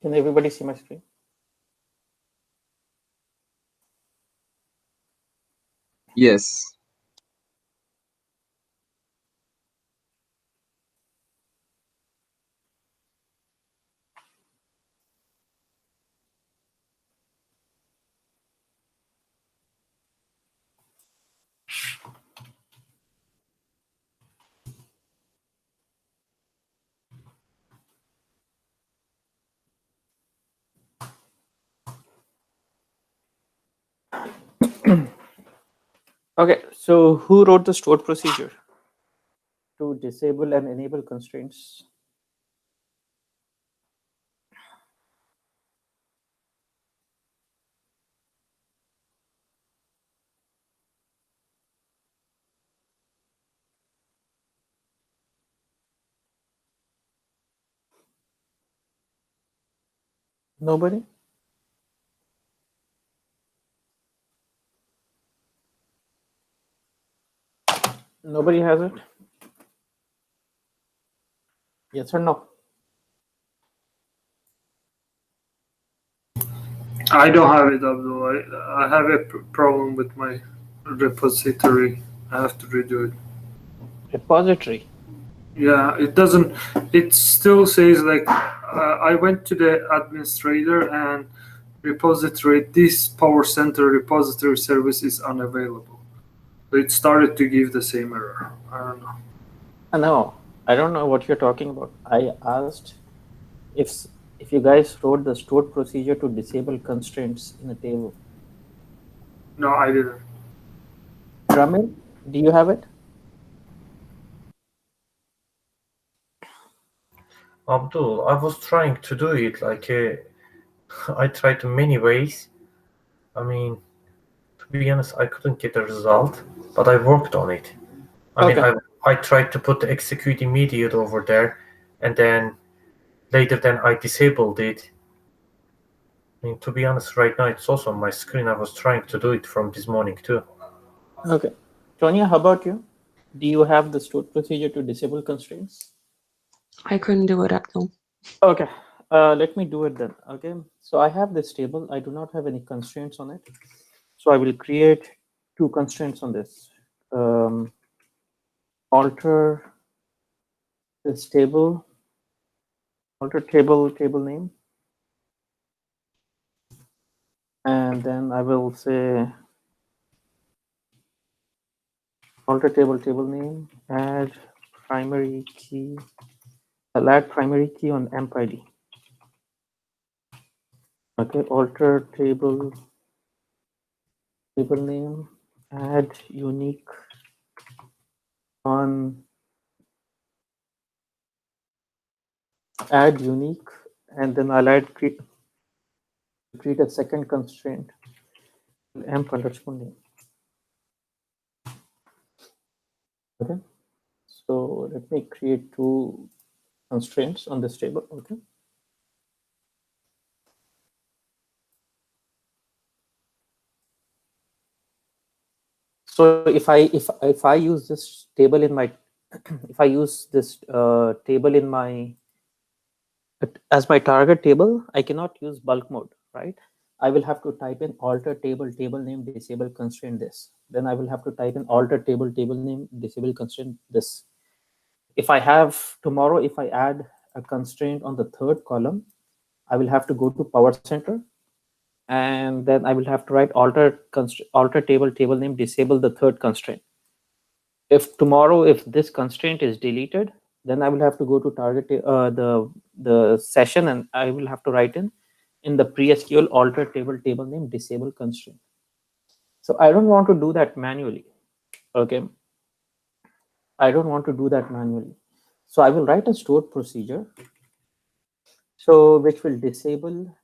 Can everybody see my screen? Yes. Okay, so who wrote the stored procedure to disable and enable constraints? Nobody? Nobody has it? Yes or no? I don't have it, Abdul. I have a problem with my repository. I have to redo it. Repository. Yeah, it doesn't. It still says like I went to the administrator and repository. This Powercenter repository service is unavailable. So it started to give the same error. I don't know. No, I don't know what you're talking about. I asked if you guys wrote the stored procedure to disable constraints in a table. No, I didn't. Ramil, do you have it? Abdul, I was trying to do it like I tried in many ways. I mean, to be honest, I couldn't get a result, but I worked on it. I mean, I tried to put the execute immediate over there, and then later then I disabled it. I mean, to be honest, right now it's also on my screen. I was trying to do it from this morning too. Okay. Tonya, how about you? Do you have the stored procedure to disable constraints? I couldn't do it, Abdul. Okay. Let me do it then. Okay. So I have this table. I do not have any constraints on it. So I will create two constraints on this. Alter this table, alter table name. And then I will say alter table name, add primary key. I'll add primary key on emp ID. Okay, alter table name, add unique on add unique, and then I'll add create a second constraint, emp underscore name. Okay, so let me create two constraints on this table. Okay. So if I use this table in my if I use this table in my as my target table, I cannot use bulk mode, right? I will have to type in alter table name disable constraint this. Then I will have to type in alter table name disable constraint this. If I have tomorrow, if I add a constraint on the third column, I will have to go to Powercenter, and then I will have to write alter table name disable the third constraint. If tomorrow, if this constraint is deleted, then I will have to go to target the session, and I will have to write in the pre-SQL alter table name disable constraint. So I don't want to do that manually. Okay, I don't want to do that manually. So I will write a stored procedure, so which will disable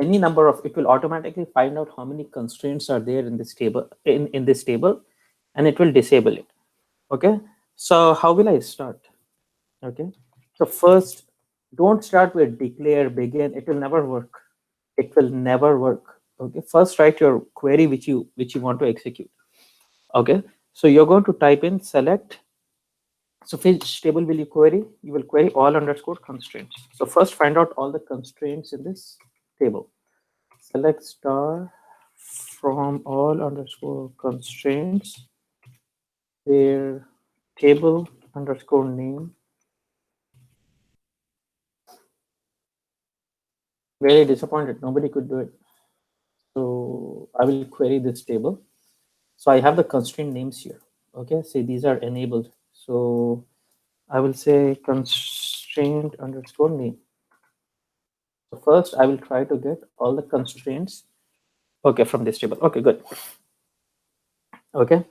any number of. It will automatically find out how many constraints are there in this table in this table, and it will disable it. Okay, so how will I start? Okay, so first, don't start with declare begin. It will never work. It will never work. Okay, first write your query which you want to execute. Okay, so you're going to type in select So which table will you query? You will query all underscore constraints. So first find out all the constraints in this table. Select star from all underscore constraints where table underscore name. Very disappointed, nobody could do it. So I will query this table. So I have the constraint names here. Okay, say these are enabled. So I will say constraint underscore name. So first I will try to get all the constraints. Okay, from this table. Okay, good. Okay,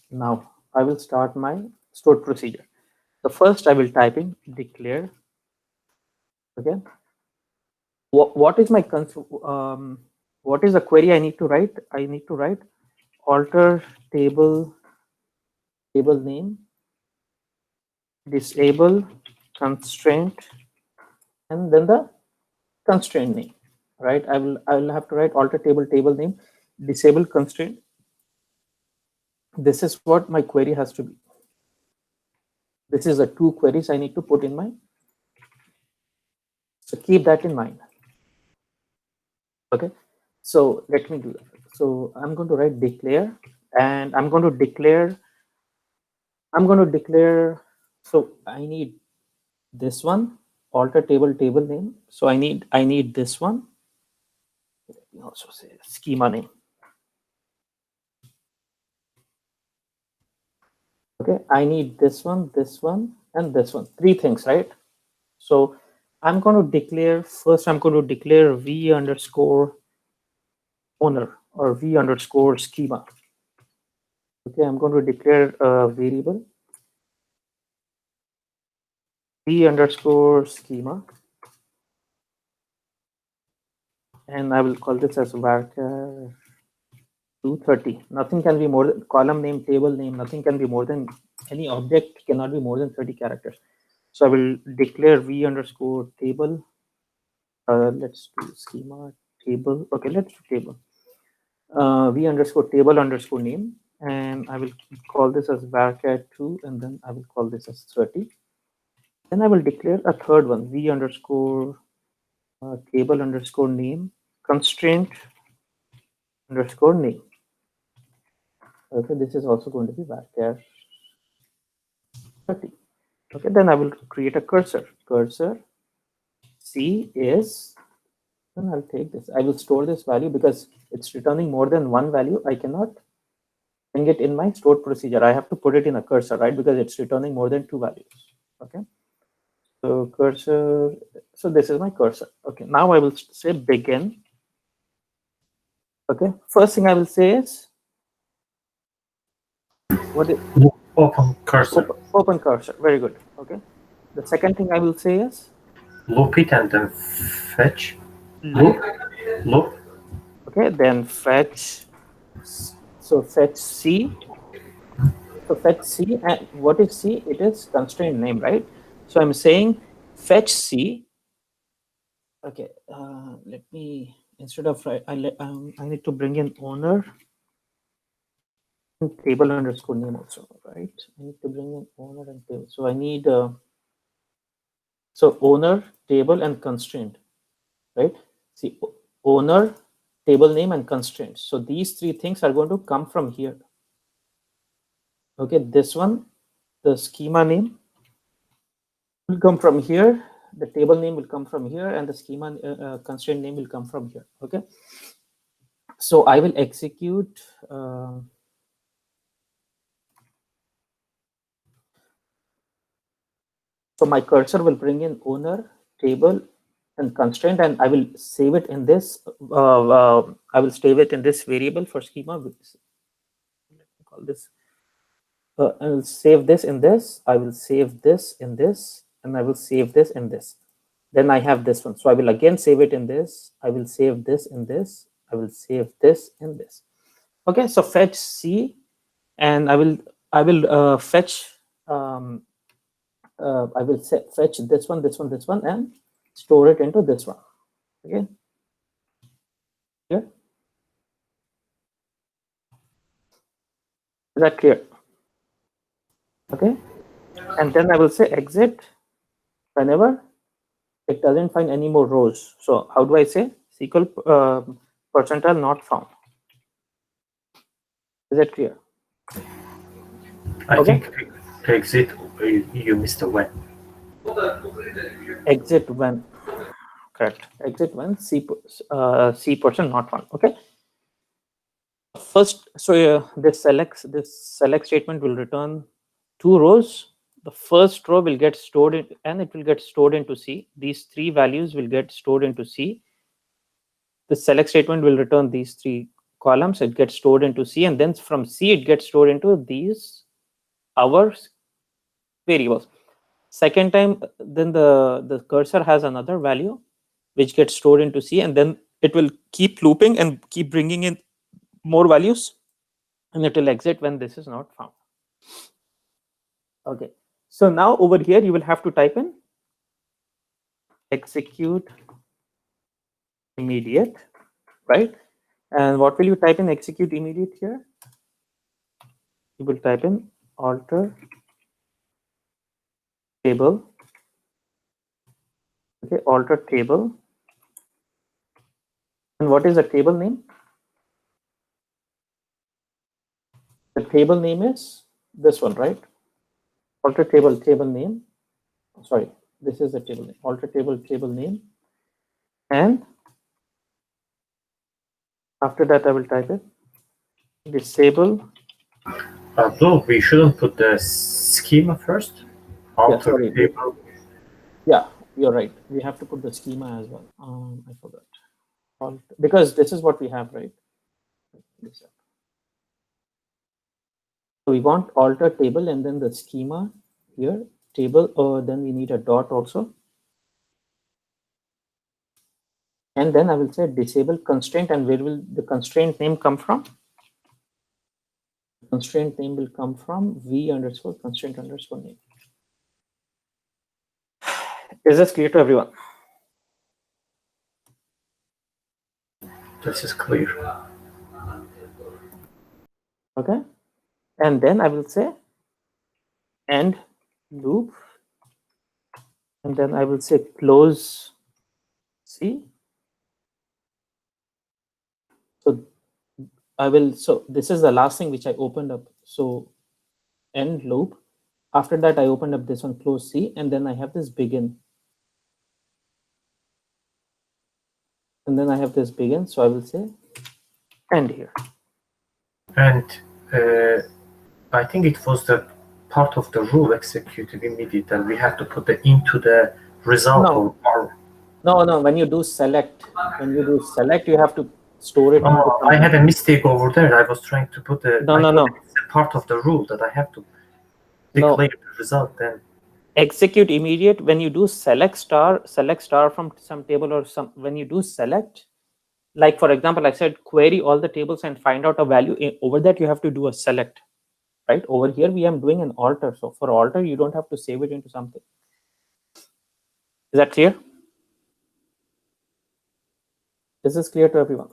now I will start my stored procedure. So first I will type in declare. Okay, what is my what is the query I need to write? I need to write alter table name, disable constraint, and then the constraint name. Right? I will have to write alter table name, disable constraint. This is what my query has to be. This is the two queries I need to put in my. So keep that in mind. Okay, so let me do that. So I'm going to write declare, and I'm going to declare. So I need this one, alter table name. So I need this one. Let me also say schema name. Okay, I need this one, and this one. Three things, right? So I'm going to declare first. I'm going to declare v underscore owner or v underscore schema. Okay, I'm going to declare a variable v underscore schema, and I will call this as varchar 230. Nothing can be more than column name, table name. Nothing can be more than any object cannot be more than 30 characters. So I will declare v underscore table. Let's do schema table. Okay, let's do table. V underscore table underscore name, and I will call this as varchar 2, and then I will call this as 30. Then I will declare a third one, v underscore table underscore name constraint underscore name. Okay, this is also going to be varchar 30. Okay, then I will create a cursor. Cursor C is, then I'll take this. I will store this value because it's returning more than one value. I cannot bring it in my stored procedure. I have to put it in a cursor, right? Because it's returning more than two values. Okay. So cursor, so this is my cursor. Okay, now I will say begin. Okay, first thing I will say is what is Open cursor. open cursor. Very good. Okay. The second thing I will say is Loop it and then fetch. loop. Loop. Okay, then fetch. So fetch C. So fetch C, and what is C? It is constraint name, right? So I'm saying fetch C. Okay, let me, instead of I need to bring in owner and table underscore name also, right? I need to bring in owner and table. So I need so owner, table, and constraint, right? See, owner, table name, and constraint. So these three things are going to come from here. Okay, this one, the schema name will come from here, the table name will come from here, and the schema constraint name will come from here. Okay, so I will execute so my cursor will bring in owner, table, and constraint, and I will save it in this I will save it in this variable for schema. Let me call this I will save this in this, I will save this in this, and I will save this in this. Then I have this one. So I will again save it in this. I will save this in this. I will save this in this. Okay, so fetch C, and I will fetch I will fetch this one, and store it into this one. Okay. Clear? Is that clear? Okay. And then I will say exit whenever it doesn't find any more rows. So how do I say SQL percentile not found? Is it clear? I Okay. think exit, you missed a when. Exit when, correct. Exit when C percent not found. Okay. First, so this select statement will return 2 rows. The first row will get stored in, and it will get stored into C. These 3 values will get stored into C. The select statement will return these 3 columns. It gets stored into C, and then from C it gets stored into these our variables. Second time, then the cursor has another value which gets stored into C, and then it will keep looping and keep bringing in more values, and it will exit when this is not found. Okay, so now over here you will have to type in execute immediate, right? And what will you type in execute immediate here? You will type in alter table. Okay, alter table. And what is the table name? The table name is this one, right? Alter table name. Sorry, this is the table name. Alter table name. And after that, I will type it disable. No, we shouldn't put the schema first. Alter sorry. table. Yeah, you're right. We have to put the schema as well. I forgot. Because this is what we have, right? So we want alter table and then the schema here, table, or then we need a dot also. And then I will say disable constraint, and where will the constraint name come from? Constraint name will come from v underscore constraint underscore name. Is this clear to everyone? This is clear. Okay. And then I will say end loop. And then I will say close C. So I will, so this is the last thing which I opened up. So end loop. After that, I opened up this one, close C, and then I have this begin. And then I have this begin. So I will say end here. And I think it was the part of the rule executed immediate, and we have to put the into the result. No. Or No. When you do select, you have to store it. Into I had a mistake over there. I was trying to put the. No. It's a part of the rule that I have to declare the result. Then execute immediate. When you do select star from some table or some, when you do select, like for example, I said query all the tables and find out a value. Over that you have to do a select, right? Over here we am doing an alter. So for alter, you don't have to save it into something. Is that clear? This is clear to everyone.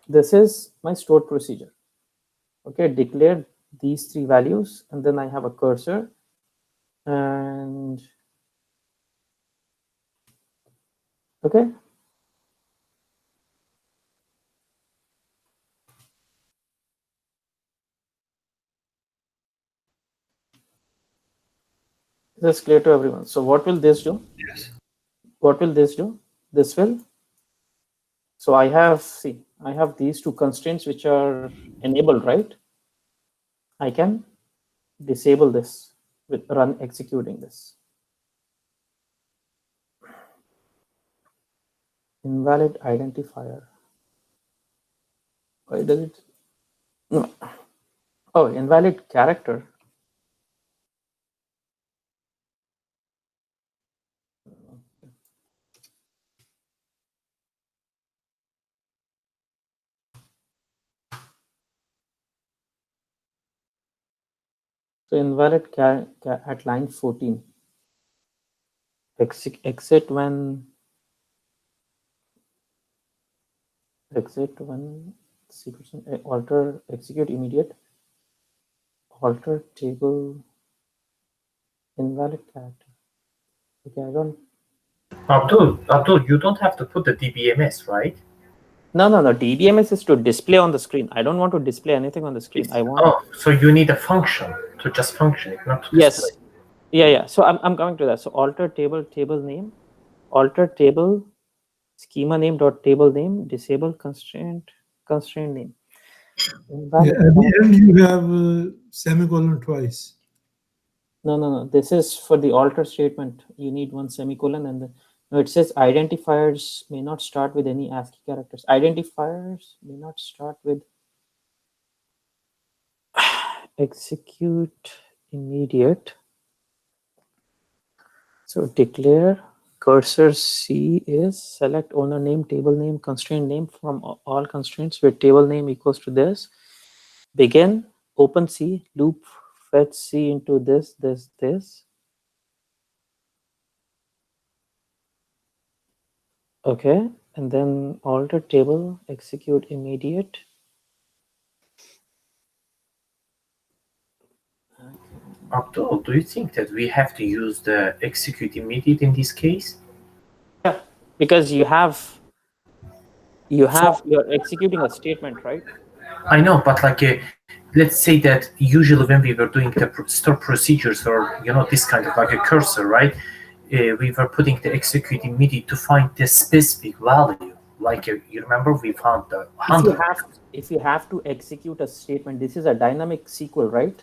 This is my stored procedure. Okay, declare these 3 values, and then I have a cursor, and okay. This is clear to everyone. So what will this do? Yes. What will this do? This will, so I have, see, I have these 2 constraints which are enabled, right? I can disable this with run executing this. Invalid identifier. Why does it? No. Oh, invalid character. So invalid at line 14. Exit when alter execute immediate alter table Invalid character. Okay, I don't. Abdul, you don't have to put the DBMS, right? No. DBMS is to display on the screen. I don't want to display anything on the screen. I want. Oh, so you need a function to just function it, not to display. Yes. Yeah. So I'm coming to that. So alter table name, alter table schema name dot table name, disable constraint name. Yeah, at the end you have semicolon twice. No. This is for the alter statement. You need one semicolon and then no, it says identifiers may not start with any ASCII characters. Identifiers may not start with execute immediate. So declare cursor C is select owner name, table name, constraint name from all constraints where table name equals to this. Begin, open C, loop, fetch C into this. Okay, and then alter table, execute immediate. Abdul, do you think that we have to use the execute immediate in this case? Yeah, because you're executing a statement, right? I know, but like, let's say that usually when we were doing the store procedures or this kind of like a cursor, right? We were putting the execute immediate to find the specific value. Like you remember, we found the 100. If you have to execute a statement, this is a dynamic SQL, right?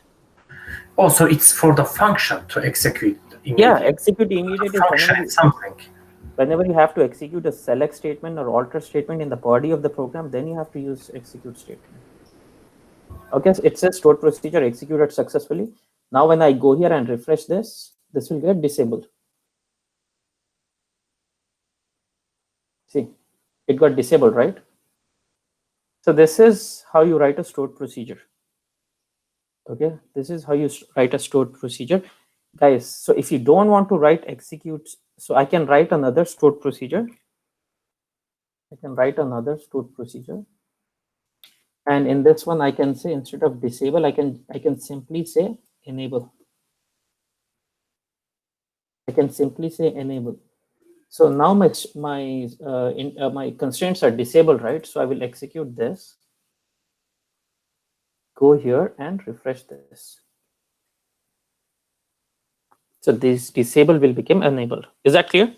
Oh, so it's for the function to execute immediate. Yeah, execute immediate is function something. Whenever you have to execute a select statement or alter statement in the body of the program, then you have to use execute statement. Okay, so it says stored procedure executed successfully. Now when I go here and refresh this will get disabled. See, it got disabled, right? So this is how you write a stored procedure. Okay, this is how you write a stored procedure. Guys, so if you don't want to write execute, so I can write another stored procedure. And in this one, I can say instead of disable, I can simply say enable. So now my constraints are disabled, right? So I will execute this. Go here and refresh this. So this disable will become enabled. Is that clear?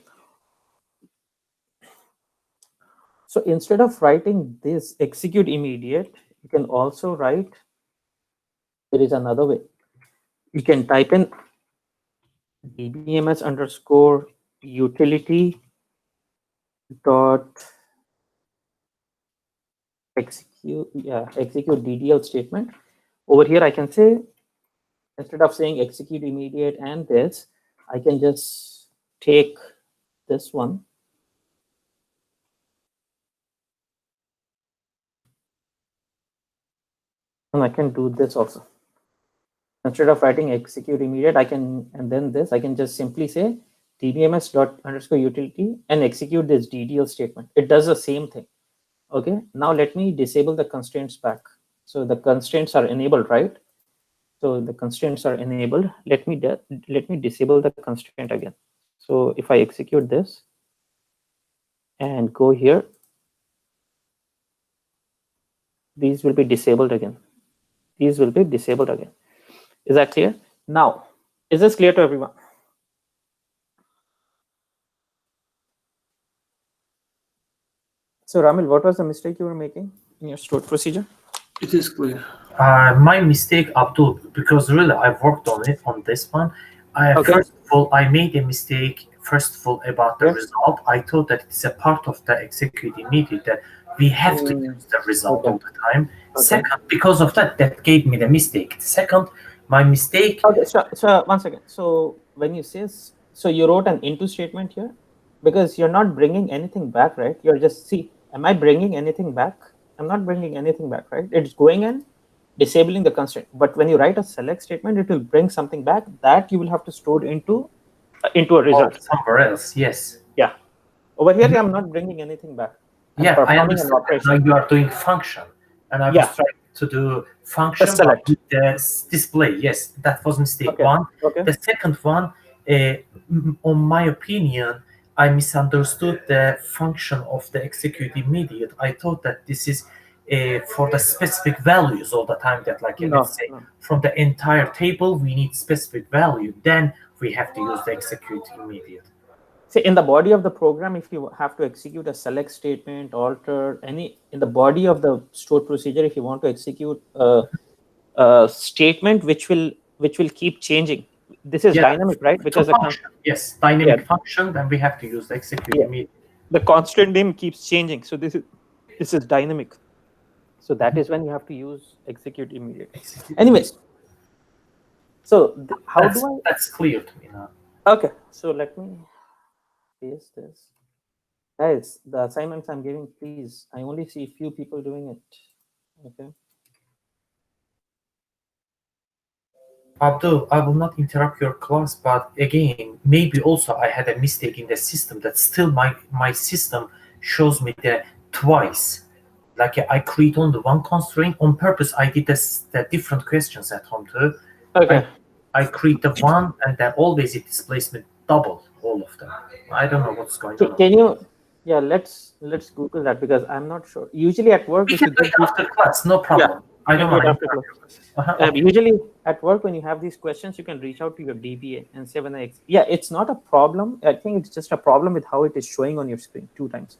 So instead of writing this execute immediate, you can also write, there is another way. You can type in dbms underscore utility dot execute DDL statement. Over here, I can say, instead of saying execute immediate and this, I can just take this one. And I can do this also. Instead of writing execute immediate, and then this, I can just simply say dbms dot underscore utility and execute this DDL statement. It does the same thing. Okay, now let me disable the constraints back. So the constraints are enabled, right? So the constraints are enabled. Let me disable the constraint again. So if I execute this and go here, these will be disabled again. Is that clear? Now, is this clear to everyone? So Ramil, what was the mistake you were making in your stored procedure? It is clear. My mistake, Abdul, because really I've worked on it on this one. First of all, I made a mistake. First of all, about the result, I thought that it's a part of the execute immediate that we have to use the result all the time. Second, because of that gave me the mistake. Second, my mistake. Okay, so 1 second. So when you say, so you wrote an into statement here, because you're not bringing anything back, right? You're just, see, am I bringing anything back? I'm not bringing anything back, right? It's going and disabling the constraint. But when you write a select statement, it will bring something back that you will have to store into a result. Somewhere else, yes. Yeah. Over here, I'm not bringing anything back. I understand. Now you are doing function. And I was trying to do function select. with the display. Yes, that was mistake Okay. one. Okay. The second one, on my opinion, I misunderstood the function of the execute immediate. I thought that this is for the specific values all the time, that like let's say from the entire table we need specific value, then we have to use the execute immediate. See, in the body of the program, if you have to execute a select statement, alter in the body of the stored procedure, if you want to execute a statement which will keep changing, this is dynamic, right? Because yes, dynamic function, then we have to use the execute immediate. The constant name keeps changing, so this is dynamic. So that is when you have to use execute immediate. Anyways, so that's clear to me now. Okay, so let me paste this. Guys, the assignments I'm giving, please, I only see few people doing it. Okay. Abdul, I will not interrupt your class, but again, maybe also I had a mistake in the system that still my system shows me the twice. Like I create only one constraint on purpose. I did the different questions at home too. Okay. I create the one, and then always it displays me double all of them. I don't know what's going on. Can you? Yeah, let's Google that, because I'm not sure. Usually at work, if you get after class, no problem. I don't want to. Usually at work, when you have these questions, you can reach out to your DBA and say, it's not a problem. I think it's just a problem with how it is showing on your screen 2 times.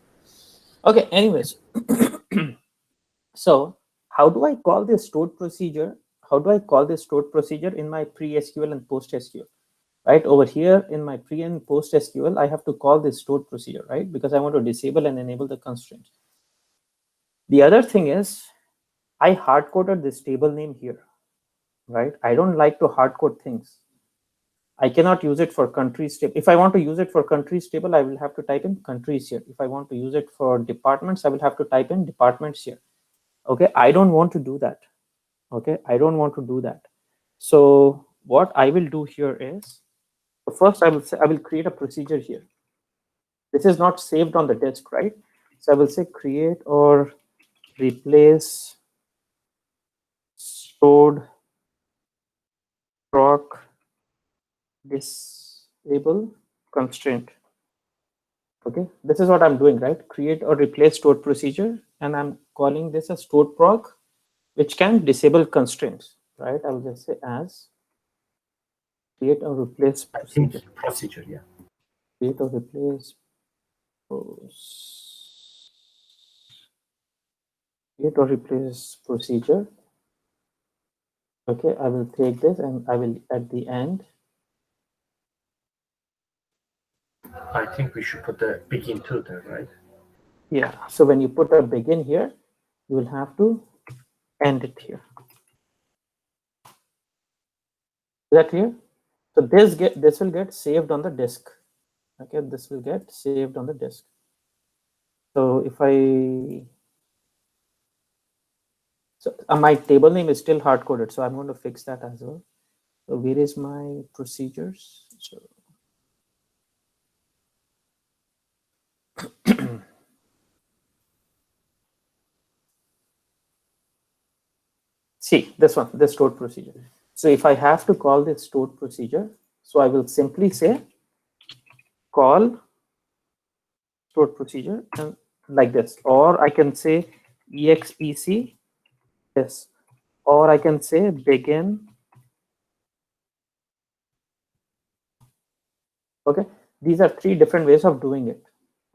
Okay. Anyways, so how do I call this stored procedure? How do I call this stored procedure in my pre-SQL and post-SQL? Right over here in my pre and post SQL, I have to call this stored procedure, right? Because I want to disable and enable the constraints. The other thing is I hard-coded this table name here, right? I don't like to hard-code things. I cannot use it for countries table. If I want to use it for countries table, I will have to type in countries here. If I want to use it for departments, I will have to type in departments here. Okay, I don't want to do that. Okay, I don't want to do that. So what I will do here is, first, I will create a procedure here. This is not saved on the disk, right? So I will say create or replace stored proc disable constraint. Okay, this is what I'm doing, right? Create or replace stored procedure, and I'm calling this a stored proc, which can disable constraints, right? I will just say as create or replace procedure. Procedure, yeah. Create or replace create or replace procedure. Okay, I will take this and I will at the end. I think we should put the begin to there, right? Yeah. So when you put a begin here, you will have to end it here. Is that clear? So this will get saved on the disk. Okay, this will get saved on the disk. So if my table name is still hard coded, so I'm going to fix that as well. So where is my procedures? So see this one, this stored procedure. So if I have to call this stored procedure, so I will simply say call stored procedure and like this, or I can say expc this, or I can say begin. Okay, these are 3 different ways of doing it.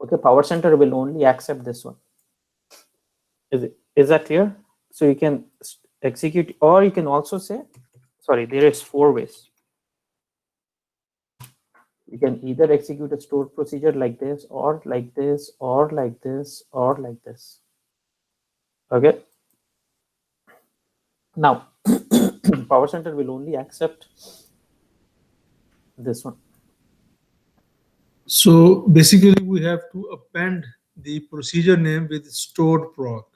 Okay, Powercenter will only accept this one. Is that clear? So you can execute, or you can also say, sorry, there is 4 ways. You can either execute a stored procedure like this, or like this, or like this, or like this. Okay. Now, Powercenter will only accept this one. So basically, we have to append the procedure name with stored proc.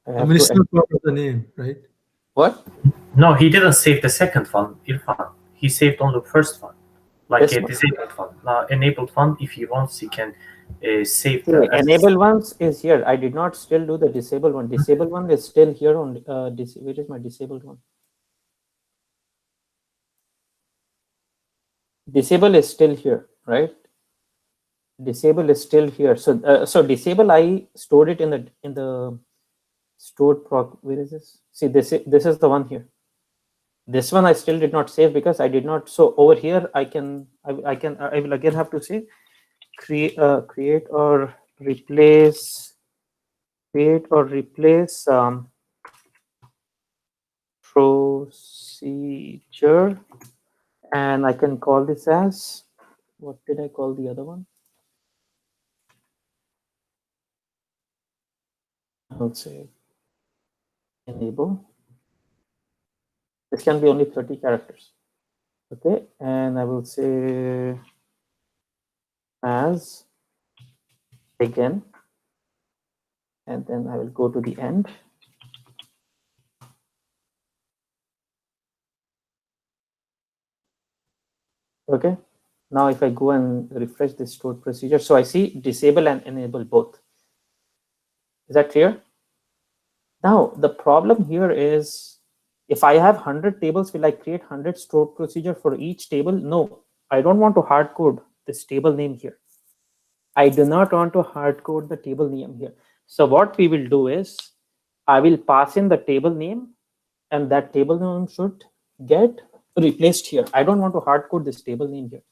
I mean, it's not part of the name, right? What? No, he didn't save the second one, Irfan. He saved on the first one, like a disabled one. Enabled one, if he wants, he can save See, the enable ones is here. I did not still do the disable one. Disable one is still here on where is my disabled one? Disable is still here, right? Disable is still here. So so disable, I stored it in the stored proc. Where is this? See, this is the one here. This one I still did not save because I did not. So over here I will again have to say create or replace procedure, and I can call this as, what did I call the other one? I'll say enable. This can be only 30 characters. Okay, and I will say as again, and then I will go to the end. Okay, now if I go and refresh this stored procedure, so I see disable and enable both. Is that clear? Now the problem here is, if I have 100 tables, will I create 100 stored procedure for each table? No, I don't want to hard code this table name here. I do not want to hard code the table name here. So what we will do is, I will pass in the table name, and that table name should get replaced here. I don't want to hard code this table name here.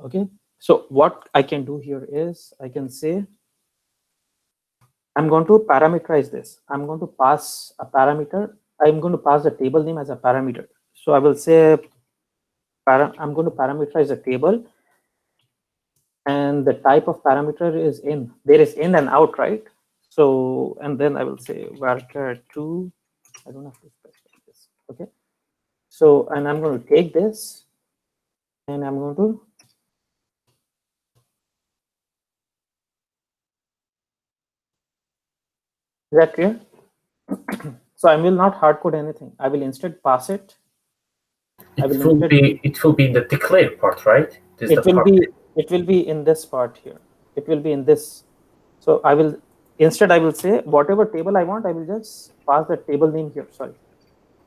Okay, so what I can do here is, I can say I'm going to parameterize this. I'm going to pass a parameter. I'm going to pass the table name as a parameter. So I will say I'm going to parameterize the table, and the type of parameter is in. There is in and out, right? So, and then I will say varchar2. I don't have to specify this. Okay. So, and I'm going to take this, and I'm going to is that clear? So I will not hard code anything. I will instead pass it. It will be in the declare part, right? It will be in this part here. It will be in this. So I will say whatever table I want, I will just pass the table name here. Sorry.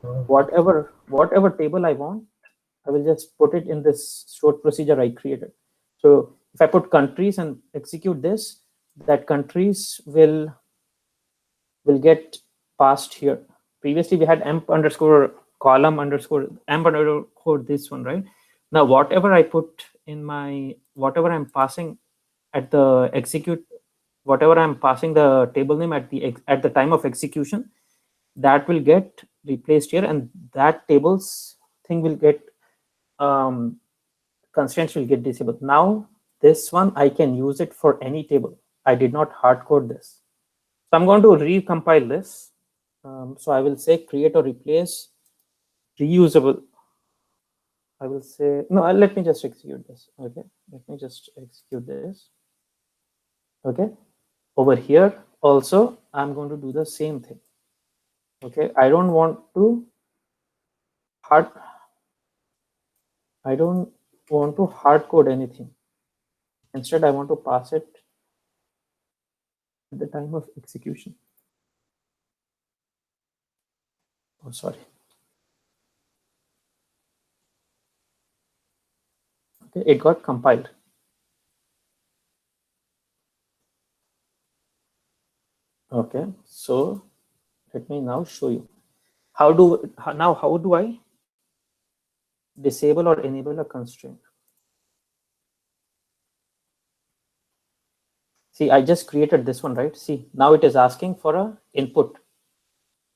Whatever table I want, I will just put it in this stored procedure I created. So if I put countries and execute this, that countries will get passed here. Previously we had emp underscore column underscore emp underscore this one, right? Now whatever I put in my, whatever I'm passing at the execute, whatever I'm passing the table name at the time of execution, that will get replaced here, and that table's thing will get constraints will get disabled. Now this one I can use it for any table. I did not hard code this. So I'm going to recompile this. So I will say create or replace reusable. I will say, no, let me just execute this. Okay, let me just execute this. Okay, over here also I'm going to do the same thing. Okay, I don't want to hard code anything. Instead, I want to pass it at the time of execution. Oh, sorry. Okay, it got compiled. Okay, so let me now show you how do I disable or enable a constraint. See, I just created this one, right? See, now it is asking for a input.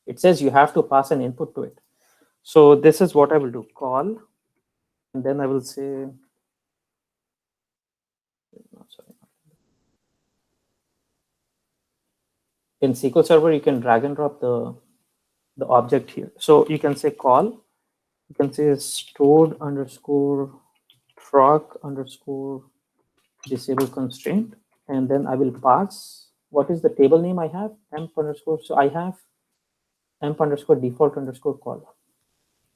It says you have to pass an input to it. So this is what I will do, call, and then I will say, no, sorry. In SQL Server, you can drag and drop the object here. So you can say call, you can say stored underscore proc underscore disable constraint, and then I will pass, what is the table name I have? Emp underscore, so I have emp underscore default underscore call,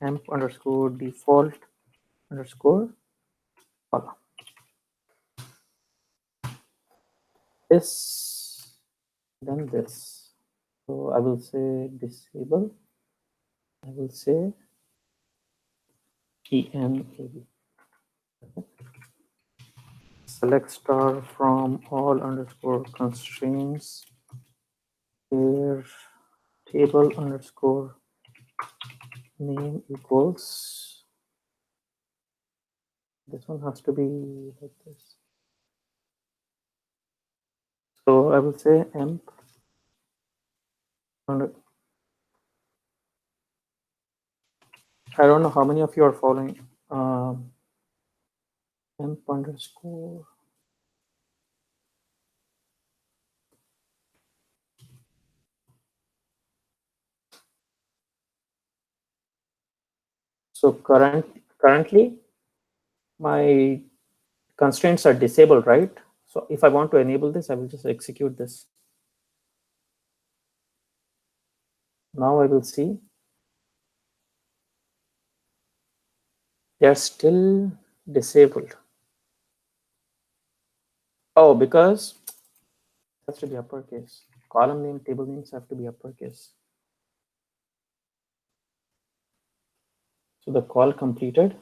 emp underscore default underscore call. this, then this. So I will say disable. I will say enable. Select star from all underscore constraints where table underscore name equals. This one has to be like this. So I will say emp under. I don't know how many of you are following. Emp underscore. So currently my constraints are disabled, right? So if I want to enable this, I will just execute this. Now I will see they are still disabled. Oh, because it has to be uppercase. Column name, table names have to be uppercase. So the call completed.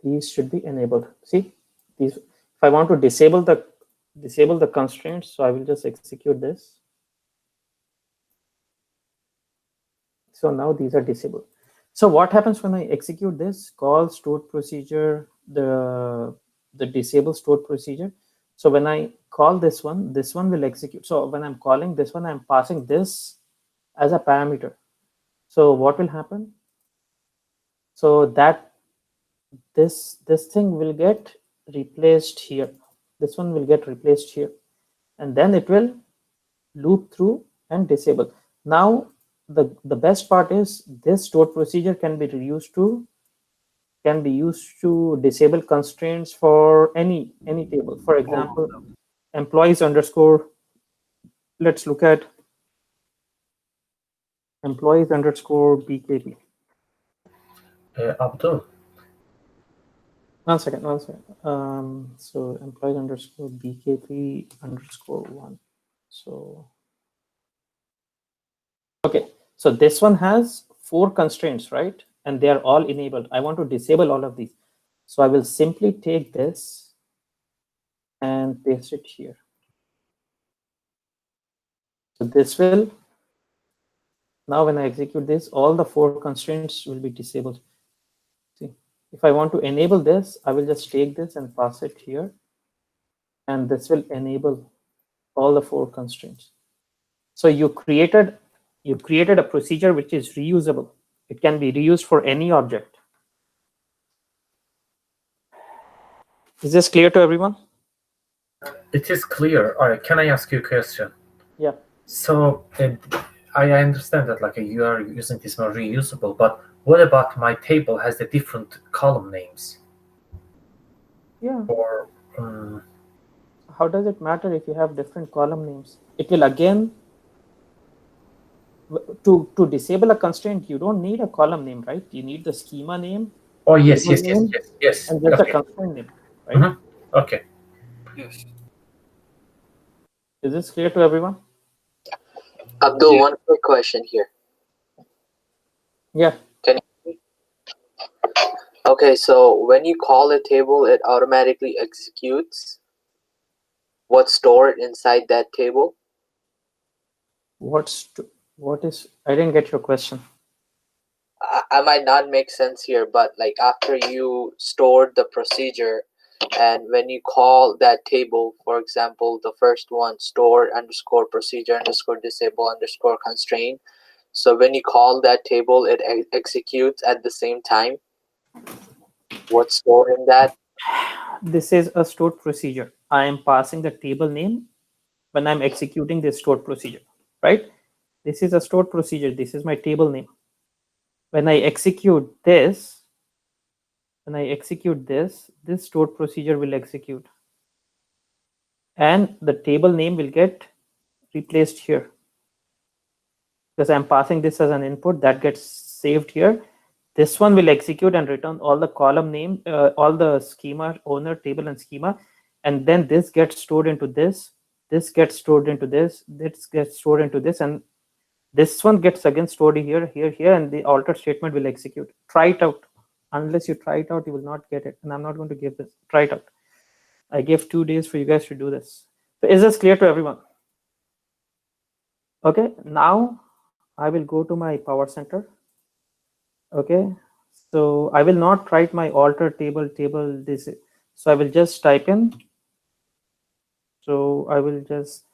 These should be enabled. See, these. If I want to disable the constraints, so I will just execute this. So now these are disabled. So what happens when I execute this? Call stored procedure, the disable stored procedure. So when I call this one will execute. So when I'm calling this one, I'm passing this as a parameter. So what will happen? So that this thing will get replaced here. This one will get replaced here, and then it will loop through and disable. Now the best part is this stored procedure can be used to disable constraints for any table. For example, employees underscore. Let's look at employees underscore BKB. Abdul. One second. So employees underscore BKB underscore 1. So okay, so this one has 4 constraints, right? And they are all enabled. I want to disable all of these. So I will simply take this and paste it here. So this will, now when I execute this, all the 4 constraints will be disabled. See, if I want to enable this, I will just take this and pass it here. And this will enable all the 4 constraints. So you created a procedure which is reusable. It can be reused for any object. Is this clear to everyone? It is clear. All right, can I ask you a question? Yeah. So I understand that like you are using this more reusable, but what about my table has the different column names? Yeah. Or how does it matter if you have different column names? It will again, to disable a constraint, you don't need a column name, right? You need the schema name. Oh yes, yes, and just a constraint name, right? Mm-hmm. Okay. Yes. Is this clear to everyone? Abdul, one quick question here. Yeah. Can you? Okay, so when you call a table, it automatically executes what's stored inside that table. What is? I didn't get your question. I might not make sense here, but like after you stored the procedure, and when you call that table, for example, the first one, store underscore procedure underscore disable underscore constraint. So when you call that table, it executes at the same time. What's stored in that? This is a stored procedure. I am passing the table name when I'm executing this stored procedure, right? This is a stored procedure. This is my table name. When I execute this, this stored procedure will execute. And the table name will get replaced here. Because I'm passing this as an input, that gets saved here. This one will execute and return all the column name, all the schema, owner, table, and schema. and then this gets stored into this gets stored into this gets stored into this, and this one gets again stored here, and the altered statement will execute. Try it out. Unless you try it out, you will not get it, and I'm not going to give this. Try it out. I gave 2 days for you guys to do this. So is this clear to everyone? Okay, now I will go to my Powercenter. Okay, so I will not write my alter table this. So I will just type in. So I will just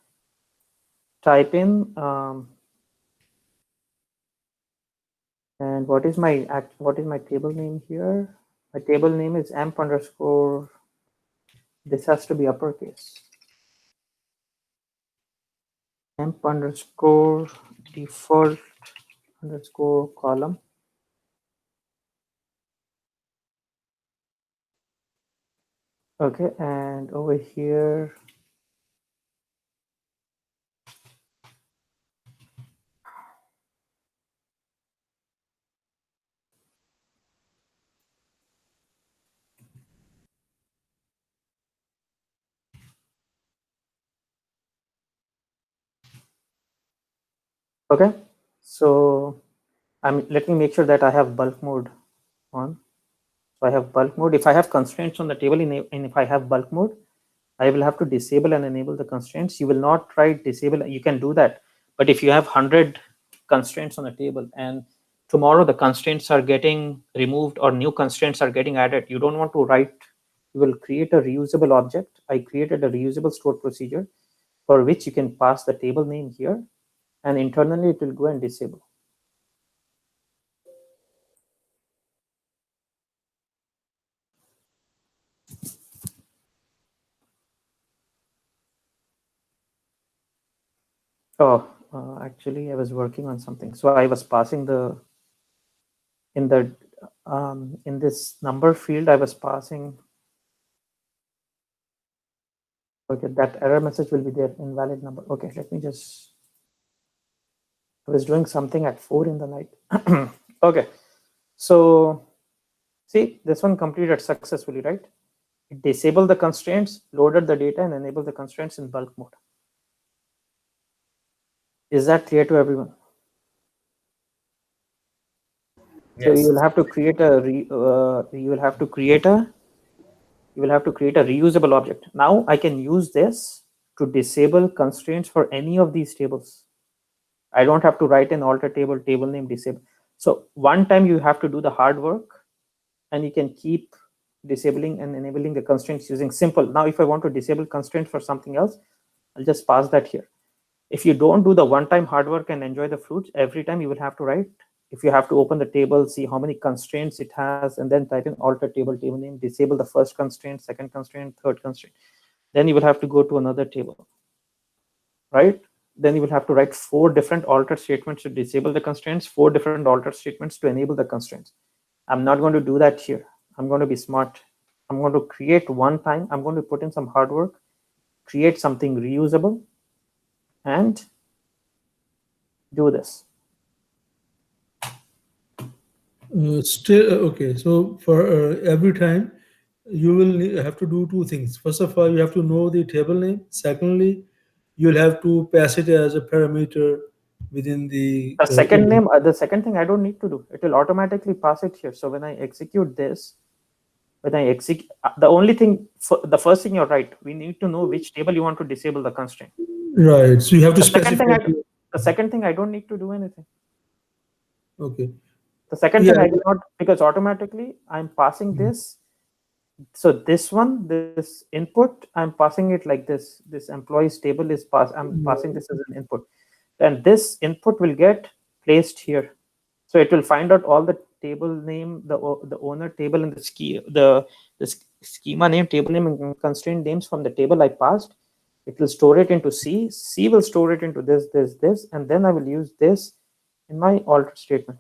type in and what is my table name here? My table name is amp underscore. This has to be uppercase. Amp underscore default underscore column. Okay, and over here, okay, so let me make sure that I have bulk mode on. So I have bulk mode. If I have constraints on the table, and if I have bulk mode, I will have to disable and enable the constraints. You will not try disable. You can do that, but if you have 100 constraints on the table and tomorrow the constraints are getting removed or new constraints are getting added, you don't want to write. You will create a reusable object. I created a reusable stored procedure for which you can pass the table name here, and internally it will go and disable. Oh, actually, I was working on something. So I was passing in this number field, I was passing. Okay, that error message will be there, invalid number. Okay, let me just. I was doing something at 4 in the night. Okay, so see, this one completed successfully, right? It disabled the constraints, loaded the data, and enabled the constraints in bulk mode. Is that clear to everyone? Yes. So you will have to create a reusable object. Now I can use this to disable constraints for any of these tables. I don't have to write an alter table name disable. So one time you have to do the hard work, and you can keep disabling and enabling the constraints using simple. Now, if I want to disable constraints for something else, I'll just pass that here. If you don't do the one-time hard work and enjoy the fruits, every time you will have to write. If you have to open the table, see how many constraints it has, and then type in alter table name, disable the first constraint, second constraint, third constraint. Then you will have to go to another table, right? Then you will have to write 4 different alter statements to disable the constraints, 4 different alter statements to enable the constraints. I'm not going to do that here. I'm going to be smart. I'm going to create one time. I'm going to put in some hard work, create something reusable, and do this. Okay, so for every time, you will have to do 2 things. First of all, you have to know the table name. Secondly, you'll have to pass it as a parameter within the The second name, the second thing I don't need to do. It will automatically pass it here. So when I execute this, the only thing, the first thing you're right, we need to know which table you want to disable the constraint. Right. So you have to The specify. second thing, I don't need to do anything. Okay. The second thing I do not, because automatically I'm passing this. So this one, this input, I'm passing it like this. This employees table is I'm passing this as an input. And this input will get placed here. So it will find out all the table name, the owner table, and the schema name, table name, and constraint names from the table I passed. It will store it into C. C will store it into this, and then I will use this in my alter statement.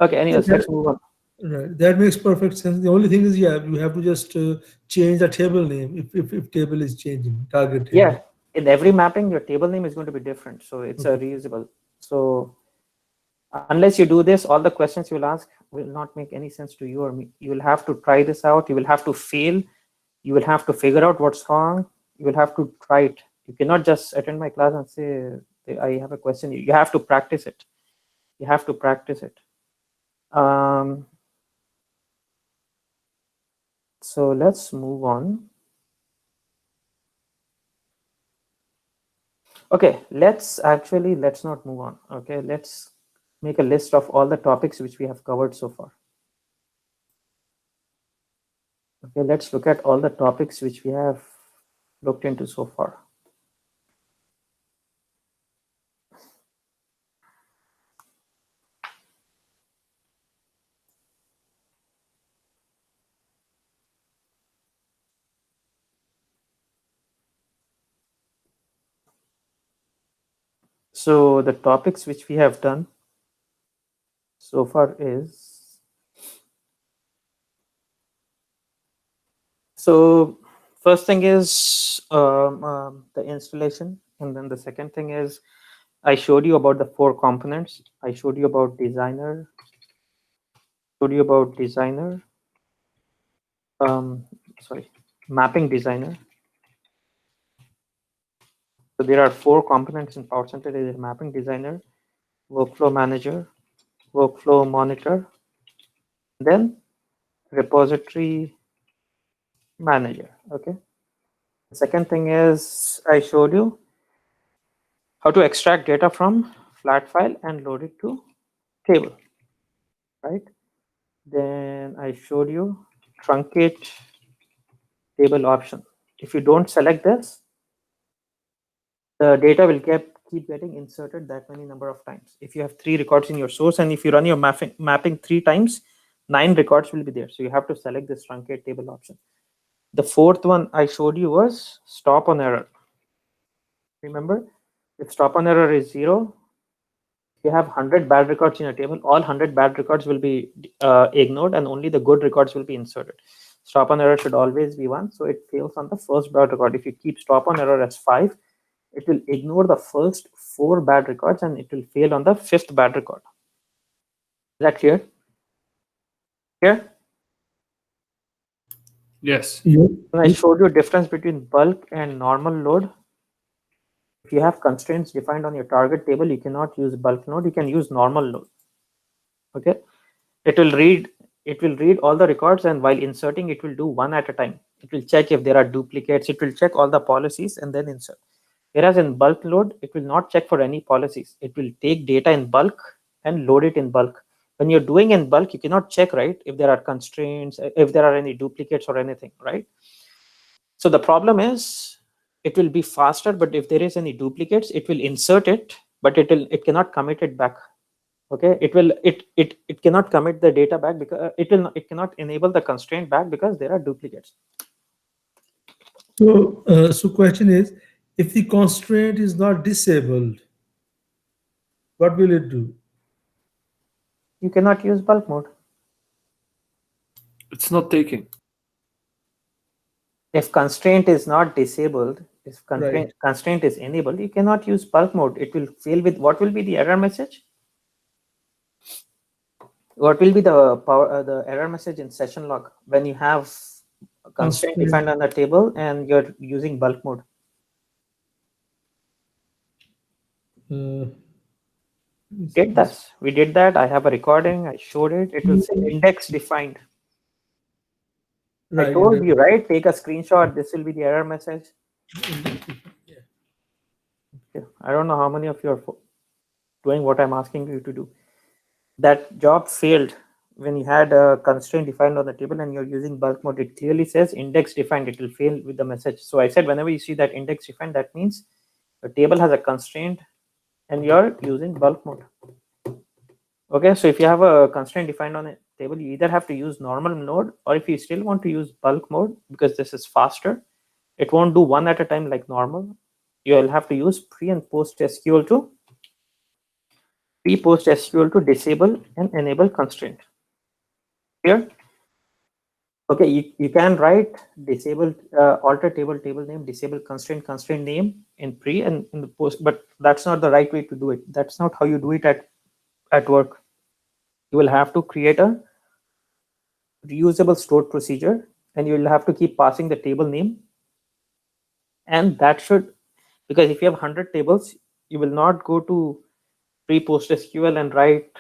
Okay, anyways, let's move on. Right, that makes perfect sense. The only thing is, yeah, you have to just change the table name if table is changing, target table. Yeah, in every mapping, your table name is going to be different. So it's a reusable. So unless you do this, all the questions you will ask will not make any sense to you or me. You will have to try this out. You will have to fail You will have to figure out what's wrong. You will have to try it. You cannot just attend my class and say, I have a question. You have to practice it. You have to practice it. So let's move on. Okay, let's not move on. Okay, let's make a list of all the topics which we have covered so far. Okay, let's look at all the topics which we have looked into so far. So the topics which we have done so far is, so first thing is the installation, and then the second thing is I showed you about the 4 components. I showed you about designer, mapping designer. So there are 4 components in Powercenter. There is mapping designer, workflow manager, workflow monitor, then repository manager. Okay. The second thing is I showed you how to extract data from flat file and load it to table, right? Then I showed you truncate table option. If you don't select this, the data will keep getting inserted that many number of times. If you have 3 records in your source, and if you run your mapping 3 times, 9 records will be there. So you have to select this truncate table option. The 4th one I showed you was stop on error. Remember, if stop on error is 0, you have 100 bad records in a table, all 100 bad records will be ignored and only the good records will be inserted. Stop on error should always be 1, so it fails on the first bad record. If you keep stop on error as 5, it will ignore the first 4 bad records and it will fail on the 5th bad record. Is that clear? Here? Yes. Yeah. I showed you difference between bulk and normal load. If you have constraints defined on your target table, you cannot use bulk node, you can use normal load. Okay, it will read all the records, and while inserting it will do one at a time. It will check if there are duplicates, it will check all the policies and then insert. Whereas in bulk load, it will not check for any policies. It will take data in bulk and load it in bulk. When you're doing in bulk, you cannot check, right, if there are constraints, if there are any duplicates or anything, right? So the problem is it will be faster, but if there is any duplicates, it will insert it, but it cannot commit it back. Okay, it cannot commit the data back because it cannot enable the constraint back because there are duplicates. So question is, if the constraint is not disabled, what will it do? You cannot use bulk mode. It's not taking. If constraint is not disabled, if Right. constraint is enabled, you cannot use bulk mode. It will fail with, what will be the error message? What will be the error message in session log when you have a constraint defined on the table and you're using bulk mode? We did that. I have a recording. I showed it. It will say index defined. Right, I told you, right? Take a screenshot. This will be the error message. Yeah. Okay. I don't know how many of you are doing what I'm asking you to do. That job failed when you had a constraint defined on the table and you're using bulk mode. It clearly says index defined. It will fail with the message. So I said whenever you see that index defined, that means the table has a constraint and you're using bulk mode. Okay, so if you have a constraint defined on a table, you either have to use normal node, or if you still want to use bulk mode because this is faster, it won't do one at a time like normal. You'll have to use pre and post SQL to disable and enable constraint. Here, okay, you can write disable alter table name, disable constraint name in pre and in the post, but that's not the right way to do it. That's not how you do it at work. You will have to create a reusable stored procedure and you'll have to keep passing the table name. And that should, because if you have 100 tables, you will not go to pre-PostgreSQL and write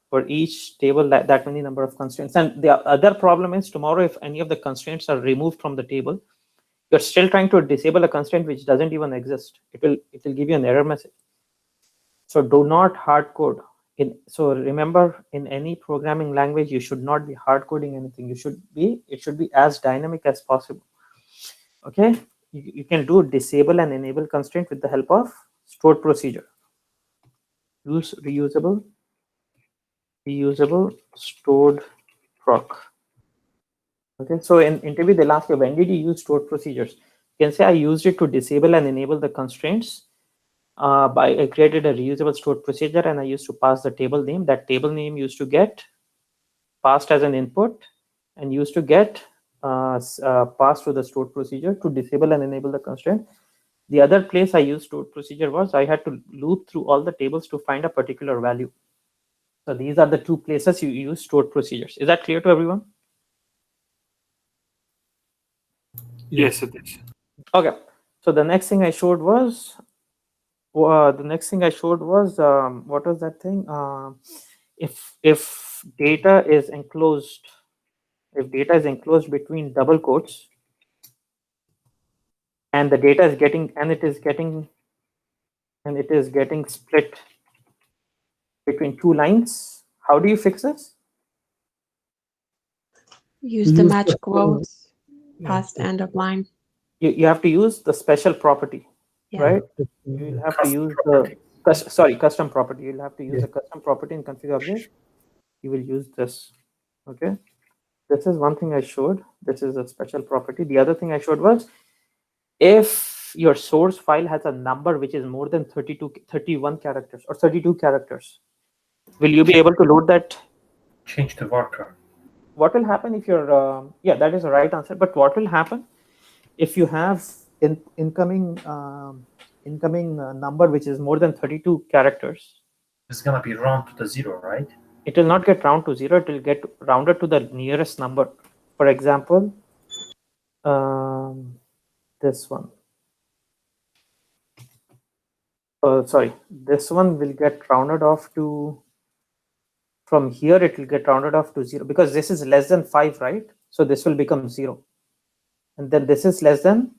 for each table that many number of constraints. And the other problem is tomorrow, if any of the constraints are removed from the table, you're still trying to disable a constraint which doesn't even exist. It will give you an error message. So do not hard code. So remember, in any programming language, you should not be hard coding anything. It should be as dynamic as possible. Okay, you can do disable and enable constraint with the help of stored procedure. Use reusable stored proc. Okay, so in interview they'll ask you, when did you use stored procedures? You can say I used it to disable and enable the constraints. I created a reusable stored procedure and I used to pass the table name. That table name used to get passed as an input and used to get passed to the stored procedure to disable and enable the constraint. The other place I used stored procedure was I had to loop through all the tables to find a particular value. So these are the two places you use stored procedures. Is that clear to everyone? Yes, it is. Okay. So the next thing I showed was what was that thing? If data is enclosed, between double quotes, and the data is getting split between two lines, how do you fix this? Use the match quotes past end of line. You have to use the special property, Yeah. right? You'll have to use the custom property. You'll have to use a custom property in config object. You will use this. Okay, this is one thing I showed. This is a special property. The other thing I showed was if your source file has a number which is more than 31 characters or 32 characters, will you be able to load that? Change the worker. What will happen if you're that is the right answer, but what will happen if you have incoming number which is more than 32 characters? It's gonna be round to the 0, right? It will not get round to 0. It will get rounded to the nearest number. For example, this one. This one will get rounded off to, from here it will get rounded off to 0 because this is less than 5, right? So this will become 0. And then this is less than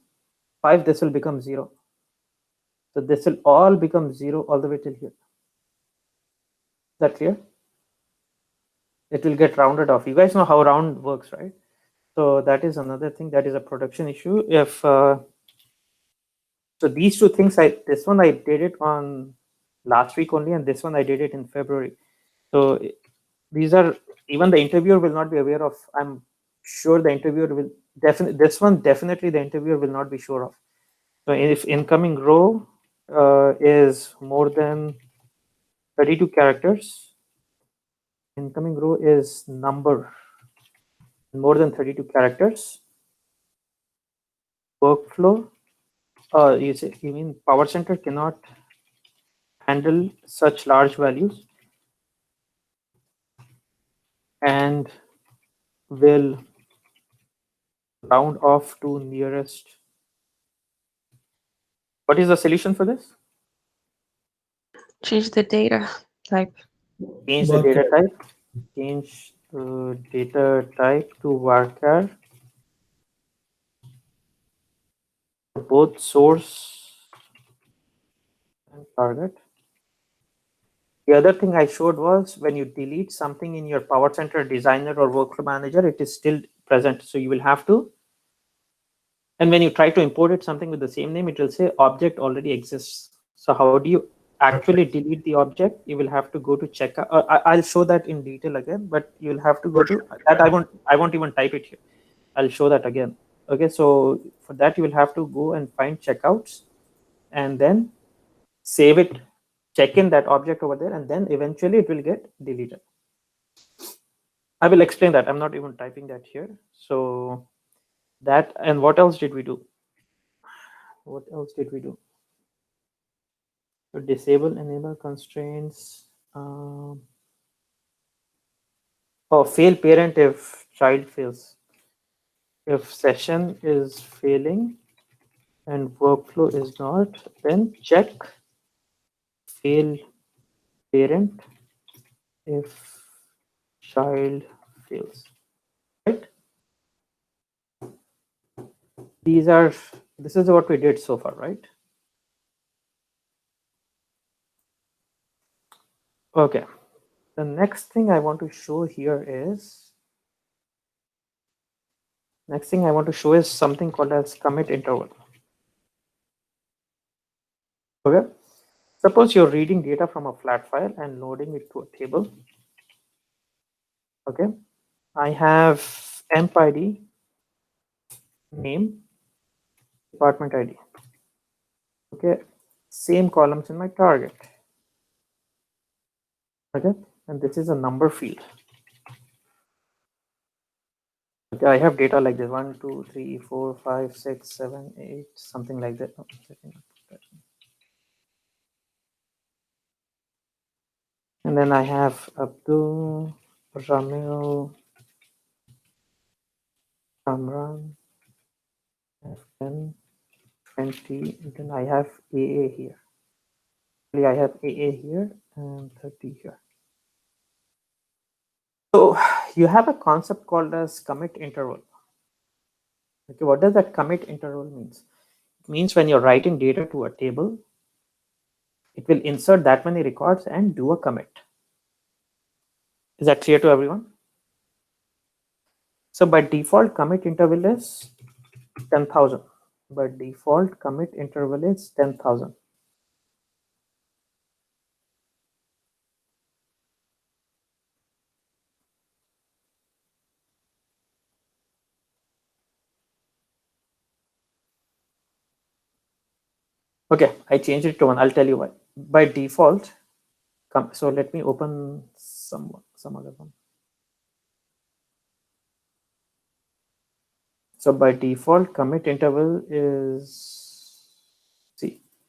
5, this will become 0. So this will all become 0 all the way till here. Is that clear? It will get rounded off. You guys know how round works, right? So that is another thing. That is a production issue. If so these two things, this one I did it on last week only, and this one I did it in February. So these are, even the interviewer will not be aware of. I'm sure the interviewer will definitely the interviewer will not be sure of. So if incoming row is more than 32 characters, incoming row is number more than 32 characters, workflow, you mean Powercenter cannot handle such large values and will round off to nearest. What is the solution for this? Change the data type. Change the data type. Change the data type to varchar. Both source and target. The other thing I showed was when you delete something in your Powercenter designer or workflow manager, it is still present. So you will have to, and when you try to import it something with the same name, it will say object already exists. So how do you actually delete the object? You will have to go to checkout. I'll show that in detail again, but you'll have to go to that. I won't even type it here. I'll show that again. Okay, so for that you will have to go and find checkouts and then save it, check in that object over there, and then eventually it will get deleted. I will explain that. I'm not even typing that here. So that, and what else did we do? So disable, enable constraints. Fail parent if child fails. If session is failing and workflow is not, then check fail parent if child fails, right? This is what we did so far, right? Okay. The next thing I want to show here is something called as commit interval. Okay. Suppose you're reading data from a flat file and loading it to a table. Okay. I have emp ID, name, department ID. Okay. Same columns in my target. Okay. And this is a number field. Okay, I have data like this 1, 2, 3, 4, 5, 6, 7, 8, something like that. Oh, and then I have Abdul, Ramil, Kamran, F10, 20, and then I have AA here. I have AA here and 30 here. So you have a concept called as commit interval. Okay, what does that commit interval means? It means when you're writing data to a table, it will insert that many records and do a commit. Is that clear to everyone? So by default, commit interval is 10,000. By default, commit interval is 10,000. Okay, I changed it to 1. I'll tell you why. By default, so let me open some other one. So by default, commit interval is,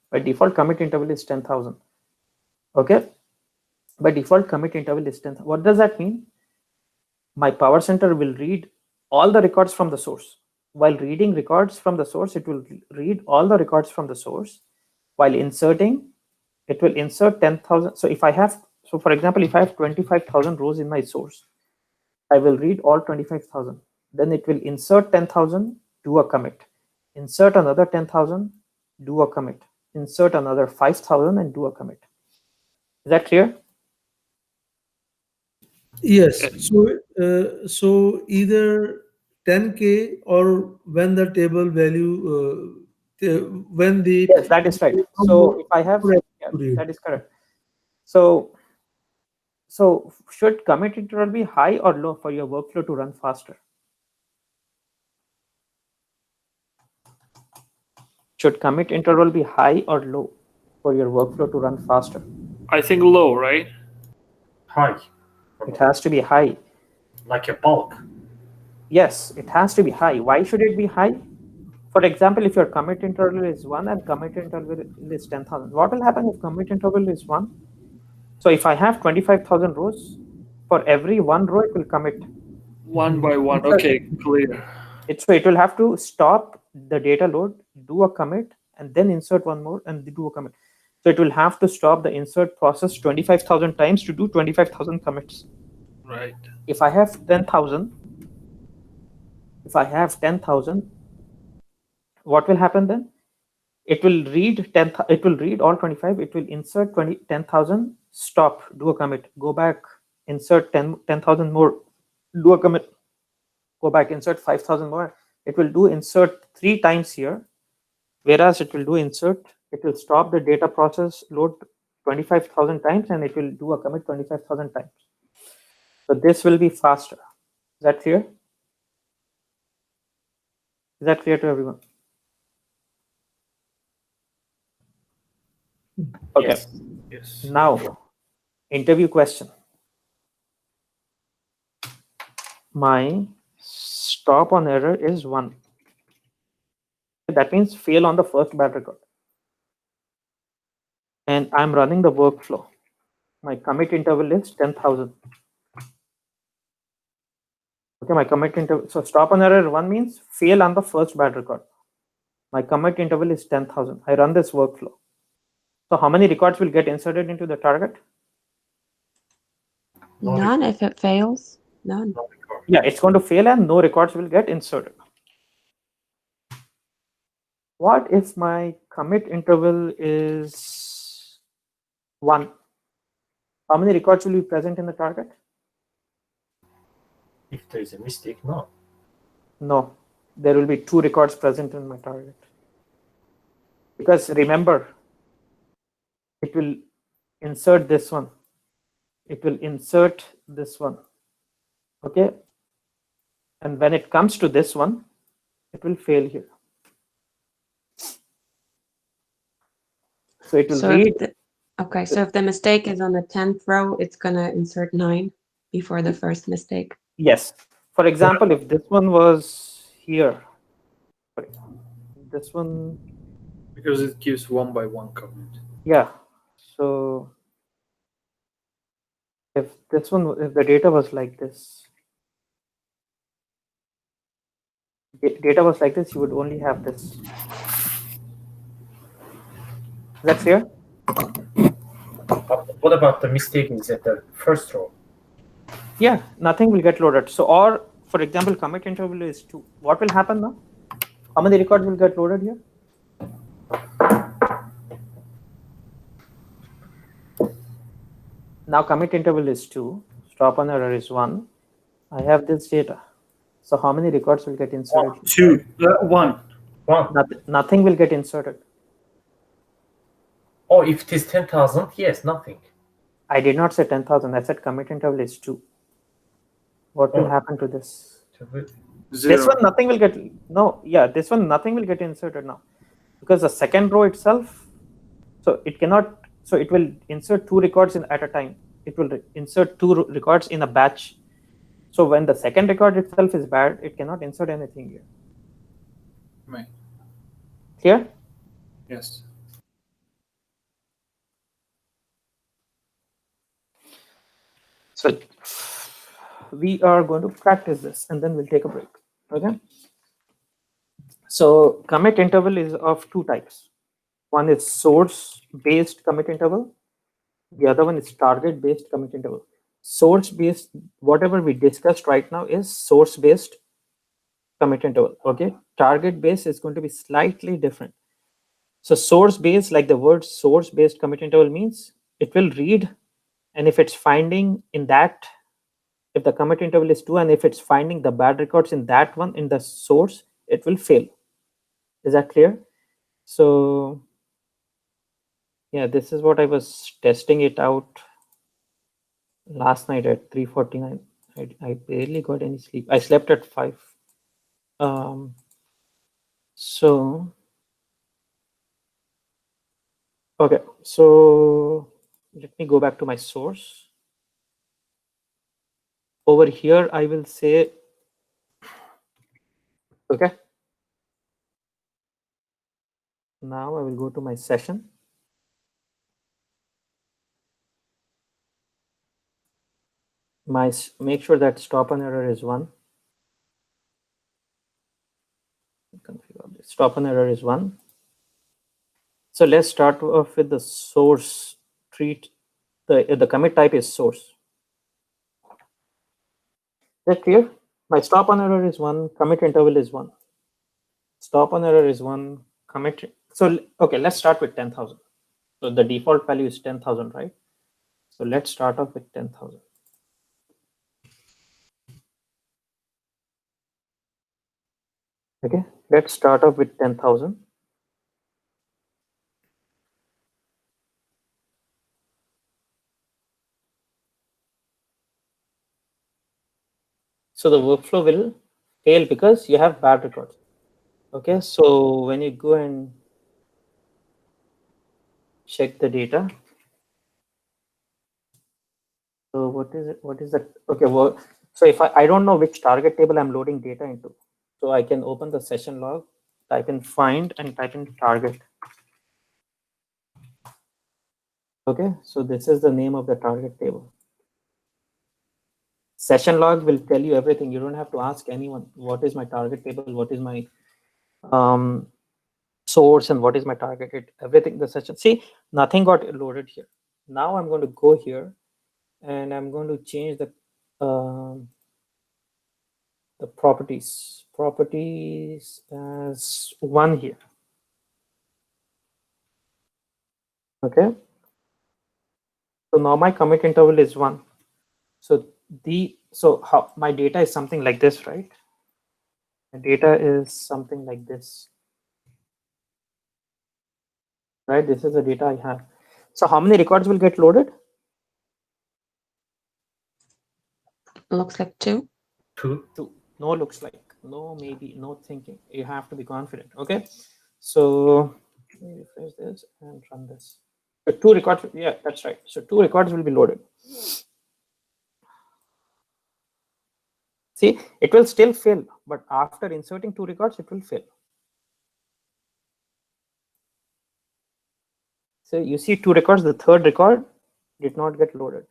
by default commit interval is 10,000. Okay, by default commit interval is 10,000. What does that mean? My Powercenter will read all the records from the source. While reading records from the source, it will read all the records from the source. While inserting, it will insert 10,000. So if I have, so for example, if I have 25,000 rows in my source, I will read all 25,000. Then it will insert 10,000, do a commit. Insert another 10,000, do a commit. Insert another 5,000 and do a commit. Is that clear? Yes. So either 10K or when the table value when the Yes, that is right. So if I have, that is correct. So should commit interval be high or low for your workflow to run faster? Should commit interval be high or low for your workflow to run faster? I think low, right? High. It has to be high. Like a bulk. Yes, it has to be high. Why should it be high? For example, if your commit interval is 1 and commit interval is 10,000, what will happen if commit interval is 1? So if I have 25,000 rows, for every one row, it will commit. One by one. Okay, clear. So it will have to stop the data load, do a commit, and then insert one more and do a commit. So it will have to stop the insert process 25,000 times to do 25,000 commits. Right. If I have 10,000, what will happen then? It will read 10. It will read all 25. It will insert 10,000. Stop. Do a commit. Go back. Insert 10,000 more. Do a commit. Go back. Insert 5,000 more. It will do insert 3 times here. Whereas it will do insert. It will stop the data process load 25,000 times and it will do a commit 25,000 times. So this will be faster. Is that clear? Is that clear to everyone? Okay. Yes. Yes. Now, interview question. My stop on error is 1. That means fail on the first bad record. And I'm running the workflow. My commit interval is 10,000. Okay, my commit interval. So stop on error 1 means fail on the first bad record. My commit interval is 10,000. I run this workflow. So how many records will get inserted into the target? No None if it fails. None. No record. Yeah, it's going to fail and no records will get inserted. What if my commit interval is 1? How many records will be present in the target? If there is a mistake, no. No, there will be 2 records present in my target. Because remember, it will insert this one. It will insert this one. Okay. And when it comes to this one, it will fail here. So it will So read. okay, so if the mistake is on the 10th row, it's gonna insert 9 before the first mistake. Yes. For example, if this one was here, sorry, this one, Because it gives 1 by 1 commit. yeah. So if this one, if the data was like this, data was like this, you would only have this. Is that clear? What about the mistake is at the first row? Yeah, nothing will get loaded. So, or for example, commit interval is 2. What will happen now? How many records will get loaded here? Now commit interval is 2. Stop on error is 1. I have this data. So how many records will get inserted? 2, 1. Nothing will get inserted. Oh, if it is 10,000, yes, nothing. I did not say 10,000. I said commit interval is 2. What will happen to this? 0. This one, nothing will get, no, yeah, this one, nothing will get inserted now. Because the second row itself, so it cannot, so it will insert 2 records at a time. It will insert 2 records in a batch. So when the second record itself is bad, it cannot insert anything here. Right. Clear? Yes. So we are going to practice this and then we'll take a break. Okay. So commit interval is of 2 types. One is source based commit interval. The other one is target based commit interval. Source based, whatever we discussed right now is source based commit interval. Okay. Target based is going to be slightly different. So source based, like the word source based commit interval means it will read, and if it's finding in that, if the commit interval is 2 and if it's finding the bad records in that one in the source, it will fail. Is that clear? So yeah, this is what I was testing it out last night at 3:49. I barely got any sleep. I slept at 5. So okay, so let me go back to my source. Over here, I will say, okay. Now I will go to my session. Make sure that stop on error is 1. Configure this. Stop on error is 1. So let's start off with the source treat. The commit type is source. Is that clear? My stop on error is 1. Commit interval is 1. Stop on error is 1. Commit. So okay, let's start with 10,000. So the default value is 10,000, right? So let's start off with 10,000. Okay, let's start off with 10,000. So the workflow will fail because you have bad records. Okay, so when you go and check the data, so what is it? What is that? Okay, well, so if I don't know which target table I'm loading data into, so I can open the session log, type in find and type in target. Okay, so this is the name of the target table. Session log will tell you everything. You don't have to ask anyone what is my target table, what is my source, and what is my targeted everything. The session, see, nothing got loaded here. Now I'm going to go here and I'm going to change the properties as 1 here. Okay, so now my commit interval is 1. So how my data is something like this, right? My data is something like this, right? This is the data I have. So how many records will get loaded? Looks like 2. 2. No, looks like, no, maybe, no thinking. You have to be confident. Okay, so let me refresh this and run this. So 2 records, yeah, that's right. So 2 records will be loaded. See, it will still fill, but after inserting 2 records, it will fill. So you see 2 records, the third record did not get loaded.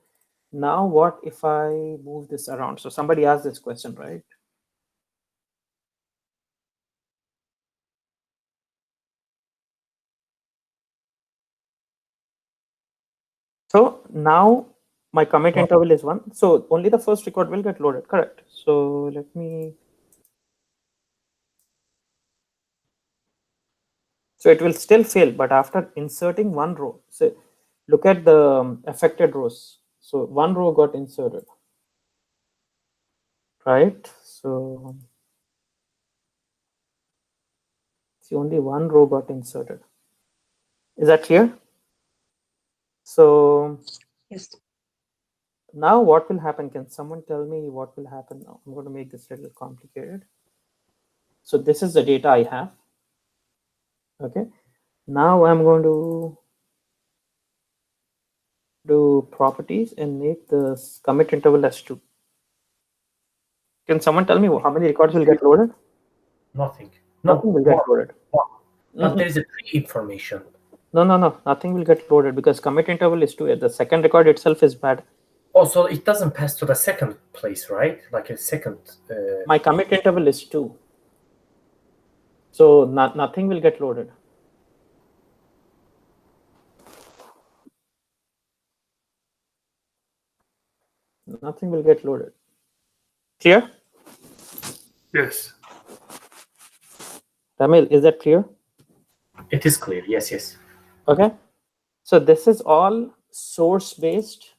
Now what if I move this around? So somebody asked this question, right? So now my commit interval is 1. So only the first record will get loaded, correct? So let me. So it will still fail, but after inserting 1 row, so look at the affected rows. So 1 row got inserted, right? So see, only 1 row got inserted. Is that clear? So Yes. now what will happen? Can someone tell me what will happen now? I'm going to make this a little complicated. So this is the data I have. Okay. Now I'm going to do properties and make the commit interval as 2. Can someone tell me how many records will get loaded? Nothing. Nothing will get loaded. But there is a pre-information. No, nothing will get loaded because commit interval is 2. The second record itself is bad. Oh, so it doesn't pass to the second place, right? Like a second. My commit interval is 2. So nothing will get loaded. Nothing will get loaded. Clear? Yes. Tamil, is that clear? It is clear. Yes, yes. Okay. So this is all source based.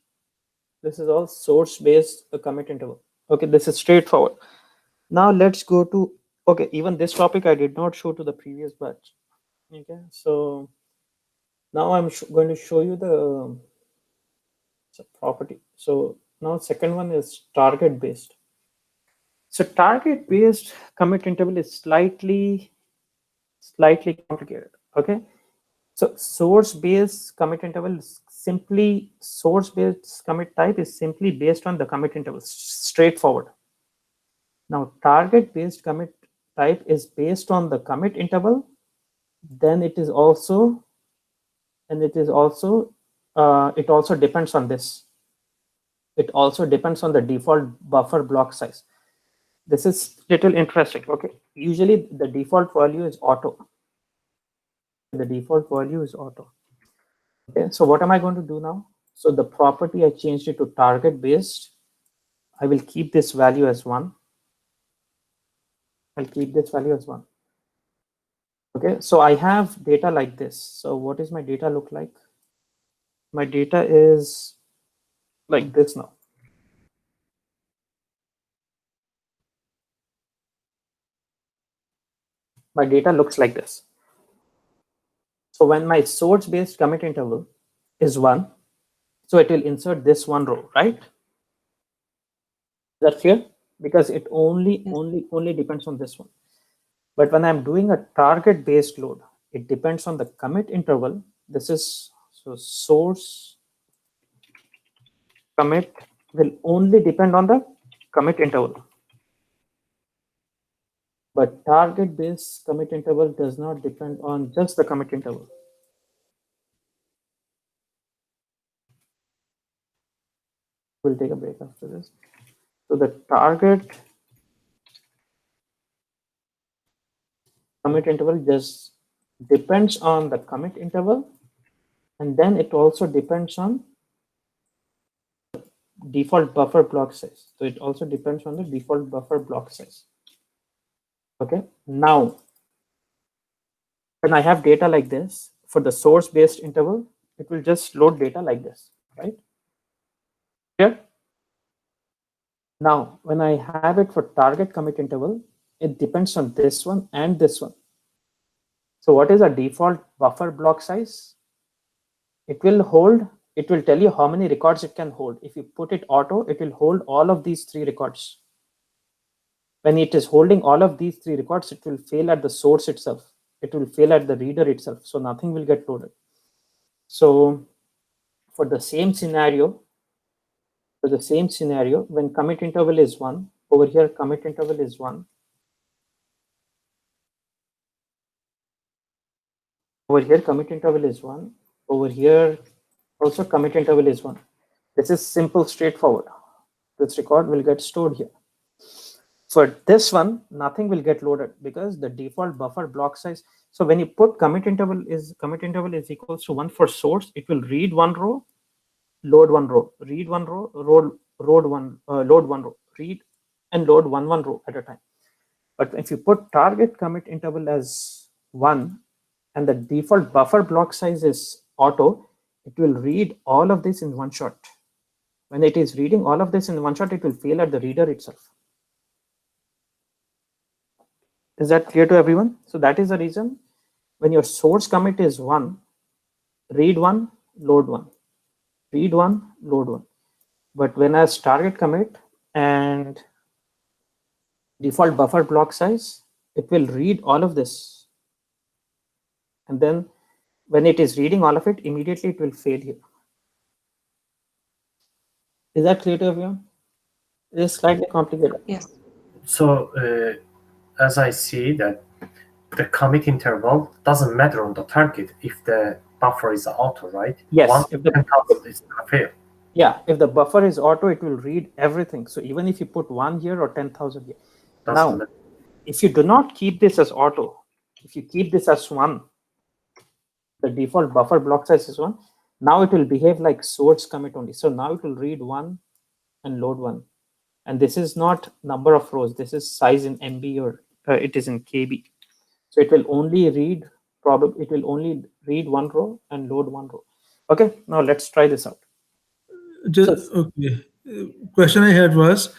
This is all source based commit interval. Okay, this is straightforward. Now let's go to, okay, even this topic I did not show to the previous batch. Okay, so now I'm going to show you the property. So now second one is target based. So target based commit interval is slightly complicated. Okay, so source based commit interval is simply source based commit type is simply based on the commit interval, straightforward. Now target based commit type is based on the commit interval. Then it is also, and it also depends on this. It also depends on the default buffer block size. This is little interesting. Okay, usually the default value is auto. The default value is auto. Okay, so what am I going to do now? So the property, I changed it to target based. I will keep this value as 1. I'll keep this value as 1. Okay, so I have data like this. So what is my data look like? My data is like this now. My data looks like this. So when my source based commit interval is 1, so it will insert this 1 row, right? Is that clear? Because it only depends on this one. But when I'm doing a target based load, it depends on the commit interval. This is, so source commit will only depend on the commit interval. But target based commit interval does not depend on just the commit interval. We'll take a break after this. So the target commit interval just depends on the commit interval, and then it also depends on default buffer block size. So it also depends on the default buffer block size. Okay, now when I have data like this for the source based interval, it will just load data like this, right? Here. Now when I have it for target commit interval, it depends on this one and this one. So what is a default buffer block size? It will tell you how many records it can hold. If you put it auto, it will hold all of these 3 records. When it is holding all of these 3 records, it will fail at the source itself. It will fail at the reader itself. So nothing will get loaded. So for the same scenario, when commit interval is 1, over here commit interval is 1. Over here commit interval is 1. Over here also commit interval is 1. This is simple, straightforward. This record will get stored here. For this one, nothing will get loaded because the default buffer block size. So when you put commit interval is equals to 1 for source, it will read 1 row, load 1 row, read 1 row, load 1 row, read and load one row at a time. But if you put target commit interval as 1 and the default buffer block size is auto, it will read all of this in one shot. When it is reading all of this in one shot, it will fail at the reader itself. Is that clear to everyone? So that is the reason when your source commit is 1, read 1, load 1, read 1, load 1. But when as target commit and default buffer block size, it will read all of this. And then when it is reading all of it, immediately it will fail here. Is that clear to everyone? It is slightly complicated. Yes. So as I see that the commit interval doesn't matter on the target if the buffer is auto, right? Yes, if the 10,000 is gonna fail. Yeah, if the buffer is auto, it will read everything. So even if you put 1 here or 10,000 here. Doesn't Now, matter. if you do not keep this as auto, if you keep this as 1, the default buffer block size is 1. Now it will behave like source commit only. So now it will read 1 and load 1. And this is not number of rows. This is size in MB or it is in KB. So it will only read it will only read 1 row and load 1 row. Okay, now let's try this out. Just okay. Question I had was,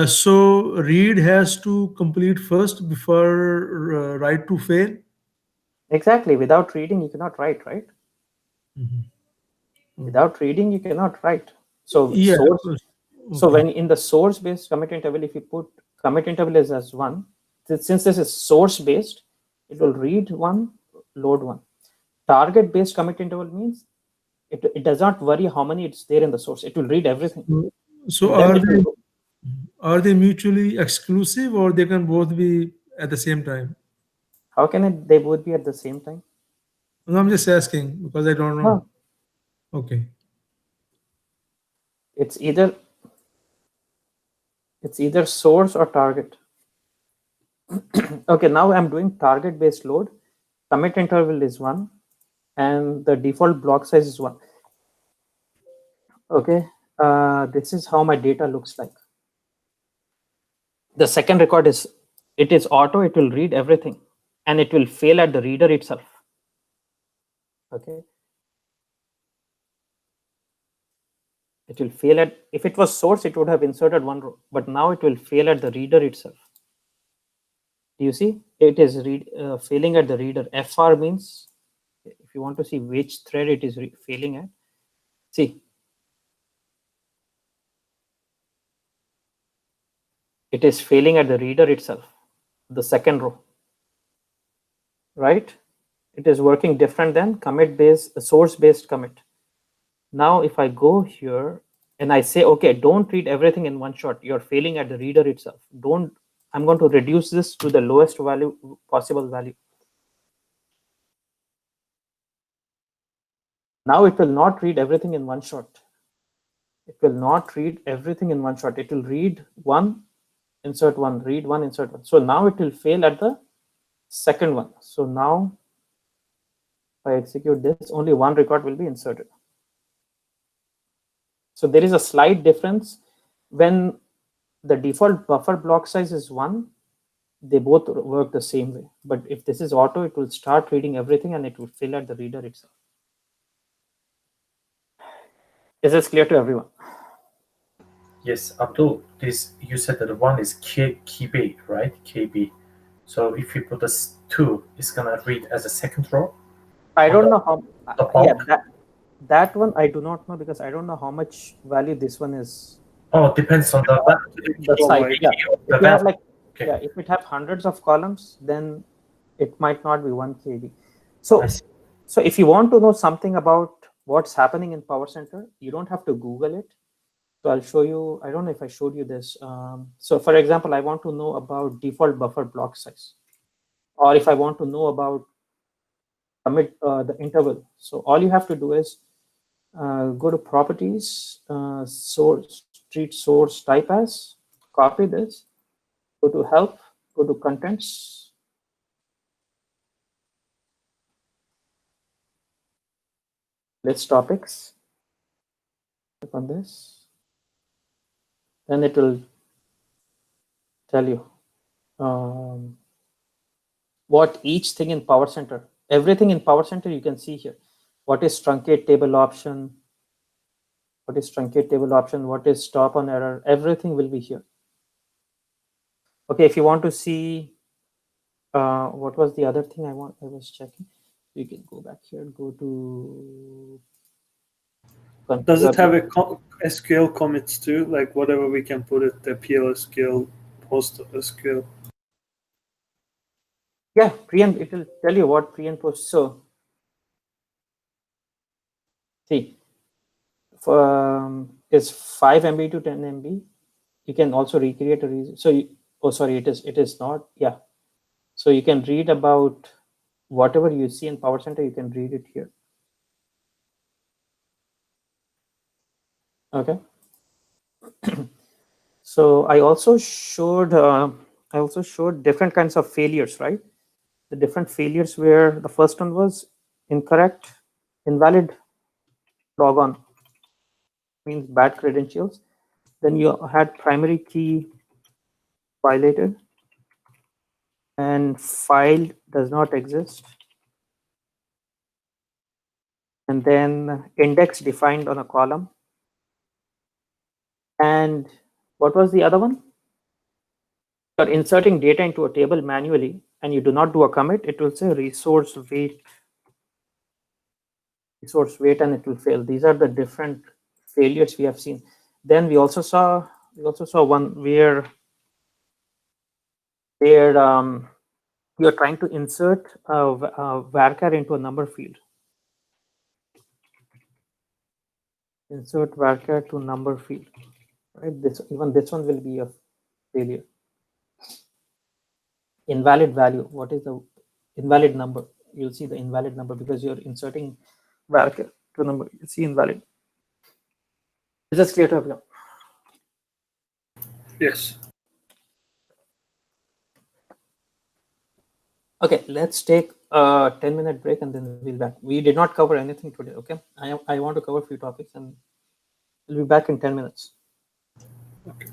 so read has to complete first before write to fail. Exactly. Without reading, you cannot write, right? Without reading, you cannot write. So Yeah. source. So Okay. when in the source based commit interval, if you put commit interval is as 1, since this is source based, it will read 1, load 1. Target based commit interval means it does not worry how many it's there in the source. It will read everything. So And then are they mutually exclusive, or they can both be at the same time? how can they both be at the same time? No, I'm just asking because I don't know. Okay. It's either source or target. Okay, now I'm doing target based load. Commit interval is 1 and the default block size is 1. Okay, this is how my data looks like. The second record is auto, it will read everything and it will fail at the reader itself. Okay, it will fail at, if it was source, it would have inserted 1 row, but now it will fail at the reader itself. Do you see? It is failing at the reader. FR means, if you want to see which thread it is failing at, see, it is failing at the reader itself, the second row, right? It is working different than commit based, source based commit. Now, if I go here and I say, okay, don't read everything in one shot, you're failing at the reader itself. I'm going to reduce this to the lowest possible value. Now it will not read everything in one shot. It will not read everything in one shot. It will read one, insert one, read one, insert one. So now it will fail at the second one. So now if I execute this, only one record will be inserted. So there is a slight difference. When the default buffer block size is 1, they both work the same way. But if this is auto, it will start reading everything and it will fill at the reader itself. Is this clear to everyone? Yes, Abdul, this you said that one is KB, right? KB. So if you put a 2, it's gonna read as a second row. I don't know how. The Yeah, bulk? that one I do not know because I don't know how much value this one is. Oh, it depends on the Site. Yeah. the If you have value. like, Okay. yeah, if it have hundreds of columns, then it might not be 1 KB. I So, see. so if you want to know something about what's happening in Powercenter, you don't have to Google it. So I'll show you. I don't know if I showed you this. So for example, I want to know about default buffer block size, or if I want to know about commit the interval. So all you have to do is go to properties, source, treat source type as, copy this, go to help, go to contents, list topics, click on this, then it will tell you what each thing in Powercenter, everything in Powercenter you can see here. What is truncate table option? What is truncate table option? What is stop on error? Everything will be here. Okay, if you want to see what was the other thing I was checking. You can go back here, go to. Does it have a SQL commits too? Like whatever we can put it, the PLSQL, PostSQL. Yeah, pre and it will tell you what pre and post. So see, is 5 MB to 10 MB. You can also recreate a reason. So oh sorry, it is not. Yeah. So you can read about whatever you see in Powercenter. You can read it here. Okay. So I also showed different kinds of failures, right? The different failures where the first one was incorrect, invalid logon, means bad credentials. Then you had primary key violated and file does not exist. And then index defined on a column. And what was the other one? You're inserting data into a table manually and you do not do a commit, it will say resource wait, and it will fail. These are the different failures we have seen. Then we also saw one where you're trying to insert a varchar into a number field. Insert varchar to number field. Right. This one will be a failure. Invalid value. What is the invalid number? You'll see the invalid number because you're inserting varchar to number. You see invalid. Is this clear to everyone? Yes. Okay, let's take a 10-minute break and then we'll be back. We did not cover anything today. Okay, I want to cover a few topics and we'll be back in 10 minutes. Okay.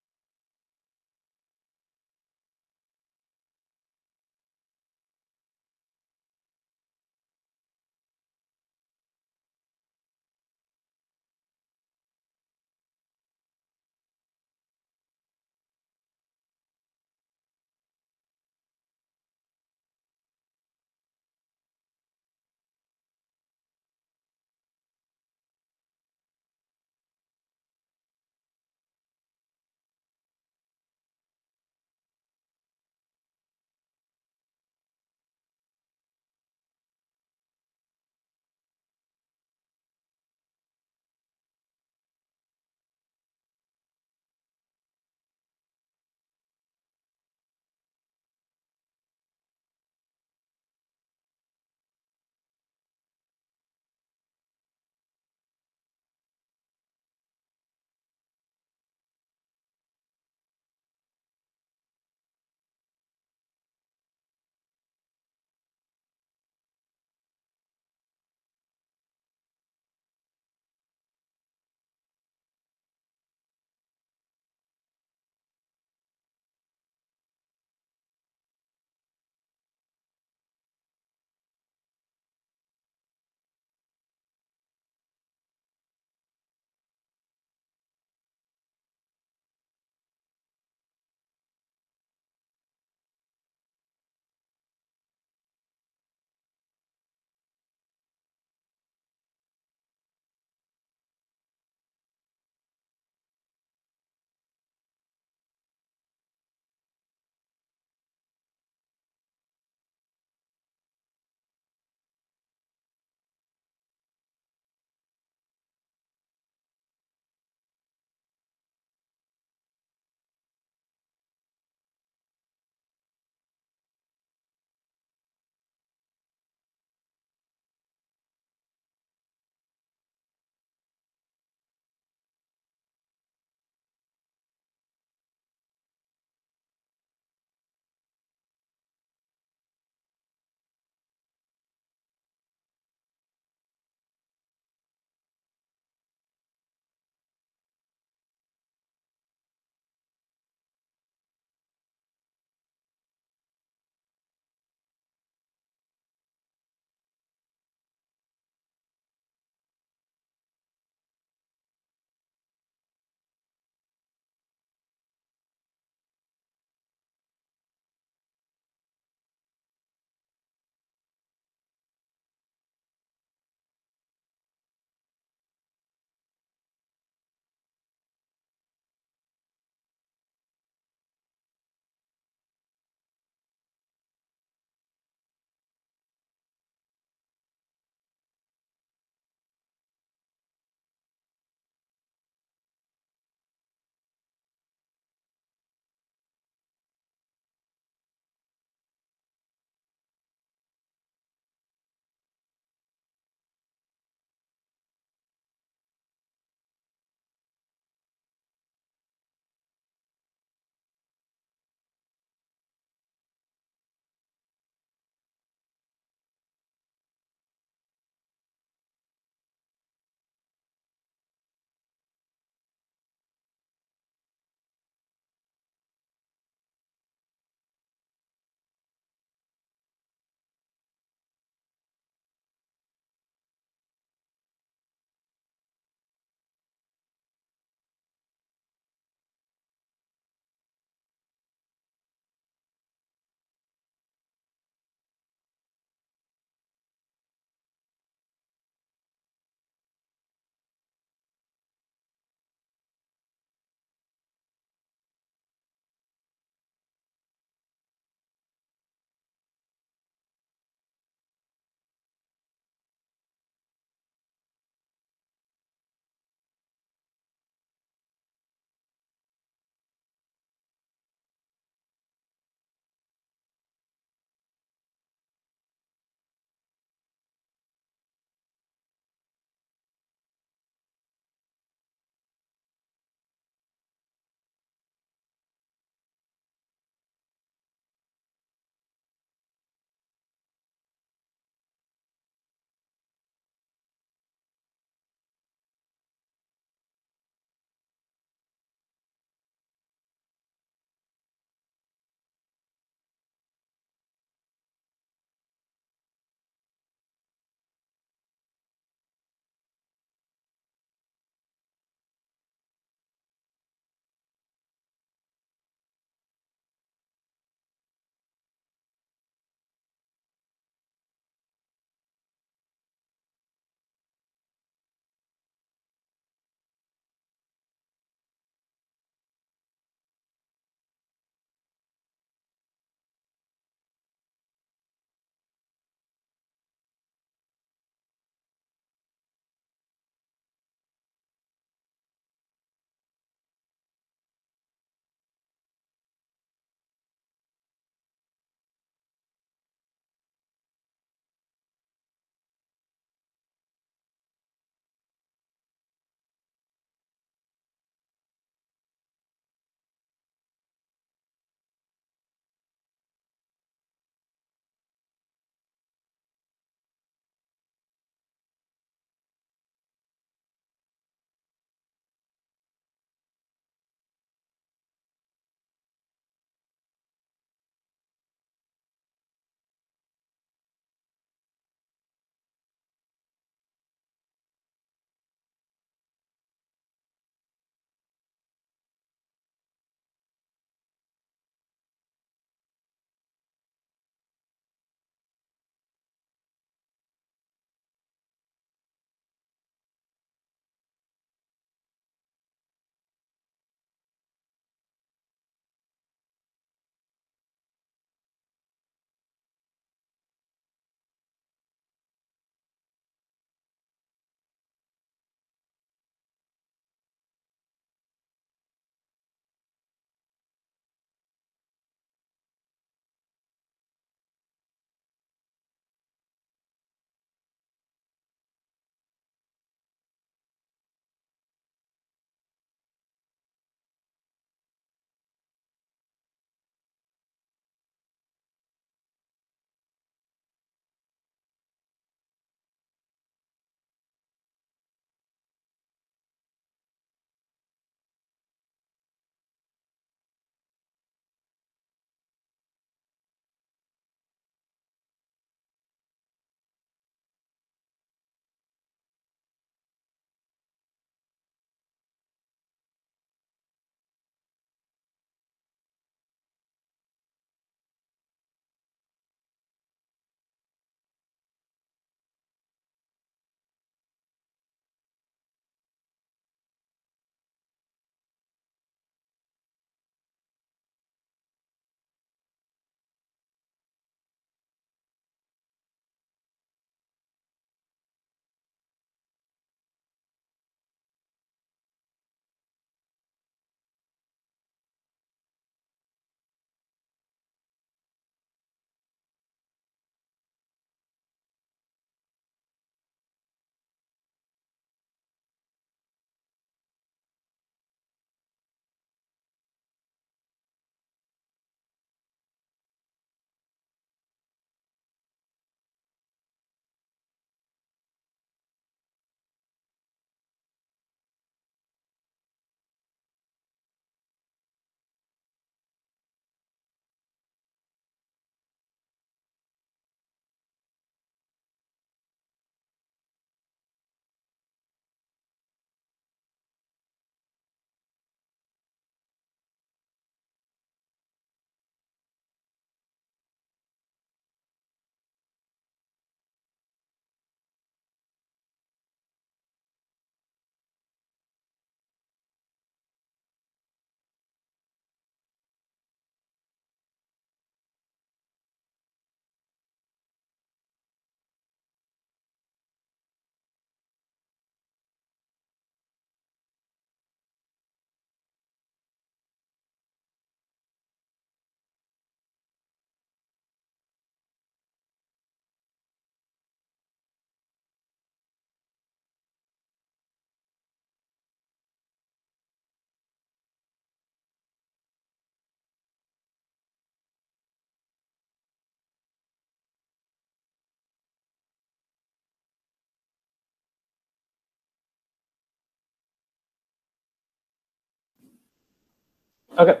Okay.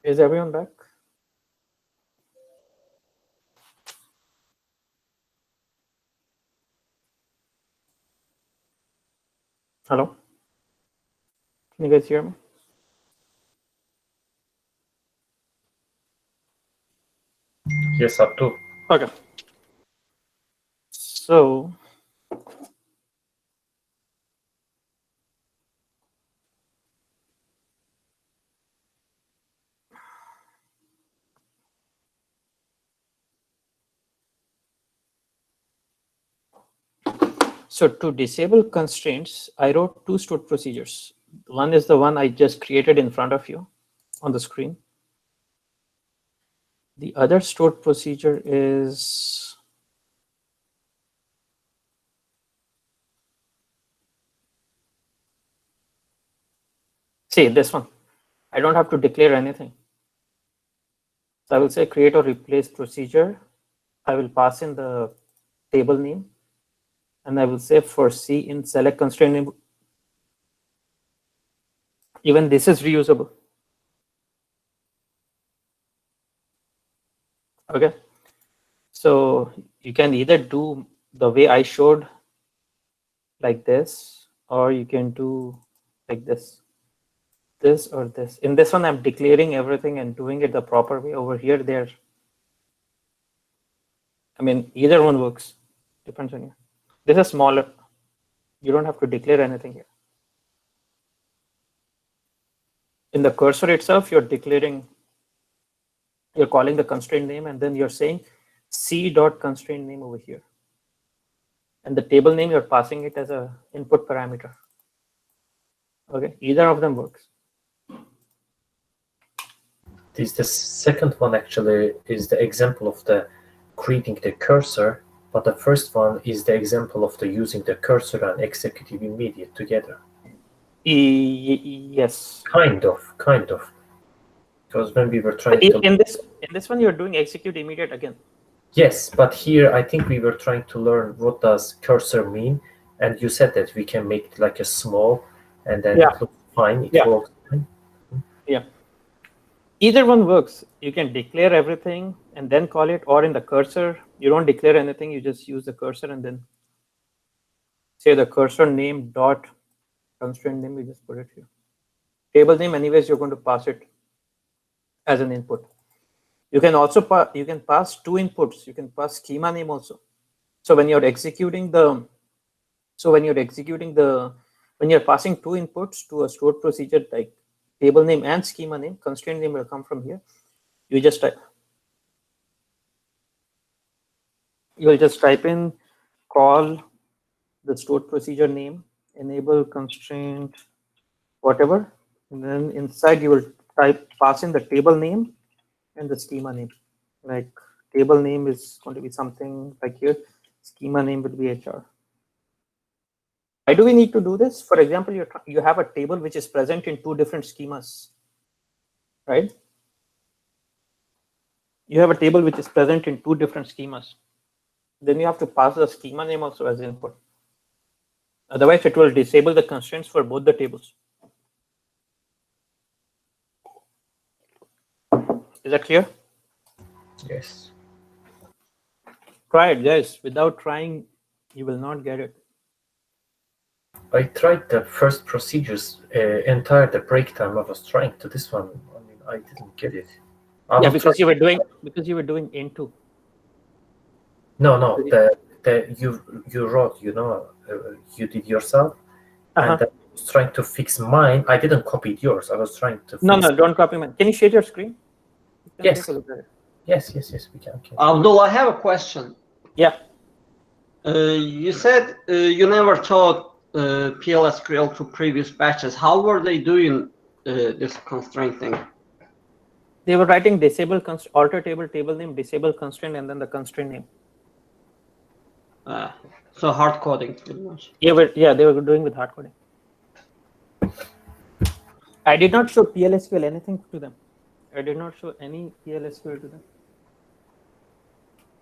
Is everyone back? Hello? Can you guys hear me? Yes, Abdul. Okay. So to disable constraints, I wrote two stored procedures. One is the one I just created in front of you on the screen. The other stored procedure is see this one. I don't have to declare anything. So I will say create or replace procedure. I will pass in the table name, and I will say for C in select constraint name. Even this is reusable. Okay. So you can either do the way I showed like this, or you can do like this or this. In this one, I'm declaring everything and doing it the proper way. Over here, I mean, either one works. Depends on you. This is smaller. You don't have to declare anything here. In the cursor itself, you're calling the constraint name, and then you're saying C dot constraint name over here. And the table name, you're passing it as a input parameter. Okay, either of them works. The second one actually is the example of the creating the cursor, but the first one is the example of the using the cursor and executive immediate together. Yes. Kind of. Because when we were trying to in this one, you're doing execute immediate again. Yes, but here I think we were trying to learn what does cursor mean, and you said that we can make it like a small, and then it looks fine. It works fine. Yeah. Either one works. You can declare everything and then call it, or in the cursor, you don't declare anything. You just use the cursor and then say the cursor name dot constraint name. We just put it here. Table name, anyways, you're going to pass it as an input. You can also pass two inputs. You can pass schema name also. So when you're executing when you're passing two inputs to a stored procedure like table name and schema name, constraint name will come from here. You will just type in call the stored procedure name, enable constraint, whatever, and then inside you will pass in the table name and the schema name. Like table name is going to be something like here, schema name would be HR. Why do we need to do this? For example, you have a table which is present in two different schemas, right? You have a table which is present in two different schemas. Then you have to pass the schema name also as input. Otherwise, it will disable the constraints for both the tables. Is that clear? Yes. Try it, guys. Without trying, you will not get it. I tried the first procedures entire the break time. I was trying to this one. I mean, I didn't get it. Because you were doing into. No. You wrote. You did yourself, and I was trying to fix mine. I didn't copy yours. I was trying to. No, don't copy mine. Can you share your screen? Yes. Take a look at it. Yes, we can. Abdul, I have a question. Yeah. You said you never taught PLSQL to previous batches. How were they doing this constraint thing? They were writing disable alter table name, disable constraint, and then the constraint name. So hard coding, pretty much. Yeah, they were doing with hard coding. I did not show PLSQL anything to them. I did not show any PLSQL to them.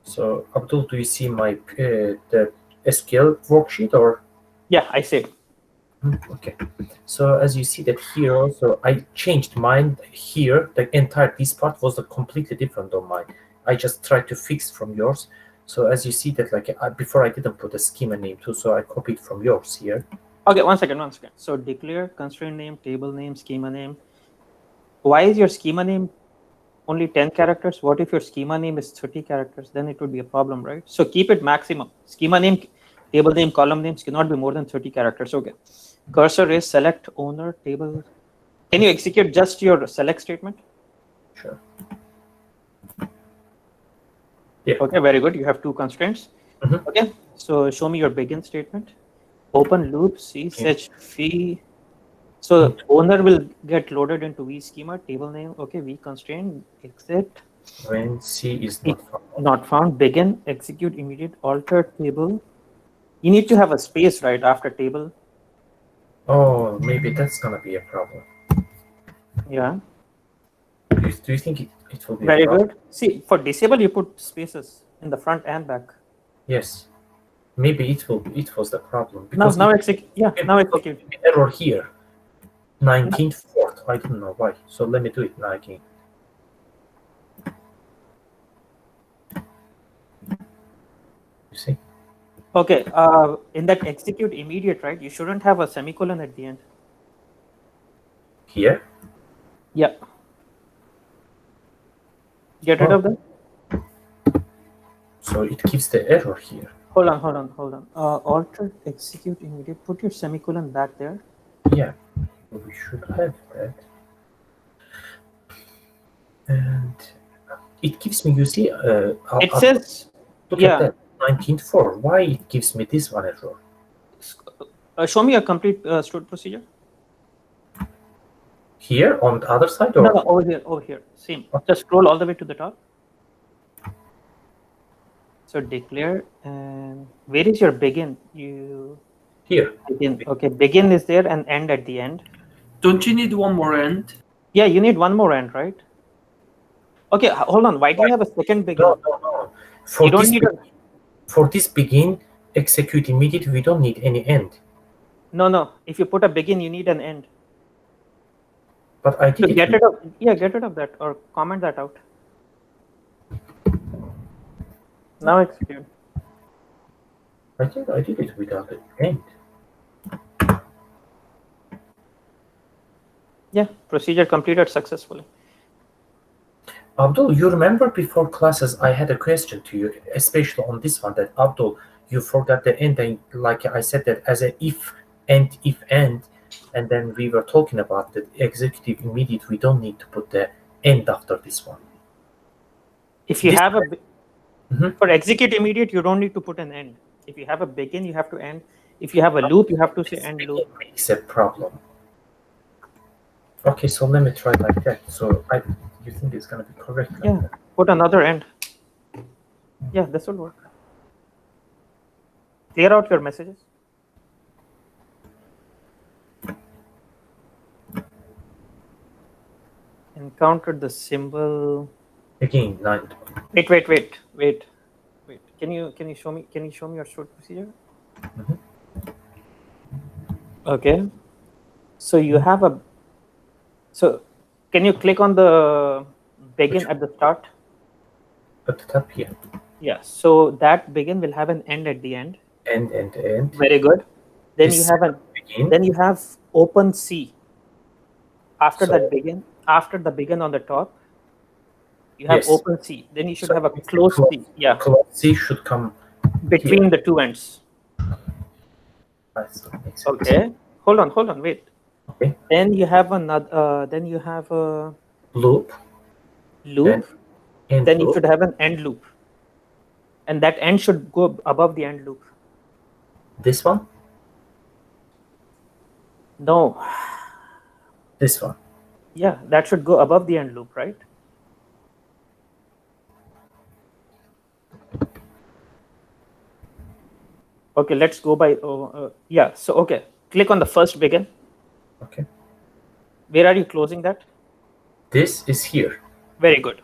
So Abdul, do you see my the SQL worksheet or? Yeah, I see it. Okay, so as you see that here also, I changed mine here. The entire this part was completely different on mine. I just tried to fix from yours. So as you see that, like before, I didn't put a schema name too, so I copied from yours here. Okay, one second. So declare constraint name, table name, schema name. Why is your schema name only 10 characters? What if your schema name is 30 characters? Then it would be a problem, right? So keep it maximum. Schema name, table name, column names cannot be more than 30 characters. Okay. Cursor is select owner table. Can you execute just your select statement? Sure. Yeah. Okay, very good. You have two constraints. Mhm. Okay. So show me your begin statement. Open loop, C, Okay. search fee. So owner will get loaded into V schema, table name. Okay, V constraint, exit. When C is not found. Not found. Begin, execute immediate, alter table. You need to have a space right after table. Oh, maybe that's gonna be a problem. Yeah. Do you think it will be Very a problem? good. See, for disable, you put spaces in the front and back. Yes. Maybe it was the problem. Now execute. Yeah, now because execute. error here. 19th fourth. I don't know why. So let me do it now again. You see? Okay. In that execute immediate, right? You shouldn't have a semicolon at the end. Here? Yeah. Get rid of that. So it gives the error here. Hold on. Alter, execute immediate. Put your semicolon back there. Yeah. We should have that. And it gives me, you see, It says, look yeah. at that, 19.4. Why it gives me this one error? Show me a complete stored procedure. Here on the other side, or No, over here. Same. Just scroll all the way to the top. So declare, and where is your begin? You here? begin. Okay, begin is there and end at the end. Don't you need one more end? Yeah, you need one more end, right? Okay, hold on. Why do you have a second begin? No. For You don't this need for this begin, execute immediate, we don't need any end. No. If you put a begin, you need an end. But I did So get rid of, yeah, get rid of that or comment that out. Now execute. I think I did it without an end. Yeah, procedure completed successfully. Abdul, you remember before classes I had a question to you, especially on this one, that Abdul, you forgot the end, and like I said that as a if end, and then we were talking about the executive immediate, we don't need to put the end after this one. If you This- have a Mhm. for execute immediate, you don't need to put an end. If you have a begin, you have to end. If you have a loop, you have to say end loop. It makes a problem. Okay, so let me try like that. So you think it's gonna be correct? Like Yeah, that? put another end. Yeah, this will work. Clear out your messages. Encountered the symbol. Again, 9. Wait. Can you show me your stored procedure? Mhm. Okay. So you have a. So can you click on the begin at the start? At the top here. Yeah. So that begin will have an end at the end. End. Very good. Then This you have an. begin. Then you have open C. After So- that begin, after the begin on the top, you have Yes. open C. Then you should So have a it's close close. C. Yeah, Close C should come. between the two ends. That's what makes sense. Okay. Hold on. Wait. Okay. Then you have another. Then you have a Loop. loop. And Then you loop. should have an end loop, and that end should go above the end loop. This one. No. This one. Yeah, that should go above the end loop, right? Okay, let's go by. Yeah. So okay, click on the first begin. Okay. Where are you closing that? This is here. Very good.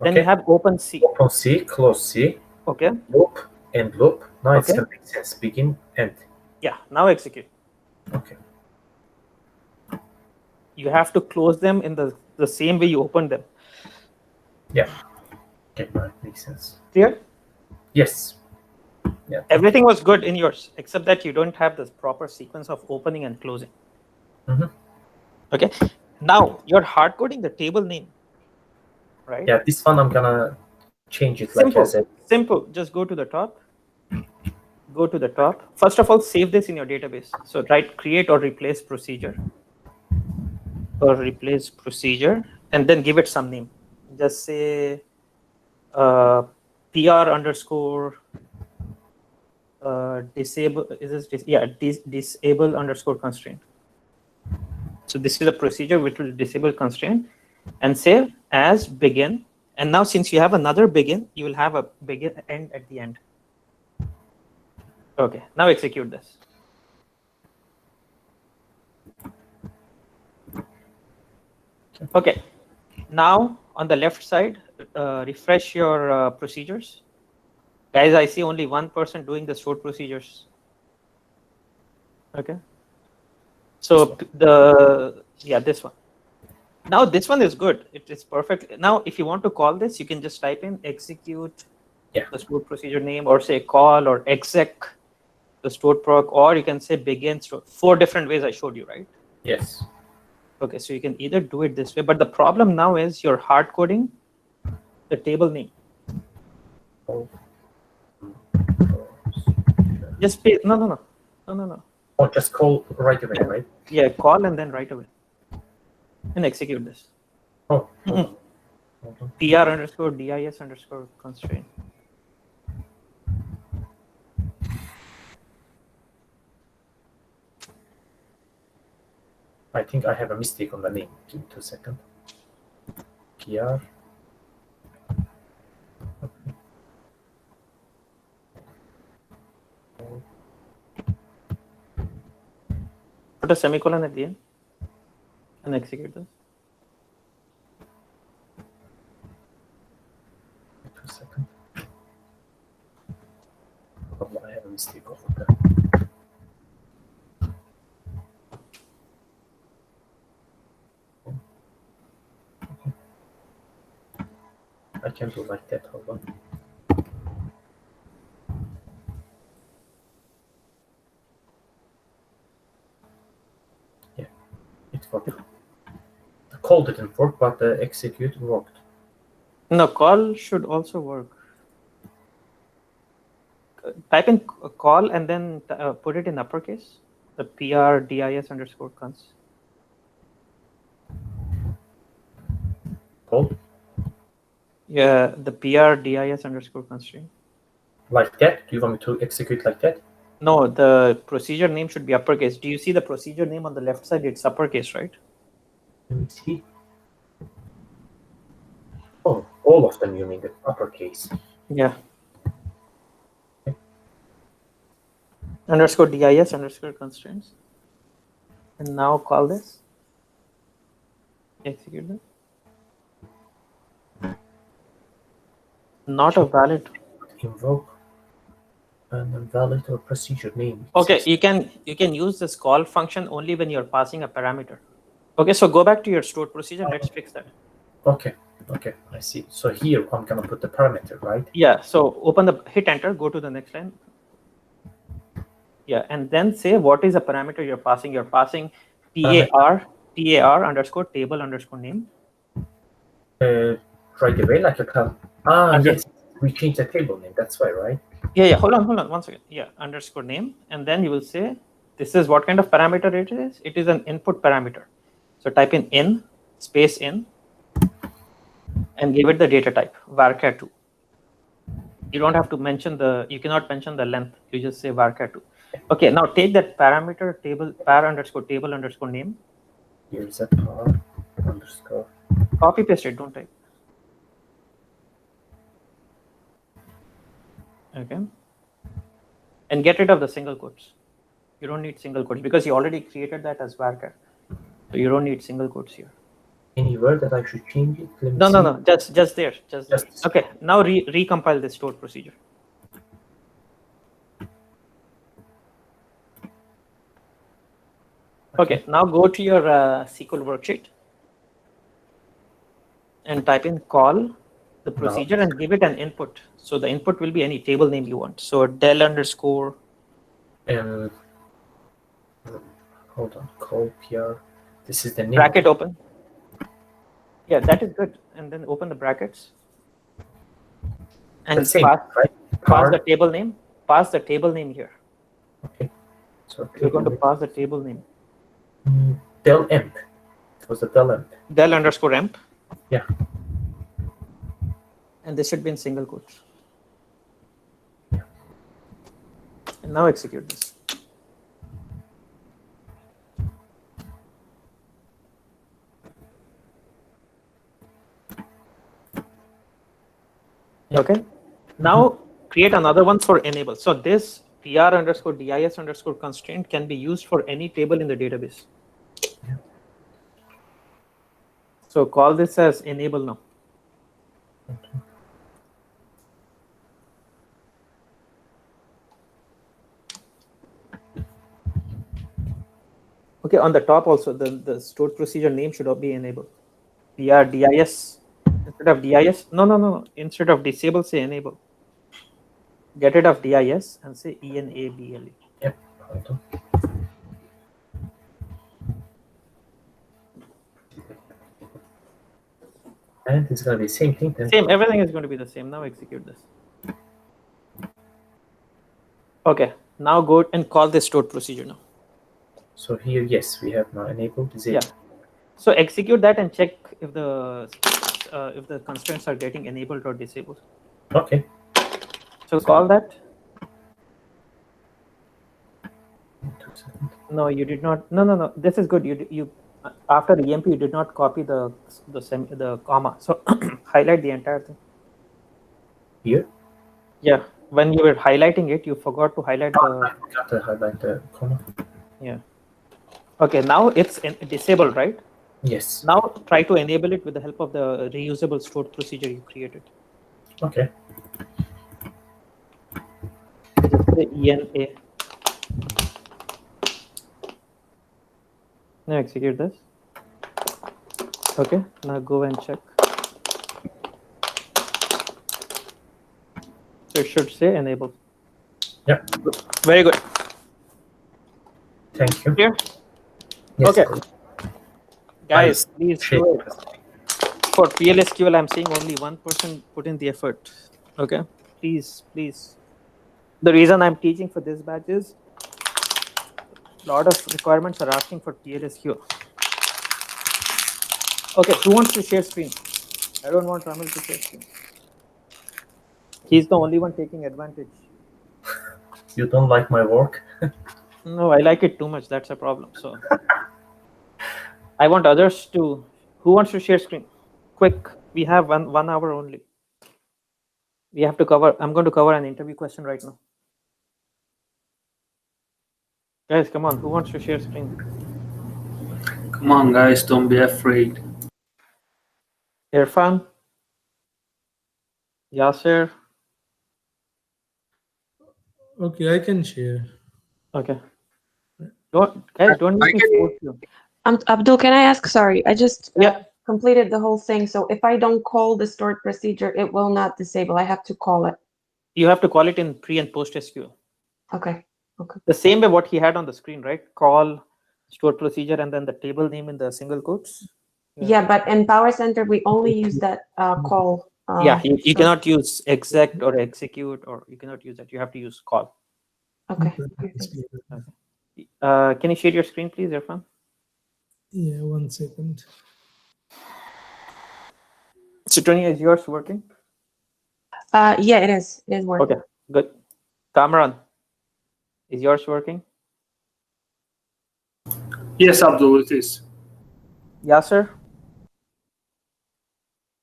Then Okay. you have open C. Open C, close C, Okay. loop, end loop. Now it's Okay. gonna make sense. Begin, end. Yeah. Now execute. Okay. You have to close them in the same way you open them. Yeah. Okay, that makes sense. Clear? Yes. Yeah. Everything was good in yours, except that you don't have this proper sequence of opening and closing. Mhm. Okay. Now you're hard coding the table name, right? Yeah, this one I'm gonna change it like Simple. as a. Simple. Just go to the top. Go to the top. First of all, save this in your database. So write create or replace procedure. And then give it some name. Just say PR underscore disable. Is this disable underscore constraint. So this is a procedure which will disable constraint, and save as begin. And now since you have another begin, you will have a begin end at the end. Okay, now execute this. Okay, now on the left side, refresh your procedures. Guys, I see only one person doing the stored procedures. Okay. So this one. Now this one is good. It is perfect. Now, if you want to call this, you can just type in execute the stored procedure name, or say call or exec the stored proc, or you can say begin stored. 4 different ways I showed you, right? Yes. Okay, so you can either do it this way, but the problem now is you're hard coding the table name. Just pay, no. Oh, just call right away, right? Yeah, call and then right away. And execute this. Oh, hold on. PR underscore DIS underscore constraint. I think I have a mistake on the name. Give me 2 seconds. PR. Put a semicolon at the end and execute this. 2 seconds. Oh, I have a mistake over there. I can do like that. Hold on. Yeah, it worked. The call didn't work, but the execute worked. No, call should also work. Type in call and then put it in uppercase. The PR DIS underscore cons. Call? Yeah, the PR DIS underscore constraint. Like that? Do you want me to execute like that? No, the procedure name should be uppercase. Do you see the procedure name on the left side? It's uppercase, right? Let me see. Oh, all of them, you mean the uppercase? Yeah. Underscore DIS underscore constraints. And now call this. Execute this. Not a valid. Invoke an invalid or procedure name. Okay, you can use this call function only when you're passing a parameter. Okay, so go back to your stored procedure. Let's fix that. Okay, I see. So here I'm gonna put the parameter, right? Yeah, so hit enter, go to the next line. Yeah, and then say what is the parameter you're passing. You're passing TAR underscore table underscore name. Right away, like you can. Yes, we changed the table name. That's why, right? Yeah. Hold on 1 second. Yeah, underscore name, and then you will say this is what kind of parameter it is. It is an input parameter. So type in space in, and give it the data type varchar2. You don't have to mention you cannot mention the length. You just say varchar2. Okay, now take that parameter par underscore table underscore name. Here's a par underscore. Copy paste it, don't type. Okay. And get rid of the single quotes. You don't need single quotes because you already created that as varchar. So you don't need single quotes here. Anywhere that I should change it? No. Just there. Just there. Okay. Now recompile this stored procedure. Okay, now go to your SQL worksheet and type in call the procedure and give it an input. So the input will be any table name you want. So del underscore. Hold on, call PR. This is the name. Bracket open. Yeah, that is good. And then open the brackets. And Same, right? pass the table name. Pass the table name here. Okay. So you're going to pass the table name. Del emp. It was a del emp. Del underscore emp. Yeah. And this should be in single quotes. And now execute this. Okay. Now create another one for enable. So this PR underscore DIS underscore constraint can be used for any table in the database. Yeah. So call this as enable now. Okay. Okay, on the top also, the stored procedure name should be enabled. PR DIS instead of DIS. No. Instead of disable, say enable. Get rid of DIS and say ENABLE. Yep. Hold on. And it's gonna be the same thing then. Same, everything is going to be the same. Now execute this. Okay, now go and call this stored procedure now. So here, yes, we have now enabled. Is it? Yeah. So execute that and check if the constraints are getting enabled or disabled. Okay. So call that. 2 seconds. No, you did not. No. This is good. You after EMP you did not copy the comma. So highlight the entire thing. Here. Yeah. When you were highlighting it, you forgot to highlight the. I forgot to highlight the comma. Yeah. Okay. Now it's disabled, right? Yes. Now try to enable it with the help of the reusable stored procedure you created. Okay. Just say ENA. Now execute this. Okay, now go and check. So it should say enable. Yeah. Very good. Thank you. Here. Yes. Okay. Guys, I please shake. do it. For PLSQL, I'm seeing only one person put in the effort. Okay, please. The reason I'm teaching for this batch is a lot of requirements are asking for PLSQL. Okay, who wants to share screen? I don't want Ramil to share screen. He's the only one taking advantage. You don't like my work? No, I like it too much. That's a problem. So I want others to. Who wants to share screen? Quick. We have one hour only. We have to cover. I'm going to cover an interview question right now. Guys, come on. Who wants to share screen? Come on, guys, don't be afraid. Irfan? Yasser? Okay, I can share. Okay. Don't make me force you. Abdul, can I ask? Sorry, I just Yeah. completed the whole thing. So if I don't call the stored procedure, it will not disable. I have to call it. You have to call it in pre and post SQL. Okay. The same way what he had on the screen, right? Call, stored procedure, and then the table name in the single quotes. Yeah, but in Powercenter, we only use that call. Yeah, you so- cannot use exec or execute, or you cannot use that. You have to use call. Okay. Can you share your screen, please, Irfan? Yeah, 1 second. So, Tony, is yours working? Yeah, it is. It is working. Okay, good. Kamran, is yours working? Yes, Abdul, it is. Yasser,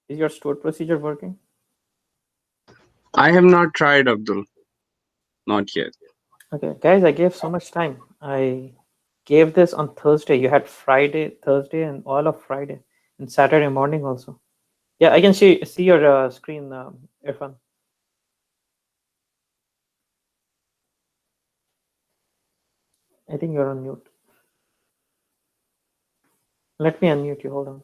is your stored procedure working? I have not tried, Abdul. Not yet. Okay, guys, I gave so much time. I gave this on Thursday. You had Friday, Thursday, and all of Friday, and Saturday morning also. Yeah, I can see your screen, Irfan. I think you're on mute. Let me unmute you. Hold on.